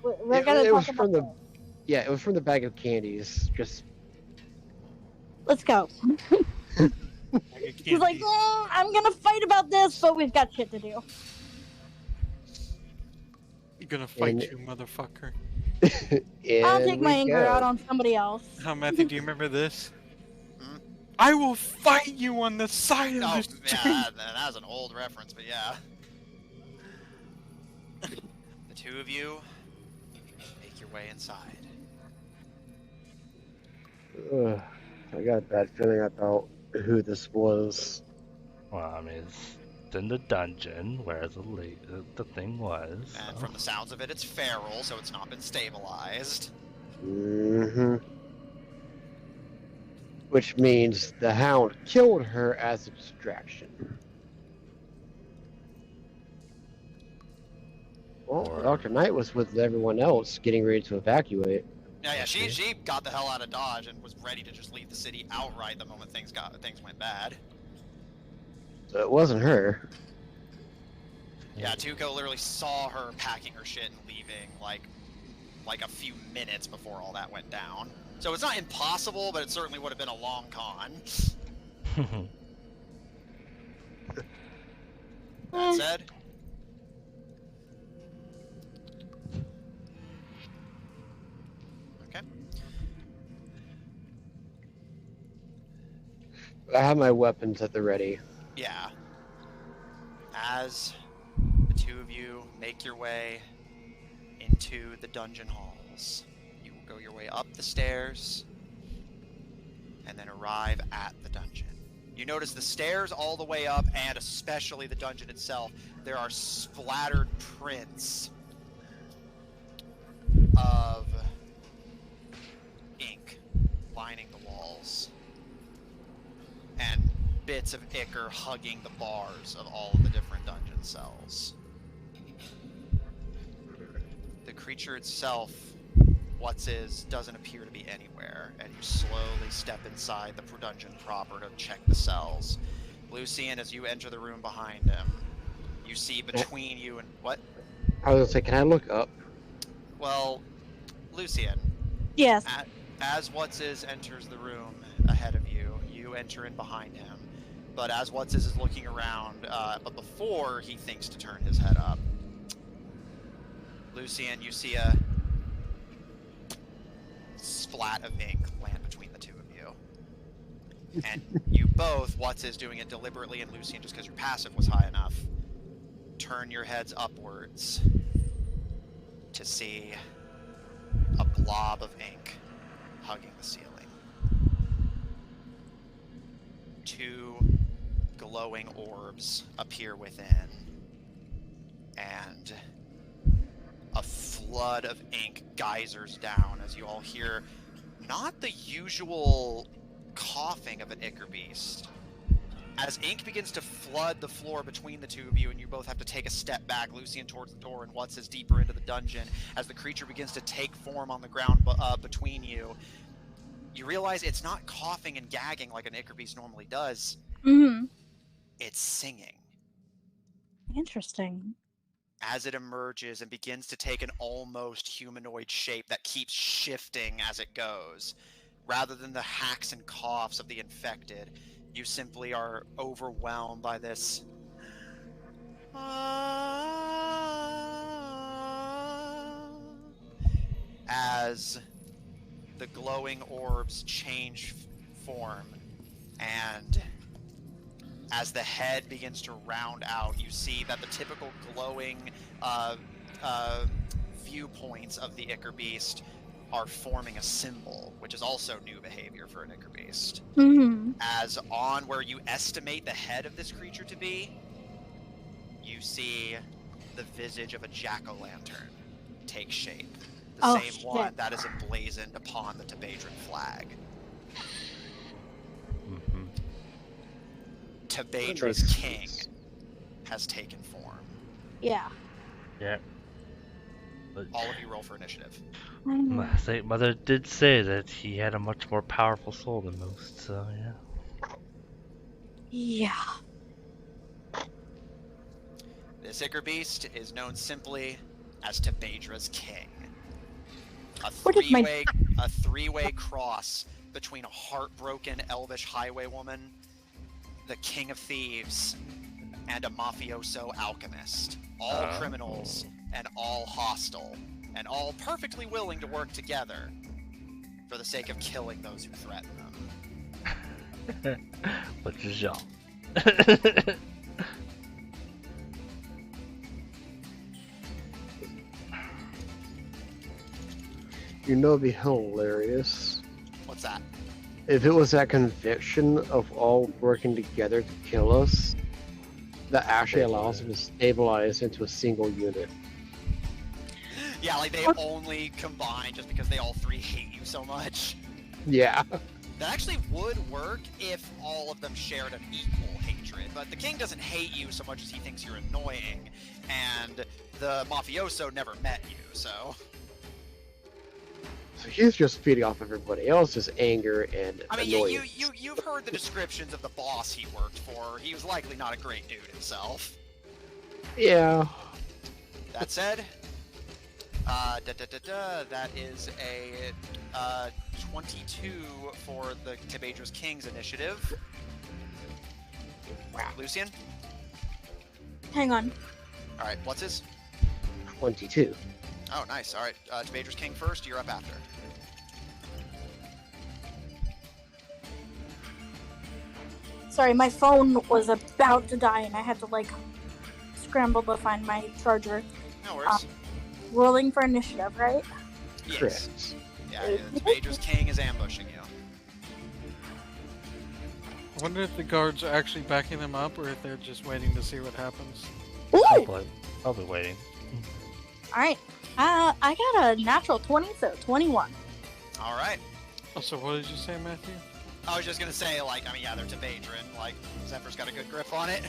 S4: We're gonna
S5: it was
S4: talk
S5: from
S4: about
S5: the. Yeah, it was from the bag of candies. Just.
S4: Let's go. He's like, I'm gonna fight about this, but we've got shit to do.
S2: You're gonna fight
S5: And-
S2: you, motherfucker.
S4: I'll take my anger out on somebody else.
S2: How, Matthew, do you remember this?
S1: Hmm?
S2: I will fight you on the side of
S1: Oh,
S2: the street.
S1: yeah, that was an old reference, but yeah. The 2 of you make your way inside.
S5: Ugh, I got a bad feeling about who this was.
S3: Well, I mean, it's in the dungeon where the thing was.
S1: And
S3: so.
S1: from the sounds of it, it's feral, so it's not been stabilized.
S5: Mm-hmm. Which means the hound killed her as a distraction. Well,
S3: Or-
S5: Dr. Knight was with everyone else getting ready to evacuate.
S1: Yeah,
S3: Okay.
S1: she got the hell out of Dodge and was ready to just leave the city outright the moment things went bad.
S5: So it wasn't her.
S1: Yeah, Tuco literally saw her packing her shit and leaving like a few minutes before all that went down. So it's not impossible, but it certainly would have been a long con. That said, okay.
S5: I have my weapons at the ready.
S1: Yeah. As the 2 of you make your way into the dungeon halls, you will go your way up the stairs and then arrive at the dungeon. You notice the stairs all the way up, and especially the dungeon itself, there are splattered prints of ink lining the walls, and bits of ichor hugging the bars of all of the different dungeon cells. creature itself, doesn't appear to be anywhere, and you slowly step inside the dungeon proper to check the cells. Lucian, as you enter the room behind him, you see between you and what?
S5: I was gonna say, can I look up?
S1: Well, Lucian,
S4: Yes.
S1: as enters the room ahead of you, you enter in behind him. But as is looking around, but before he thinks to turn his head up, Lucian, you see a splat of ink land between the two of you. And you both, doing it deliberately, and Lucian, just because your passive was high enough, turn your heads upwards to see a blob of ink hugging the ceiling. Two glowing orbs appear within, and a flood of ink geysers down as you all hear not the usual coughing of an ichor beast. As ink begins to flood the floor between the two of you, and you both have to take a step back, Lucian towards the door and deeper into the dungeon, as the creature begins to take form on the ground between you, you realize it's not coughing and gagging like an ichor beast normally does.
S4: Mm-hmm.
S1: It's singing.
S4: Interesting.
S1: As it emerges and begins to take an almost humanoid shape that keeps shifting as it goes. Rather than the hacks and coughs of the infected, you simply are overwhelmed by this as the glowing orbs change form, and as the head begins to round out, you see that the typical glowing viewpoints of the ichor beast are forming a symbol, which is also new behavior for an ichor beast.
S4: Mm-hmm.
S1: As on where you estimate the head of this creature to be, you see the visage of a jack-o'-lantern take shape. The same one that is emblazoned upon the Tebadran flag.
S3: Mm-hmm.
S1: Tebadra's king has taken form.
S4: Yeah.
S3: Yeah. But
S1: all of you roll for initiative.
S3: Mother did say that he had a much more powerful soul than most, so yeah.
S4: Yeah.
S1: This ichor beast is known simply as Tebadra's king. A three-way cross between a heartbroken elvish highwaywoman, the King of Thieves, and a mafioso alchemist. All criminals and all hostile, and all perfectly willing to work together for the sake of killing those who threaten them.
S3: Which is y'all.
S5: You know, it'd be hilarious.
S1: What's that?
S5: If it was that conviction of all working together to kill us that actually allows them to stabilize into a single unit.
S1: Yeah, like they only combine just because they all three hate you so much.
S5: Yeah.
S1: That actually would work if all of them shared an equal hatred, but the king doesn't hate you so much as he thinks you're annoying, and the mafioso never met you, so...
S5: So he's just feeding off everybody else's anger and annoyance.
S1: You've heard the descriptions of the boss he worked for. He was likely not a great dude himself.
S5: Yeah.
S1: That said, that is a 22 for the Tebadra's King's initiative. Lucian?
S4: Hang on.
S1: Alright, what's his?
S5: 22.
S1: Oh, nice. Alright, Tebadra's King first, you're up after.
S4: Sorry, my phone was about to die and I had to, scramble to find my charger.
S1: No worries.
S4: Rolling for initiative, right?
S1: Yes.
S5: Correct.
S1: Yeah, Tebadra's King is ambushing you.
S2: I wonder if the guards are actually backing them up or if they're just waiting to see what happens.
S4: Ooh!
S3: Probably waiting.
S4: Alright. I got a natural 20, so 21.
S1: Alright.
S2: Oh, so what did you say, Matthew?
S1: I was just gonna say, they're Tebadran. Zephyr's got a good grip on it.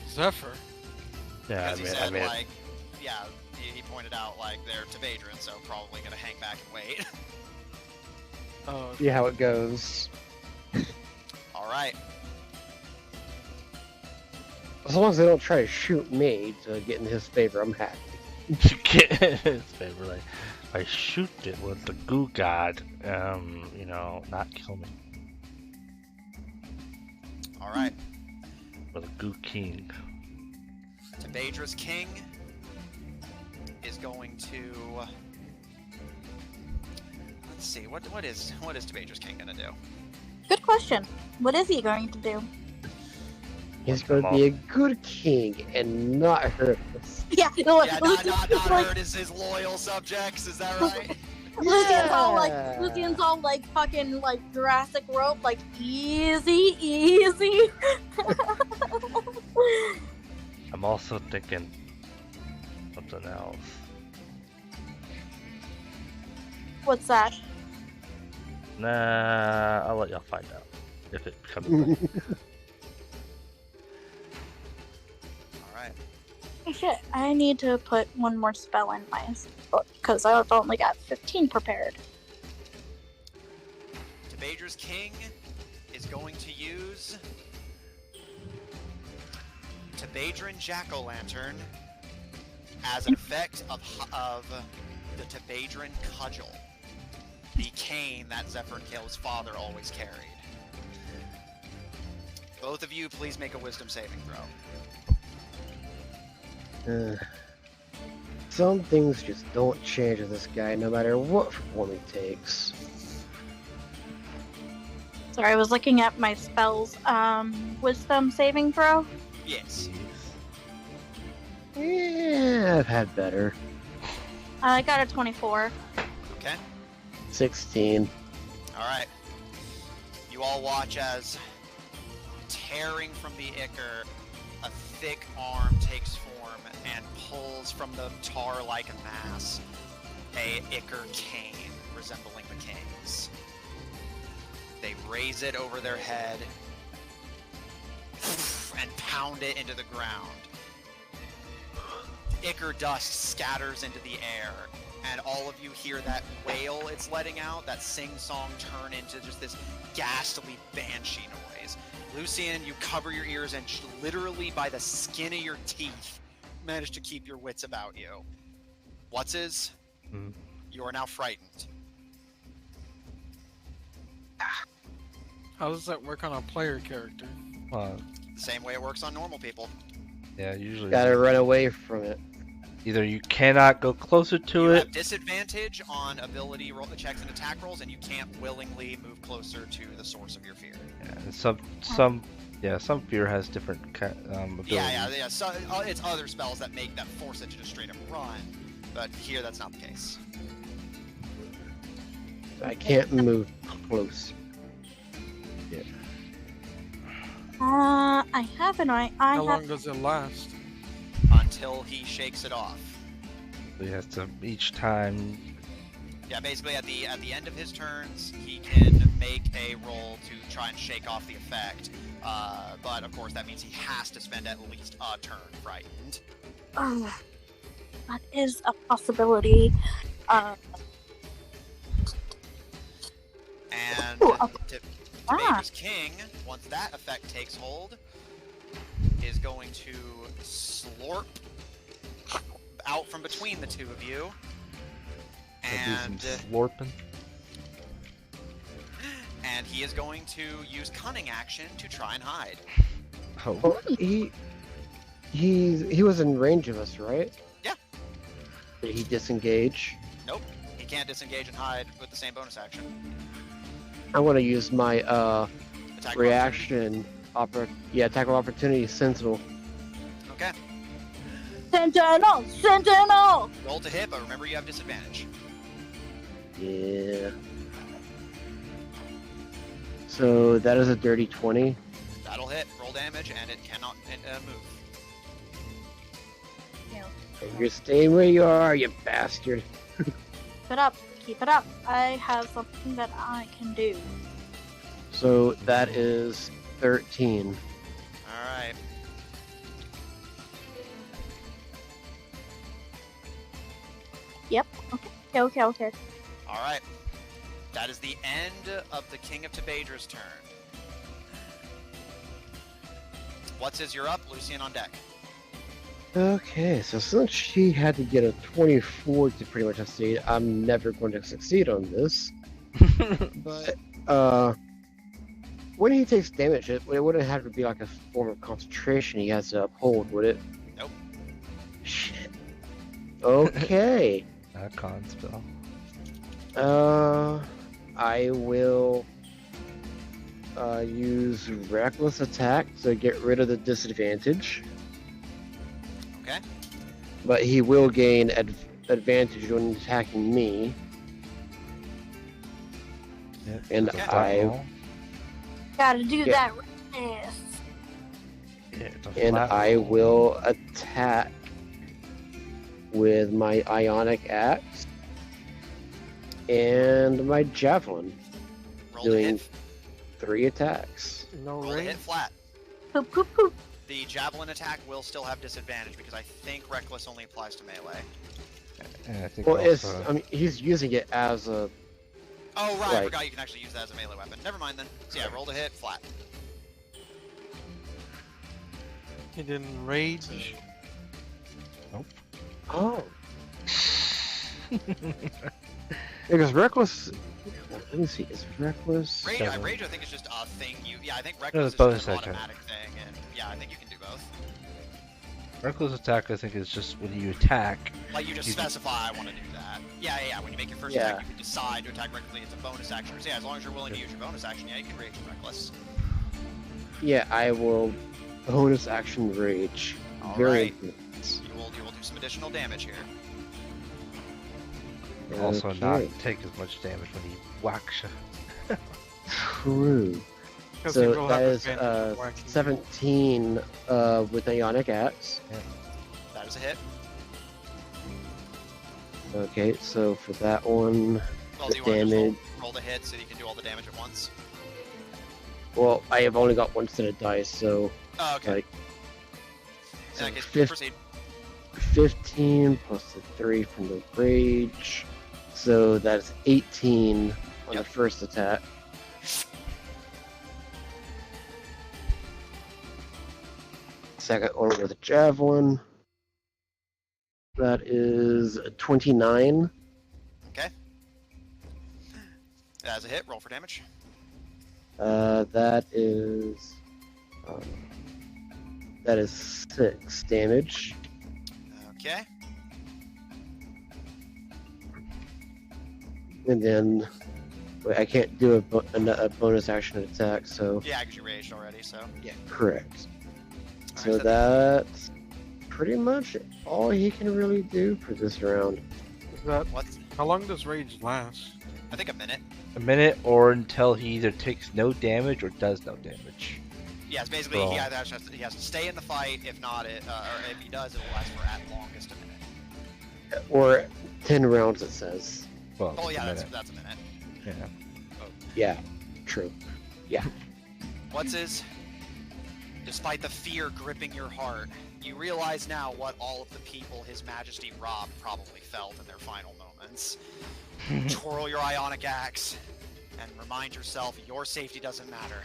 S2: Zephyr?
S3: Yeah,
S1: Because he said, yeah, he pointed out like they're Tavadran, so probably gonna hang back and wait.
S2: Oh,
S5: See how it goes.
S1: All right.
S5: As long as they don't try to shoot me to get in his favor, I'm happy.
S3: To get his favor, like, if I shoot it with the goo god, not kill me.
S1: All right.
S3: Or the goo king.
S1: Tabadra's king is going to. Let's see. What is Tabadra's king gonna do?
S4: Good question. What is he going to do?
S5: He's going to be a good king and not hurt us.
S4: Yeah, no,
S1: Yeah, not hurt his loyal subjects. Is that right?
S4: Lucian's all like fucking like Jurassic rope, like easy, easy.
S3: I'm also thinking something else.
S4: What's that?
S3: Nah, I'll let y'all find out if it becomes a thing.
S1: All right.
S4: Shit, I need to put one more spell in my book because I've only got 15 prepared.
S1: Tabadra's king is going to use Tabadran Jack-O-Lantern as an effect of the Tabadran Cudgel, the cane that Zephyr Kale's father always carried. Both of you, please make a wisdom saving throw.
S5: Some things just don't change with this guy, no matter what form he takes.
S4: Sorry, I was looking at my spells. Wisdom saving throw?
S1: Yes.
S5: Yeah, I've had better.
S4: I got a 24.
S1: Okay.
S5: 16.
S1: All right. You all watch as, tearing from the ichor, a thick arm takes form and pulls from the tar-like mass a ichor cane resembling the king's. They raise it over their head and pound it into the ground. Ichor dust scatters into the air, and all of you hear that wail it's letting out, that sing-song, turn into just this ghastly banshee noise. Lucian, you cover your ears and literally by the skin of your teeth manage to keep your wits about you. What's-is? You are now frightened.
S2: how does that work on a player character?
S3: Uh,
S1: The same way it works on normal people.
S3: yeah, usually
S5: Gotta run away from it.
S3: either you cannot go closer to
S1: You
S3: it.
S1: have disadvantage on ability roll checks and attack rolls, and you can't willingly move closer to the source of your fear.
S3: Yeah, and some fear has different abilities.
S1: Yeah. So, it's other spells that force it to just straight up run, but here that's not the case.
S5: I can't move close.
S4: I have an eye.
S2: How long does it last?
S1: Until he shakes it off.
S3: So he has to each time.
S1: Yeah, basically at the end of his turns, he can make a roll to try and shake off the effect. But of course, that means he has to spend at least a turn frightened.
S4: That is a possibility.
S1: And
S4: Ooh,
S1: Tabadra's king, once that effect takes hold, is going to slurp out from between the two of you. And
S3: Slorping.
S1: and he is going to use cunning action to try and hide.
S3: Oh,
S5: Oh, he was in range of us, right?
S1: Yeah.
S5: Did he disengage?
S1: Nope, he can't disengage and hide with the same bonus action.
S5: I want to use my
S1: Attack
S5: reaction attack of opportunity sentinel.
S1: Okay.
S4: Sentinel! Sentinel!
S1: Roll to hit, but remember you have disadvantage.
S5: Yeah. So that is a dirty 20.
S1: That'll hit. Roll damage, and it cannot move.
S5: You're staying where you are, you bastard.
S4: Keep it up. Keep it up. I have something that I can do.
S5: So that is 13.
S1: All right.
S4: Yep. Okay.
S1: All right. That is the end of the King of Tebadra's turn. You're up. Lucian on deck.
S5: Okay, so since she had to get a 24 to pretty much succeed, I'm never going to succeed on this. But when he takes damage, it wouldn't have to be like a form of concentration he has to uphold, would it?
S1: Nope.
S5: Shit. Okay.
S3: A con spell.
S5: I will use reckless attack to get rid of the disadvantage.
S1: Okay.
S5: But he will gain advantage when attacking me.
S3: Yep,
S5: And
S3: it's a
S5: I-
S3: flat roll.
S4: Gotta do
S5: Yeah.
S4: that. Yes.
S3: Yeah, it's a
S5: And
S3: flat
S5: I
S3: roll.
S5: will attack with my ionic axe and my javelin,
S1: Roll to
S5: doing
S1: hit.
S5: 3 attacks.
S2: No
S1: Roll to
S2: range.
S1: hit flat.
S4: Poop, poop, poop.
S1: The javelin attack will still have disadvantage because I think reckless only applies to melee.
S3: Yeah, I think
S5: Well,
S3: also,
S5: I mean, he's using it as a.
S1: Oh right, I
S5: Right.
S1: forgot you can actually use that as a melee weapon. Never mind then. So yeah, roll to hit flat.
S2: He didn't rage.
S5: Oh. Because reckless. Let me see. Is reckless?
S1: Rage,
S3: Seven.
S1: rage I think is just a thing yeah, I think
S3: it's
S1: reckless is
S3: bonus
S1: just an
S3: action.
S1: automatic thing, and yeah, I think you can do both.
S3: reckless attack, I think, is just when you attack.
S1: Like you just
S3: You can-
S1: specify I want to do that. Yeah. When you make your first
S5: Yeah.
S1: attack, you can decide to attack recklessly. It's a bonus action. So yeah, as long as you're willing to use your bonus action, yeah, you can rage with reckless.
S5: Yeah, I will bonus action rage.
S1: All
S5: Very
S1: right.
S5: important.
S1: You will do some additional damage here.
S3: Also, not
S5: Okay.
S3: take as much damage when he whacks you.
S5: True.
S2: 'Cause he
S5: So
S2: will
S5: that
S2: have
S5: is
S2: advantage for whacking you.
S5: 17 with ionic axe.
S1: That is a hit.
S5: Okay, so for that one,
S1: Well,
S5: the
S1: do you want to just
S5: damage.
S1: roll the hit so you can do all the damage at once?
S5: Well, I have only got one set of dice, so
S1: Oh, okay.
S5: like
S1: In
S5: so
S1: that case,
S5: 15
S1: proceed.
S5: 15 plus the 3 from the rage, so that's 18 on
S1: Yep.
S5: the first attack. Second one with a javelin. That is 29.
S1: Okay. That is a hit. Roll for damage.
S5: That is 6 damage.
S1: Okay.
S5: And then wait, I can't do a bonus action attack, so
S1: Yeah, because you raged already, so.
S5: yeah, correct.
S1: Alright,
S5: So that's pretty much all he can really do for this round.
S2: Is that,
S1: What's.
S2: how long does rage last?
S1: I think a minute.
S3: A minute, or until he either takes no damage or does no damage.
S1: Yeah, it's basically
S3: Roll.
S1: he has to stay in the fight. If not, or if he does, it will last for at longest a minute.
S5: Or 10 rounds, it says.
S3: Well,
S1: Oh
S3: it's
S1: yeah,
S3: a
S1: that's
S3: minute.
S1: a minute.
S3: Yeah.
S5: Yeah, true.
S1: What's his? Despite the fear gripping your heart, you realize now what all of the people His Majesty robbed probably felt in their final moments. Twirl your ionic axe and remind yourself your safety doesn't matter.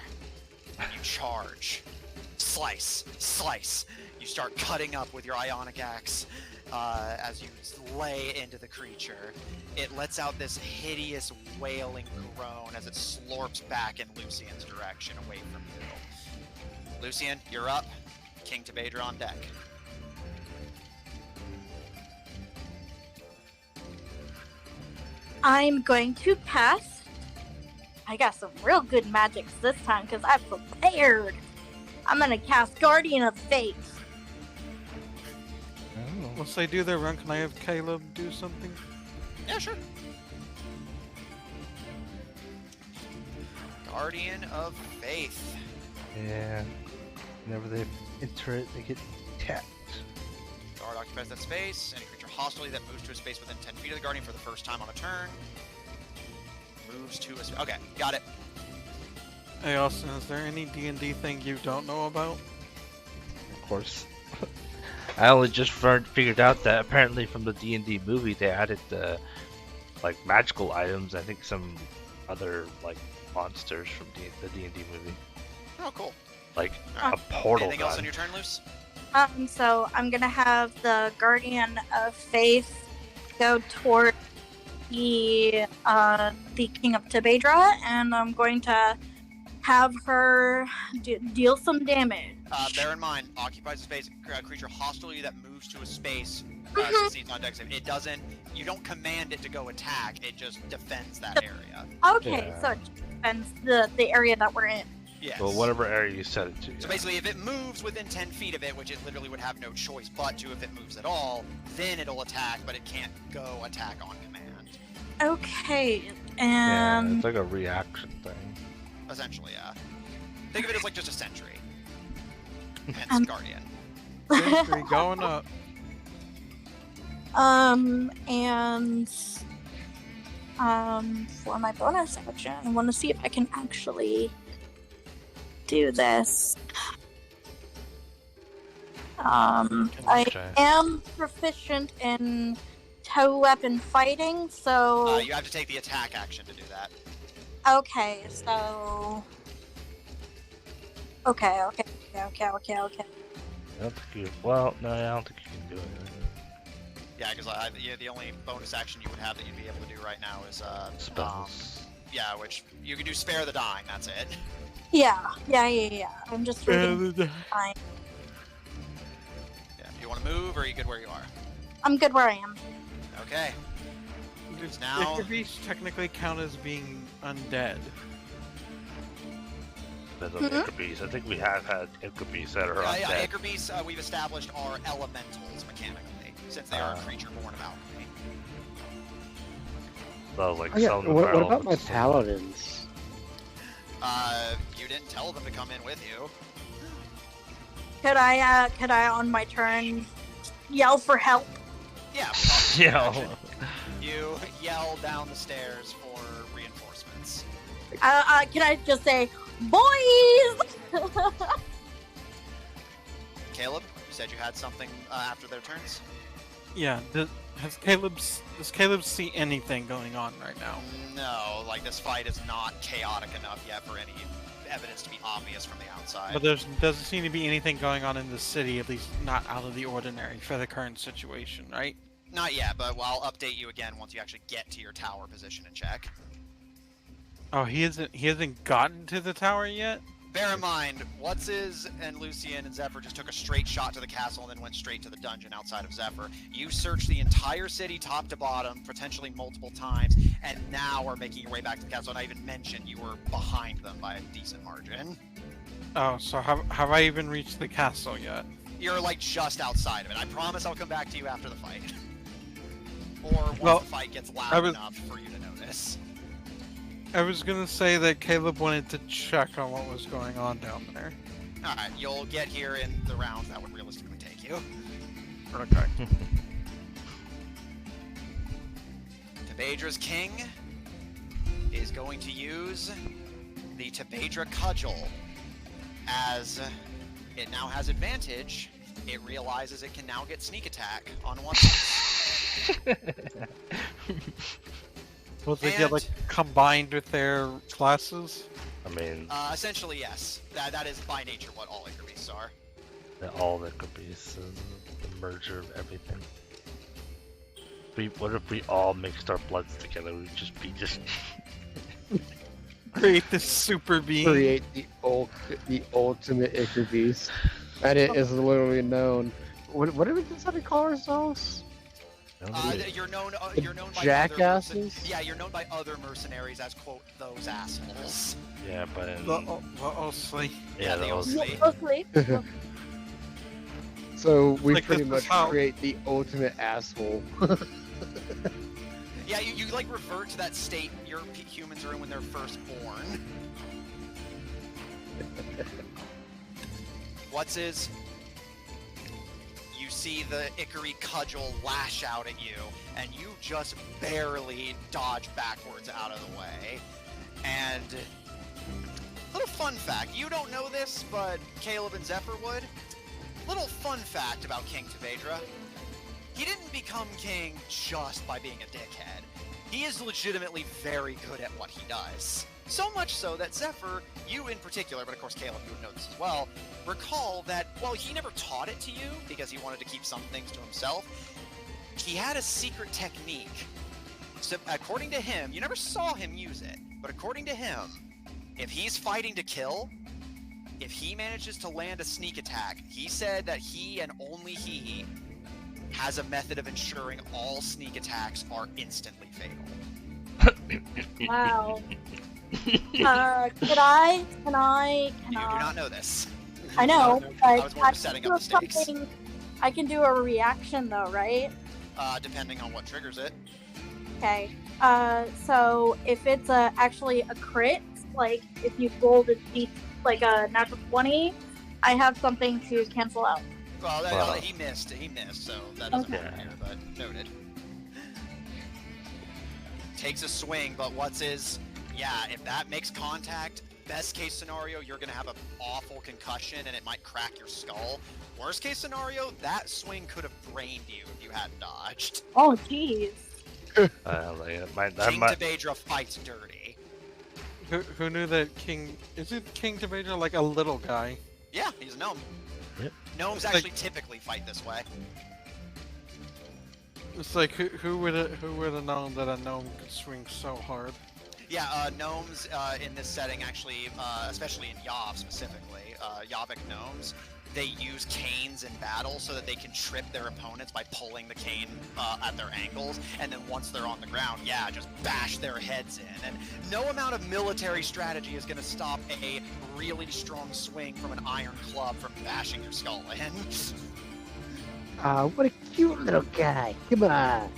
S1: And you charge. Slice, slice. You start cutting up with your ionic axe as you lay into the creature. It lets out this hideous wailing groan as it slurps back in Lucian's direction away from you. Lucian, you're up. King Tebadra on deck.
S4: I'm going to pass. I got some real good magics this time because I prepared. I'm gonna cast Guardian of Fate.
S3: Oh.
S2: Once they do their run, can I have Caleb do something?
S1: Yeah, sure. Guardian of Faith.
S3: Yeah. Whenever they enter it, they get tapped.
S1: Guard occupies that space. Any creature hostile that moves to a space within 10 feet of the Guardian for the first time on a turn moves to a space. Okay, got it.
S2: Hey Austin, is there any D&D thing you don't know about?
S3: Of course. I only just figured out that apparently from the D&D movie they added the like magical items. I think some other like monsters from the D&D movie,
S1: Oh, cool.
S3: like
S4: Oh.
S3: a portal
S1: Anything else
S3: gun.
S1: on your turn, Luce?
S4: So I'm gonna have the Guardian of Faith go toward the King of Tebedra, and I'm going to have her deal some damage.
S1: Bear in mind, occupies a space. A creature hostile to you that moves to a space succeeds on dex save. It doesn't. You don't command it to go attack. It just defends that area.
S4: Okay,
S3: Yeah.
S4: so it defends the area that we're in.
S1: Yes.
S3: Well, whatever area you set it to.
S1: So basically, if it moves within 10 feet of it, which it literally would have no choice but to if it moves at all, then it'll attack, but it can't go attack on command.
S4: Okay,
S3: Yeah,
S4: and
S3: it's like a reaction thing.
S1: Essentially, yeah. Think of it as like just a sentry. Hence
S4: Um,
S1: Guardian.
S2: Sentry going up.
S4: and for my bonus action, I want to see if I can actually do this. I
S3: Okay.
S4: am proficient in tow weapon fighting, so
S1: You have to take the attack action to do that.
S4: okay, so okay.
S3: I don't think you. Well, no, I don't think you can do it.
S1: Yeah, because the only bonus action you would have that you'd be able to do right now is
S3: Spells.
S1: yeah, which you can do spare the dying. That's it.
S4: Yeah. I'm just reading. Fine.
S1: Yeah. Do you want to move, or are you good where you are?
S4: I'm good where I am.
S1: Okay.
S2: Does
S1: Now-
S2: Ichabod technically count as being undead?
S3: There's Ichabees. I think we have had Ichabees that are
S1: Yeah,
S3: undead.
S1: Ichabees, we've established are elementals mechanically, since they are a creature born of alchemy.
S3: So, like,
S5: Oh, yeah.
S3: some of
S5: What
S3: our
S5: about my
S3: elements.
S5: paladins?
S1: You didn't tell them to come in with you.
S4: Could I on my turn yell for help?
S1: Yeah.
S3: Yeah.
S1: You yell down the stairs for reinforcements.
S4: Can I just say, boys?
S1: Caleb, you said you had something after their turns?
S2: Yeah. Does Caleb see anything going on right now?
S1: No, like this fight is not chaotic enough yet for any evidence to be obvious from the outside.
S2: But there doesn't seem to be anything going on in the city, at least not out of the ordinary for the current situation, right?
S1: Not yet, but I'll update you again once you actually get to your tower position and check.
S2: Oh, he hasn't gotten to the tower yet?
S1: Bear in mind, What's-His and Lucian and Zephyr just took a straight shot to the castle and then went straight to the dungeon outside of Zephyr. You searched the entire city top to bottom, potentially multiple times, and now are making your way back to the castle. And I even mentioned you were behind them by a decent margin.
S2: Oh, so have I even reached the castle yet?
S1: You're like just outside of it. I promise I'll come back to you after the fight. Or once
S2: Well,
S1: the fight gets
S2: I
S1: loud
S2: was-
S1: enough for you to notice.
S2: I was gonna say that Caleb wanted to check on what was going on down there.
S1: Alright, you'll get here in the round that would realistically take you.
S2: Okay.
S1: Tebedra's king is going to use the Tebedra Cudgel. As it now has advantage, it realizes it can now get sneak attack on one.
S2: Will they get like combined with their classes?
S3: I mean,
S1: Essentially, yes. That is by nature what all Ichabeasts are.
S3: all the Ichabees, the merger of everything. What if we all mixed our bloods together? We'd just be
S2: Create this super being.
S5: Create the ultimate Ichabeast. And it is literally known. What do we decide to call ourselves?
S1: You're known by
S5: Jackasses?
S1: you're known by other mercenaries as quote those assholes.
S3: Yeah, but
S2: Mostly.
S3: yeah,
S1: they all
S3: those,
S1: sleep.
S4: Mostly.
S5: So we
S2: Like,
S5: pretty
S2: this
S5: much
S2: is how-
S5: create the ultimate asshole.
S1: Yeah, you like revert to that state your humans are in when they're first born. What's-His? You see the Ikari cudgel lash out at you, and you just barely dodge backwards out of the way. And little fun fact, you don't know this, but Caleb and Zephyr would. little fun fact about King Tebedra. He didn't become king just by being a dickhead. He is legitimately very good at what he does. So much so that Zephyr, you in particular, but of course Caleb, you would know this as well, recall that while he never taught it to you, because he wanted to keep some things to himself, he had a secret technique. So according to him, you never saw him use it, but according to him, if he's fighting to kill, if he manages to land a sneak attack, he said that he and only he has a method of ensuring all sneak attacks are instantly fatal.
S4: Wow. Can I?
S1: You do not know this.
S4: I know, but
S1: I was more just setting up the stakes.
S4: I can do a reaction though, right?
S1: Depending on what triggers it.
S4: Okay. So if it's actually a crit, like if you rolled like a natural 20, I have something to cancel out.
S1: Well, he missed, so that doesn't matter here, but noted. Takes a swing, but if that makes contact, best case scenario, you're gonna have an awful concussion and it might crack your skull. Worst case scenario, that swing could have brained you if you hadn't dodged.
S4: Oh, jeez.
S1: King Tebedra fights dirty.
S2: Who knew that King... Is it King Tebedra like a little guy?
S1: Yeah, he's a gnome.
S3: Yep.
S1: Gnomes actually typically fight this way.
S2: It's like, who would have known that a gnome could swing so hard?
S1: Yeah, gnomes in this setting actually, especially in Yav specifically, Yavic gnomes, they use canes in battle so that they can trip their opponents by pulling the cane at their ankles, and then once they're on the ground, just bash their heads in. And no amount of military strategy is going to stop a really strong swing from an iron club from bashing your skull in.
S5: What a cute little guy. Come on.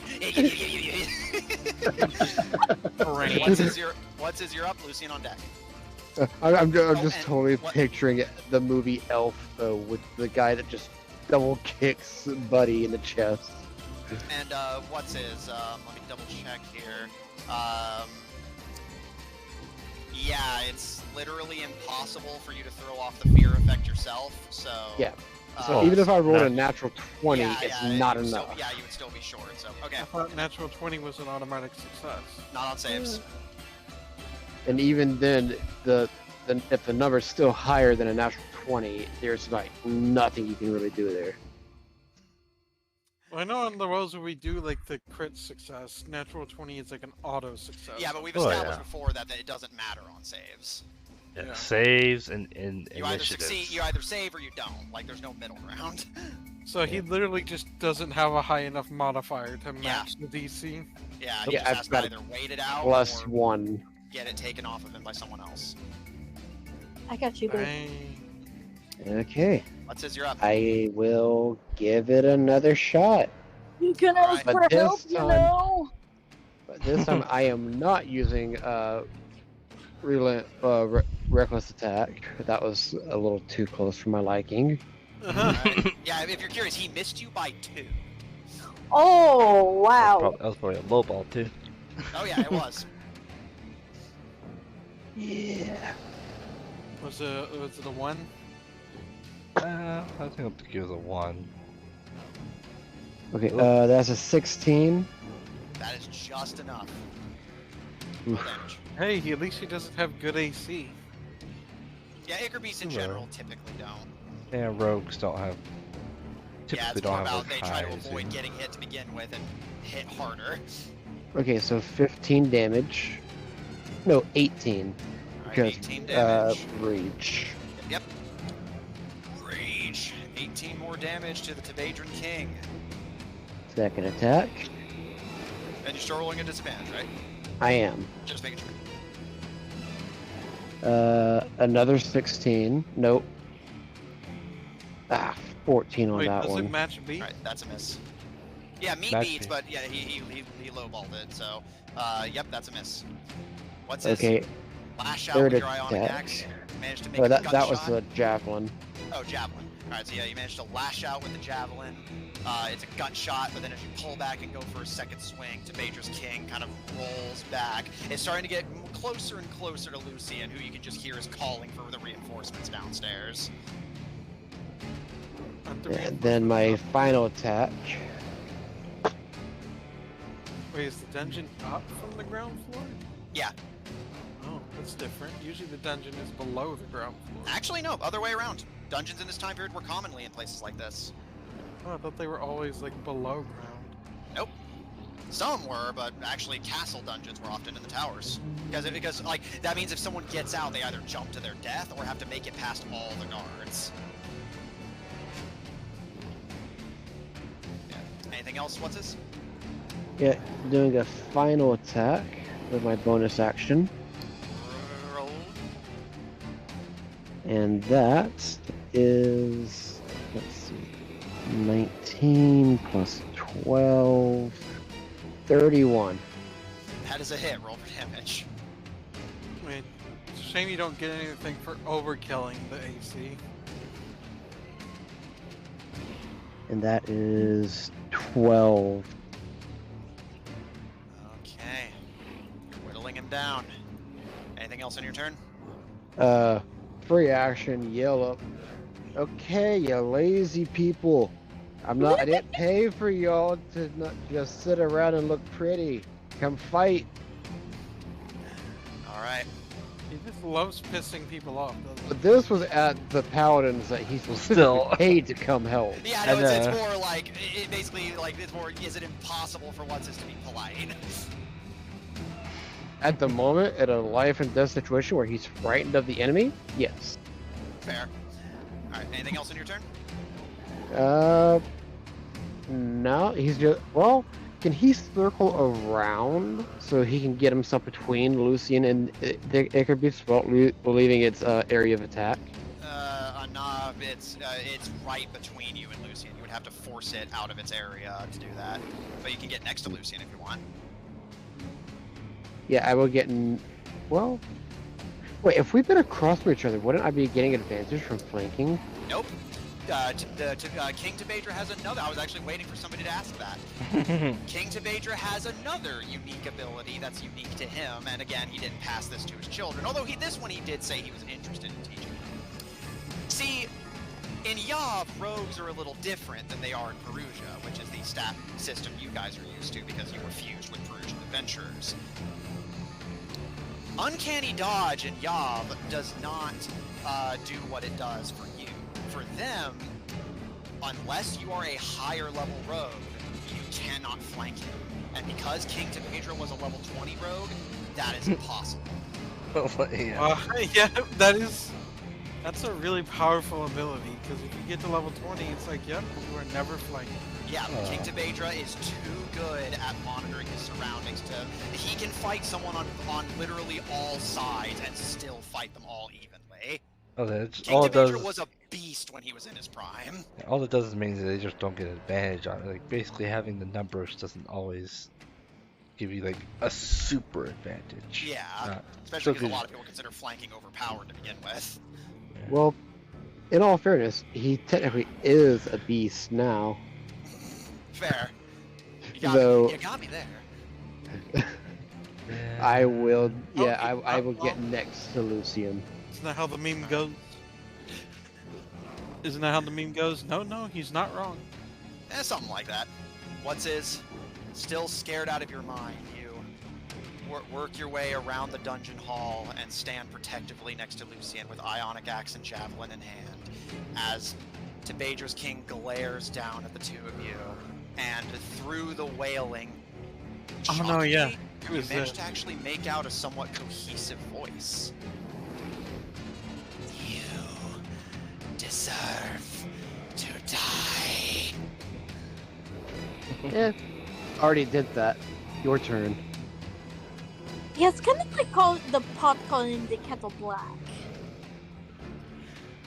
S1: What's his you're up, Lucian on deck.
S5: I'm just totally picturing the movie Elf, though, with the guy that just double kicks Buddy in the chest.
S1: And what's his? Let me double check here. Yeah, it's literally impossible for you to throw off the fear effect yourself. So
S5: yeah. So even if I rolled a natural 20, it's not enough.
S1: Still, you would still be short. So okay.
S2: I thought natural 20 was an automatic success.
S1: Not on saves.
S5: And even then, if the number's still higher than a natural 20, there's like nothing you can really do there.
S2: Well, I know on the rolls where we do like the crit success, natural 20 is like an auto success.
S1: Yeah, but we've established before that it doesn't matter on saves.
S3: Yeah. Saves and
S1: you either succeed, you either save or you don't. Like there's no middle ground.
S2: So he literally just doesn't have a high enough modifier to match the DC.
S1: Yeah, he just has to either wait it out
S5: +1.
S1: Get it taken off of him by someone else.
S4: I got you, babe.
S5: Okay.
S1: What's his? You're up.
S5: I will give it another shot.
S4: You can ask for help, you know.
S5: But this time I am not using reckless attack. That was a little too close for my liking.
S1: Right. Yeah, if you're curious, he missed you by 2.
S4: Oh wow!
S3: That was probably a low ball too.
S1: Oh yeah, it was.
S5: Yeah.
S2: Was it a 1?
S3: I think I'll give it a 1.
S5: Okay, that's a 16.
S1: That is just enough.
S5: Oof.
S2: Hey, at least he doesn't have good AC.
S1: Yeah, Ichor beasts in general typically don't.
S3: Yeah, rogues don't have.
S1: Yeah, it's more about they try to avoid getting hit to begin with and hit harder.
S5: Okay, so 15 damage. No, 18.
S1: Alright, 18 damage.
S5: Rage.
S1: Yep. Rage. 18 more damage to the Tebedran King.
S5: Second attack.
S1: And you're still rolling a disadvantage, right?
S5: I am.
S1: Just making sure.
S5: Another 16. Nope. 14 on that
S2: does
S5: one.
S2: it match beat?
S1: Alright, that's a miss. Yeah, me beats, but yeah, he lowballed it, so yep, that's a miss. What's this?
S5: Okay.
S1: Lash out
S5: Third
S1: with your ionic
S5: attack.
S1: axe. Managed to make a
S5: that
S1: gunshot.
S5: was the javelin.
S1: Oh, javelin. Alright, so yeah, you managed to lash out with the javelin. It's a gut shot, but then as you pull back and go for a second swing, Tebedra's King kind of rolls back. It's starting to get closer and closer to Lucian, who you can just hear is calling for the reinforcements downstairs.
S5: And then my final attack.
S2: Wait, is the dungeon up from the ground floor?
S1: Yeah.
S2: Oh, that's different. Usually the dungeon is below the ground floor.
S1: Actually, no, other way around. Dungeons in this time period were commonly in places like this.
S2: Oh, I thought they were always like below ground.
S1: Nope. Some were, but actually castle dungeons were often in the towers. Because like, that means if someone gets out, they either jump to their death or have to make it past all the guards. Yeah. Anything else? What's this?
S5: Yeah, doing a final attack with my bonus action.
S1: Roll.
S5: And that is, let's see, 19 plus 12, 31.
S1: That is a hit. Roll for damage.
S2: Wait, it's a shame you don't get anything for overkilling the AC.
S5: And that is 12.
S1: Okay. You're whittling him down. Anything else on your turn?
S5: Free action, yell up. Okay, you lazy people. I didn't pay for y'all to not just sit around and look pretty. Come fight.
S1: Alright.
S2: He just loves pissing people off, doesn't he?
S5: But this was at the paladins that he's
S3: Still.
S5: paid to come help.
S1: Yeah, no, it's more like, it basically, like, it's more, is it impossible for what's this to be polite?
S5: At the moment, in a life and death situation where he's frightened of the enemy, yes.
S1: Fair. Alright, anything else on your turn?
S5: No, he's just, well, can he circle around so he can get himself between Lucian and Icarus without believing its area of attack?
S1: Nah, it's right between you and Lucian. You would have to force it out of its area to do that. But you can get next to Lucian if you want.
S5: Yeah, I will get in, well, wait, if we've been across from each other, wouldn't I be getting advantage from flanking?
S1: Nope. King Tebadra has another. I was actually waiting for somebody to ask that. King Tebadra has another unique ability that's unique to him, and again, he didn't pass this to his children. Although this one he did say he was interested in teaching them. See, in Yav, rogues are a little different than they are in Perugia, which is the stat system you guys are used to because you were fused with Perugian adventurers. Uncanny Dodge in Yav does not do what it does for you. For them, unless you are a higher level rogue, you cannot flank him. And because King Tebadra was a level 20 rogue, that is impossible.
S3: Yeah.
S2: Yeah, that's a really powerful ability, because if you get to level 20, it's like, yep, you are never flanking.
S1: Yeah, King Tebadra is too good at monitoring his surroundings he can fight someone on literally all sides and still fight them all evenly. King Tebadra was a beast when he was in his prime.
S3: All it does means that they just don't get an advantage on it. Like, basically having the numbers doesn't always give you like a super advantage.
S1: Yeah, especially because a lot of people consider flanking overpowered to begin with.
S3: Yeah.
S5: Well, in all fairness, he technically is a beast now.
S1: Fair. You got me there.
S5: I will, yeah,
S2: Oh,
S5: I will get next to Lucian.
S2: Isn't that how the meme goes? Isn't that how the meme goes? No, he's not wrong.
S1: Something like that. What's his? Still scared out of your mind, you work your way around the dungeon hall and stand protectively next to Lucian with ionic axe and javelin in hand as Tebadra's king glares down at the two of you, and through the wailing,
S2: Oh no, yeah.
S1: you managed to actually make out a somewhat cohesive voice. You deserve to die.
S5: Yeah, already did that. Your turn.
S4: Yeah, it's kind of like the pot calling the kettle black.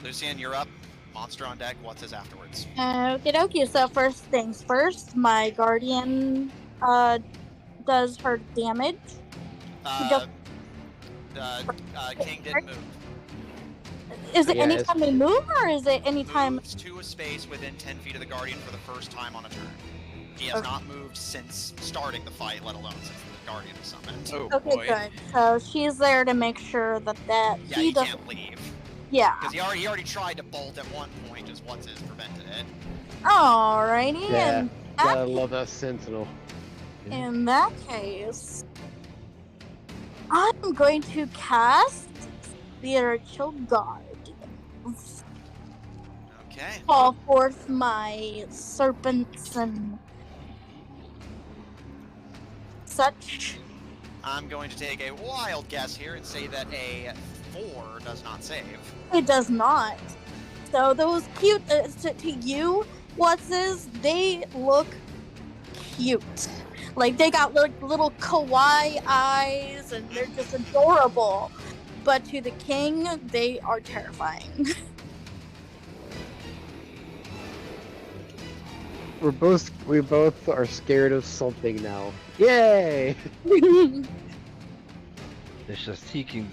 S1: Lucian, you're up. Monster on deck. What's his afterwards?
S4: Okie dokie, so first things first, my guardian does her damage.
S1: King didn't move.
S4: Is it
S5: Yeah,
S4: anytime they move, or is it anytime?
S1: Moves to a space within 10 feet of the Guardian for the first time on a turn. He has not moved since starting the fight, let alone since the Guardian was summoned.
S2: Oh
S4: Okay,
S2: boy.
S4: good. So she's there to make sure that
S1: Yeah, he
S4: doesn't.
S1: can't leave.
S4: Yeah.
S1: Because he already tried to bolt at one point, just what's his prevented it.
S4: Alrighty.
S5: Yeah,
S4: And
S5: gotta love that sentinel.
S4: in that case, I'm going to cast Spiritual Guardians.
S1: Okay.
S4: Call forth my serpents and such.
S1: I'm going to take a wild guess here and say that a 4 does not save.
S4: It does not. So those cute to you, they look cute. Like they got little kawaii eyes and they're just adorable. But to the king, they are terrifying.
S5: We both are scared of something now. Yay!
S3: It's just he can,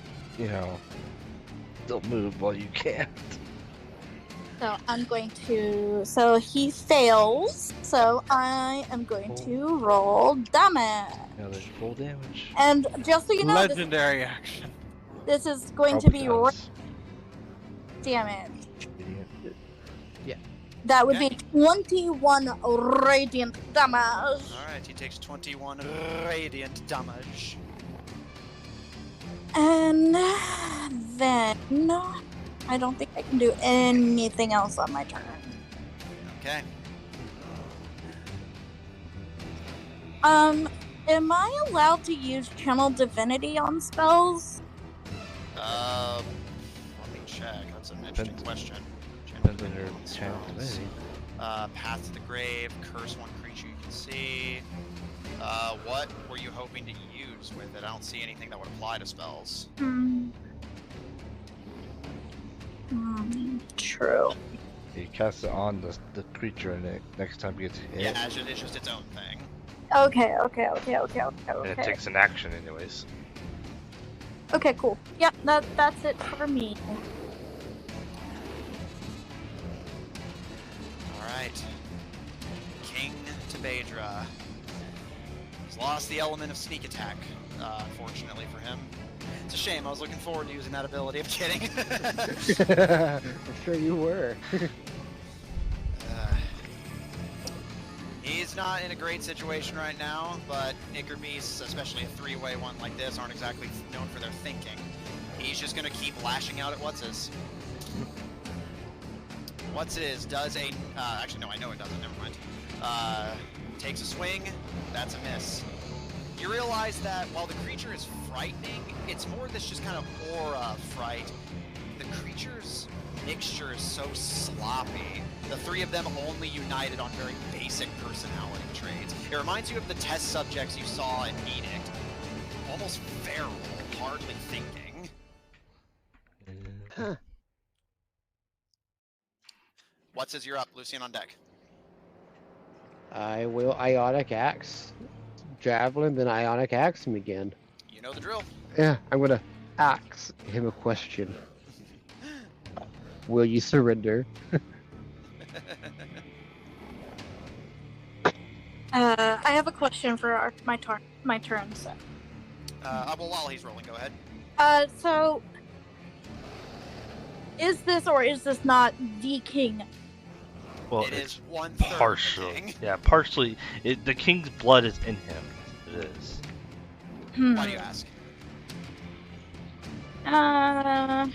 S3: don't move while you can't.
S4: So I'm going to. So he fails. So I am going to roll damage.
S3: Now there's full damage.
S4: And just so you know,
S2: Legendary action.
S4: this is going to be
S3: Does.
S4: damage.
S5: Yeah.
S4: That would
S1: Okay.
S4: be 21 radiant damage.
S1: Alright, he takes 21 radiant damage.
S4: And then I don't think I can do anything else on my turn.
S1: Okay.
S4: Am I allowed to use channel divinity on spells?
S1: Let me check. That's an interesting question.
S3: Depends on your channel divinity.
S1: Path to the grave, curse one creature you can see. What were you hoping to use with it? I don't see anything that would apply to spells.
S4: True.
S3: You cast it on the creature and it next time it gets hit.
S1: Yeah, it's just its own thing.
S4: Okay.
S3: And it takes an action anyways.
S4: Okay, cool. Yep, that's it for me.
S1: Alright. King Tebadra. He's lost the element of sneak attack, unfortunately for him. It's a shame, I was looking forward to using that ability. I'm kidding.
S5: I'm sure you were.
S1: He's not in a great situation right now, but Ichor beasts, especially a three-way one like this, aren't exactly known for their thinking. He's just gonna keep lashing out at What's-His. What's-His does a... actually, no, I know it doesn't, never mind. Takes a swing, that's a miss. You realize that while the creature is frightening, it's more this just kind of aura fright. The creature's mixture is so sloppy. The three of them only united on very basic personality traits. It reminds you of the test subjects you saw in Edict. Almost feral, hardly thinking.
S5: Huh.
S1: What's-His, you're up. Lucian on deck.
S5: I will Ionic Axe, Javelin, then Ionic Axe him again.
S1: You know the drill.
S5: Yeah, I'm gonna ask him a question. Will you surrender?
S4: I have a question for my turn. So.
S1: Well, while he's rolling, go ahead.
S4: So is this or is this not the king?
S3: Well,
S1: It
S3: it's
S1: is 1/3 the
S3: partially.
S1: king.
S3: Yeah, partially. The king's blood is in him. It is.
S1: Why do you ask?
S4: I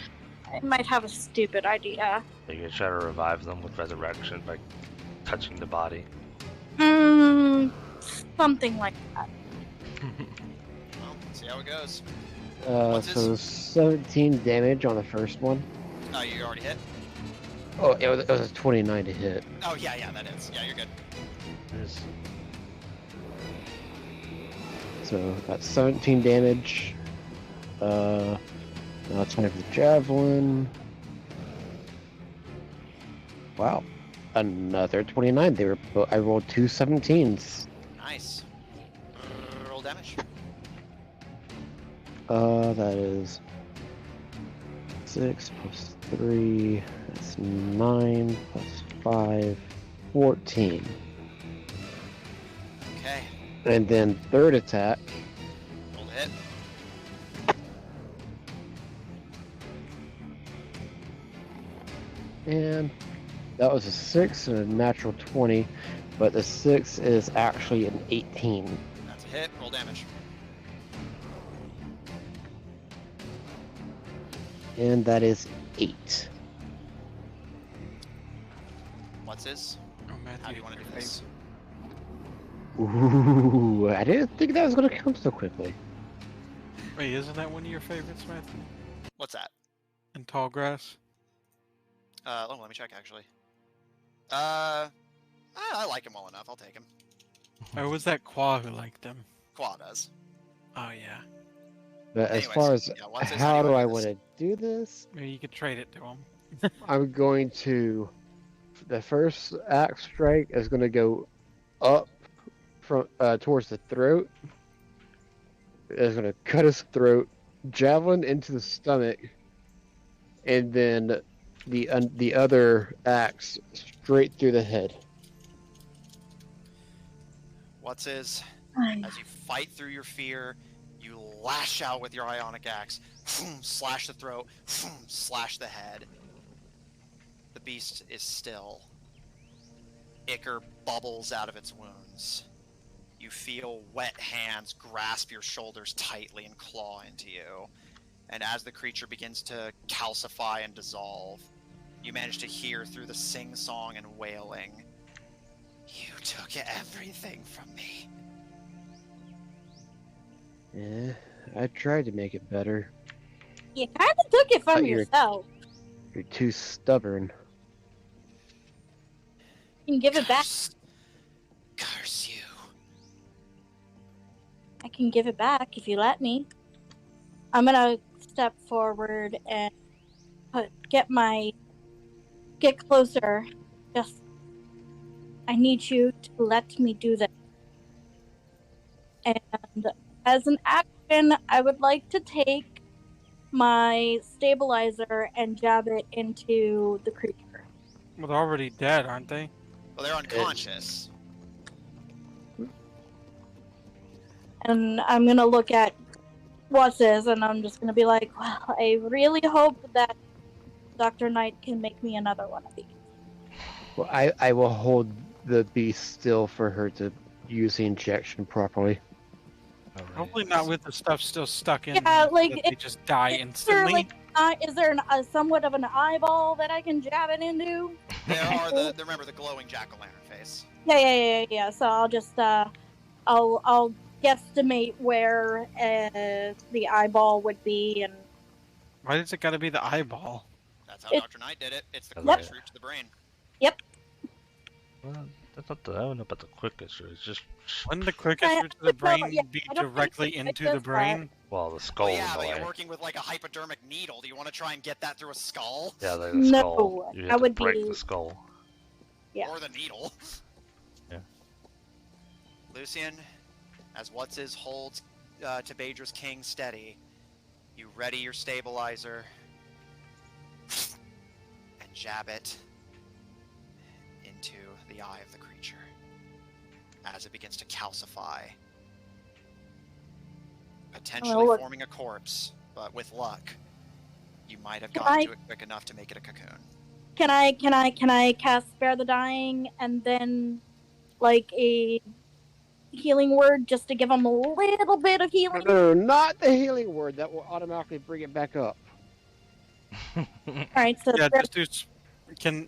S4: might have a stupid idea.
S3: Are you gonna try to revive them with resurrection by touching the body?
S4: Something like that.
S1: Well, let's see how it goes.
S5: So 17 damage on the first one.
S1: Oh, you already hit?
S5: Oh, it was a 29 to hit.
S1: Oh, yeah, that is. Yeah, you're good.
S3: There's
S5: So that's 17 damage. Now it's time for the javelin. Wow, another 29. I rolled two 17s.
S1: Nice. Roll damage.
S5: That is 6 plus 3. That's 9 plus 5. 14.
S1: Okay.
S5: And then third attack.
S1: Roll to hit.
S5: And that was a 6 and a natural 20, but the 6 is actually an 18.
S1: That's a hit. Roll damage.
S5: And that is 8.
S1: What's his?
S2: Oh, Matthew,
S1: How do you want to do
S2: your
S1: this?
S5: Ooh, I didn't think that was going to come so quickly.
S2: Wait, isn't that one of your favorites, Matthew?
S1: What's that?
S2: In tall grass?
S1: Oh, let me check actually. I like him well enough. I'll take him.
S2: Or was that Qua who liked him?
S1: Qua does.
S2: Oh, yeah.
S5: But as
S1: Anyways,
S5: far as
S1: yeah, what's this?
S5: how
S1: How
S5: do
S1: do you
S5: I
S1: wanna
S5: want
S1: do
S5: to do this,
S2: Maybe you could trade it to him.
S5: I'm going to. The first axe strike is going to go up from towards the throat. It's going to cut his throat, javelin into the stomach, and then the other axe straight through the head.
S1: What's his?
S4: Ay.
S1: As you fight through your fear, you lash out with your ionic axe, slash the throat, slash the head. The beast is still. Ichor bubbles out of its wounds. You feel wet hands grasp your shoulders tightly and claw into you. And as the creature begins to calcify and dissolve, you manage to hear through the sing-song and wailing, "You took everything from me."
S5: Yeah, I tried to make it better.
S4: You kind of took it from
S5: But you're-
S4: yourself.
S5: You're too stubborn.
S4: You can give it back.
S1: Curse you.
S4: I can give it back if you let me. I'm gonna step forward and get closer. Just, I need you to let me do this. And as an action, I would like to take my stabilizer and jab it into the creature.
S2: Well, they're already dead, aren't they?
S1: Well, they're unconscious.
S4: And I'm gonna look at what's this, and I'm just gonna be like, well, I really hope that Dr. Knight can make me another one of these.
S5: Well, I will hold the beast still for her to use the injection properly.
S3: Alright.
S2: Hopefully not with the stuff still stuck in
S4: Yeah,
S2: them,
S4: like,
S2: that they just die
S4: Is there,
S2: instantly.
S4: like, is there somewhat of an eyeball that I can jab it into?
S1: There are remember the glowing jack-o'-lantern face.
S4: Yeah. So I'll just I'll guesstimate where the eyeball would be, and
S2: Why does it gotta be the eyeball?
S1: That's how
S4: It-
S1: Dr. Knight did it. It's the
S3: Yep.
S1: quickest route to the brain.
S3: Well, that's not the, I don't know about the quickest route. It's just,
S2: Wouldn't the quickest
S4: I-
S2: route to the brain
S4: yeah,
S2: be
S4: I don't think
S2: directly
S4: it
S2: into
S4: does
S2: the brain?
S3: well, the skull
S1: Well,
S3: in
S1: yeah,
S3: the
S1: but
S3: way.
S1: you're working with like a hypodermic needle. Do you want to try and get that through a skull?
S3: Yeah, the
S4: No,
S3: skull. You
S4: that
S3: have to
S4: would
S3: break
S4: be-
S3: the skull.
S4: Yeah.
S1: Or the needle.
S3: Yeah.
S1: Lucian, as What's-His holds to Badra's King steady, you ready your stabilizer and jab it into the eye of the creature as it begins to calcify, potentially
S4: look.
S1: forming a corpse, but with luck, you might have
S4: Can
S1: gotten
S4: I-
S1: to it quick enough to make it a cocoon.
S4: Can I cast Spare the Dying and then like a healing word just to give them a little bit of healing?
S5: No, not the healing word. That will automatically bring it back up.
S4: Alright, so
S2: Yeah,
S4: spare-
S2: just do.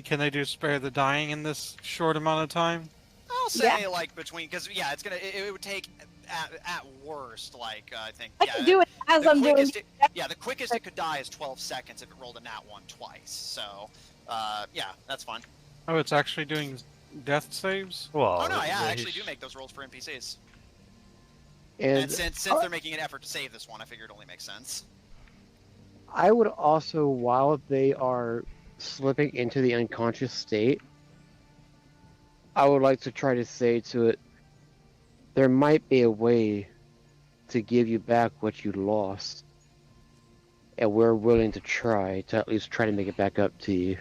S2: Can they do spare the dying in this short amount of time?
S1: I'll say like between, because yeah, it would take at worst like I think
S4: I can do it as I'm doing.
S1: the quickest it could die is 12 seconds if it rolled a nat 1 twice. So yeah, that's fine.
S2: Oh, it's actually doing death saves?
S3: Well,
S1: Oh no, yeah, I
S3: he's-
S1: actually do make those rolls for NPCs.
S5: And
S1: And since they're making an effort to save this one, I figured it only makes sense.
S5: I would also, while they are slipping into the unconscious state, I would like to try to say to it, there might be a way to give you back what you lost. And we're willing to try to at least try to make it back up to you.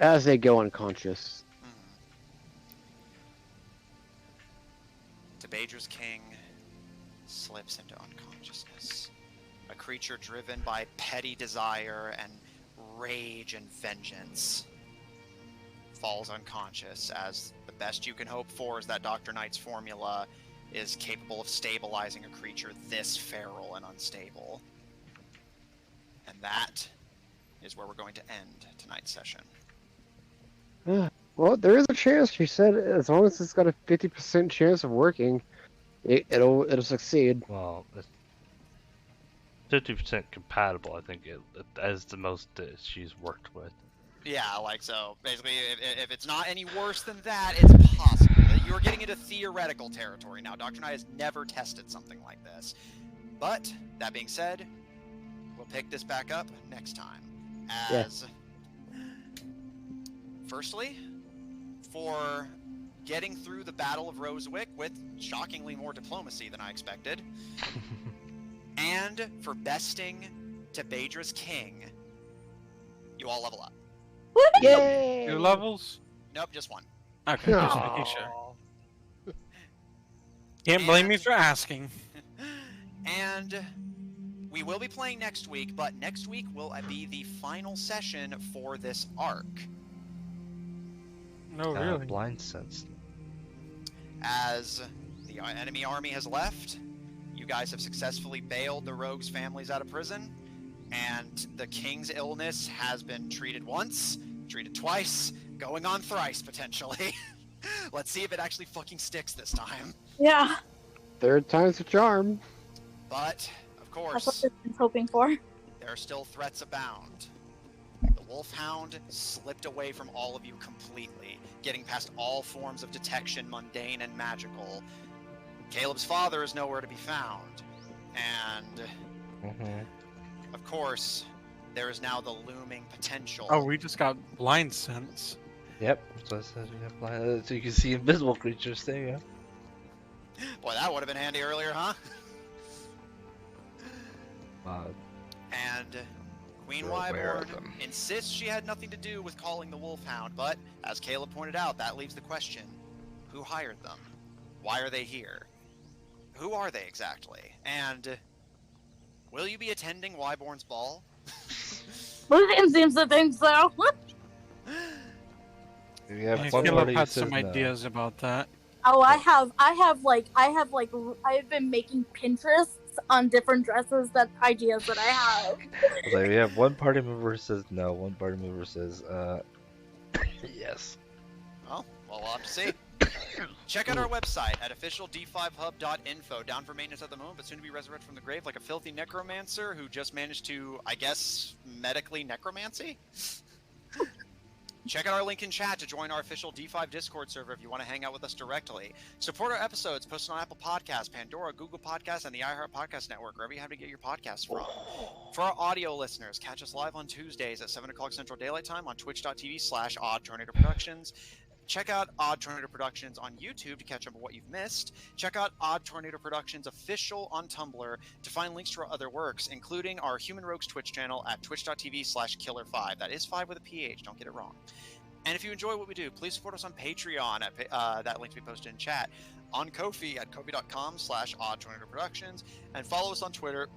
S5: As they go unconscious.
S1: Debadra's King slips into unconsciousness. creature driven by petty desire and rage and vengeance falls unconscious, as the best you can hope for is that Dr. Knight's formula is capable of stabilizing a creature this feral and unstable. And that is where we're going to end tonight's session.
S5: Well, there is a chance. She said as long as it's got a 50% chance of working, it'll succeed.
S3: Well, it's 50% compatible. I think that is the most that she's worked with.
S1: Yeah, like, so basically, if it's not any worse than that, it's possible. You're getting into theoretical territory now. Dr. Knight has never tested something like this. But that being said, we'll pick this back up next time. As firstly, for getting through the Battle of Rosewick with shockingly more diplomacy than I expected, and for besting Tebadra's king, you all level up.
S5: Yay!
S2: 2 levels?
S1: Nope, just 1.
S2: Okay, just making sure. Can't blame me for asking.
S1: And we will be playing next week, but next week will be the final session for this arc.
S2: No, really?
S3: Blind sense.
S1: As the enemy army has left, you guys have successfully bailed the rogues' families out of prison, and the king's illness has been treated once, treated twice, going on thrice, potentially. Let's see if it actually fucking sticks this time.
S4: Yeah,
S5: 3rd time's a charm.
S1: But, of
S4: that's what
S1: course,
S4: I've been hoping for.
S1: there are still threats abound. The Wolfhound slipped away from all of you completely, getting past all forms of detection, mundane and magical. Caleb's father is nowhere to be found. And, of course, there is now the looming potential.
S2: Oh, we just got blind sense.
S3: Yep. So I said you have blind, so you can see invisible creatures there. Yeah.
S1: Boy, that would have been handy earlier, huh? And Queen
S6: We're aware of
S1: Wyborn
S6: them.
S1: insists she had nothing to do with calling the Wolfhound, but as Caleb pointed out, that leaves the question: who hired them? Why are they here? Who are they exactly? And will you be attending Wyborn's ball?
S4: Lucian seems to think so.
S3: We have
S2: I
S3: one
S2: feel
S3: party
S2: I've
S3: who
S2: had
S3: says
S2: some
S3: no.
S2: ideas about that.
S4: Oh, I've been making Pinterests on different dresses ideas that I have.
S3: It's like we have one party member who says no, one party member says yes.
S1: Well, we'll have to see. Check out our website at officiald5hub.info. Down for maintenance at the moment, but soon to be resurrected from the grave like a filthy necromancer who just managed to, I guess, medically necromancy? Check out our link in chat to join our official D5 Discord server if you want to hang out with us directly. Support our episodes posted on Apple Podcasts, Pandora, Google Podcasts, and the iHeart Podcast Network, wherever you have to get your podcasts from. For our audio listeners, catch us live on Tuesdays at 7 o'clock Central Daylight Time on twitch.tv/Odd Tornado Productions. Check out Odd Tornado Productions on YouTube to catch up on what you've missed. Check out Odd Tornado Productions official on Tumblr to find links to our other works, including our Human Rogues Twitch channel at twitch.tv/Killer5. That is 5 with a PH, don't get it wrong. And if you enjoy what we do, please support us on Patreon at that link to be posted in chat, on Ko-fi at ko-fi.com/Odd Tornado Productions, and follow us on Twitter.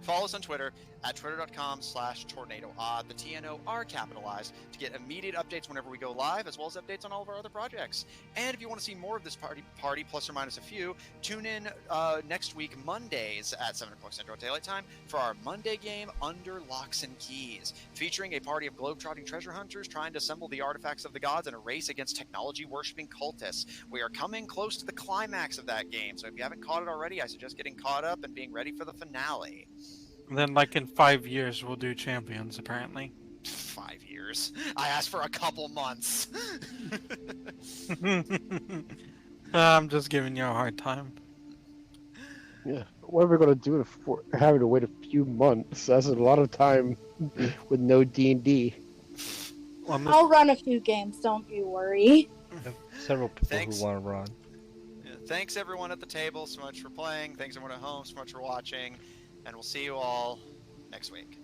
S1: Follow us on Twitter at twitter.com/tornadoodd. The TNO are capitalized to get immediate updates whenever we go live, as well as updates on all of our other projects. And if you want to see more of this party plus or minus a few, tune in next week, Mondays at 7 o'clock Central Daylight Time for our Monday game, Under Locks and Keys, featuring a party of globetrotting treasure hunters trying to assemble the artifacts of the gods in a race against technology-worshipping cultists. We are coming close to the climax of that game, so if you haven't caught it already, I suggest getting caught up and being ready for the finale.
S2: And then, like in 5 years, we'll do champions. Apparently.
S1: 5 years. I asked for a couple months.
S2: I'm just giving you a hard time.
S5: Yeah. What are we gonna do for having to wait a few months? That's a lot of time with no D&D.
S2: Well,
S4: I'll run a few games, don't you worry.
S3: Several people
S1: Thanks.
S3: who want to run.
S1: Yeah, thanks everyone at the table so much for playing. Thanks everyone at home so much for watching. And we'll see you all next week.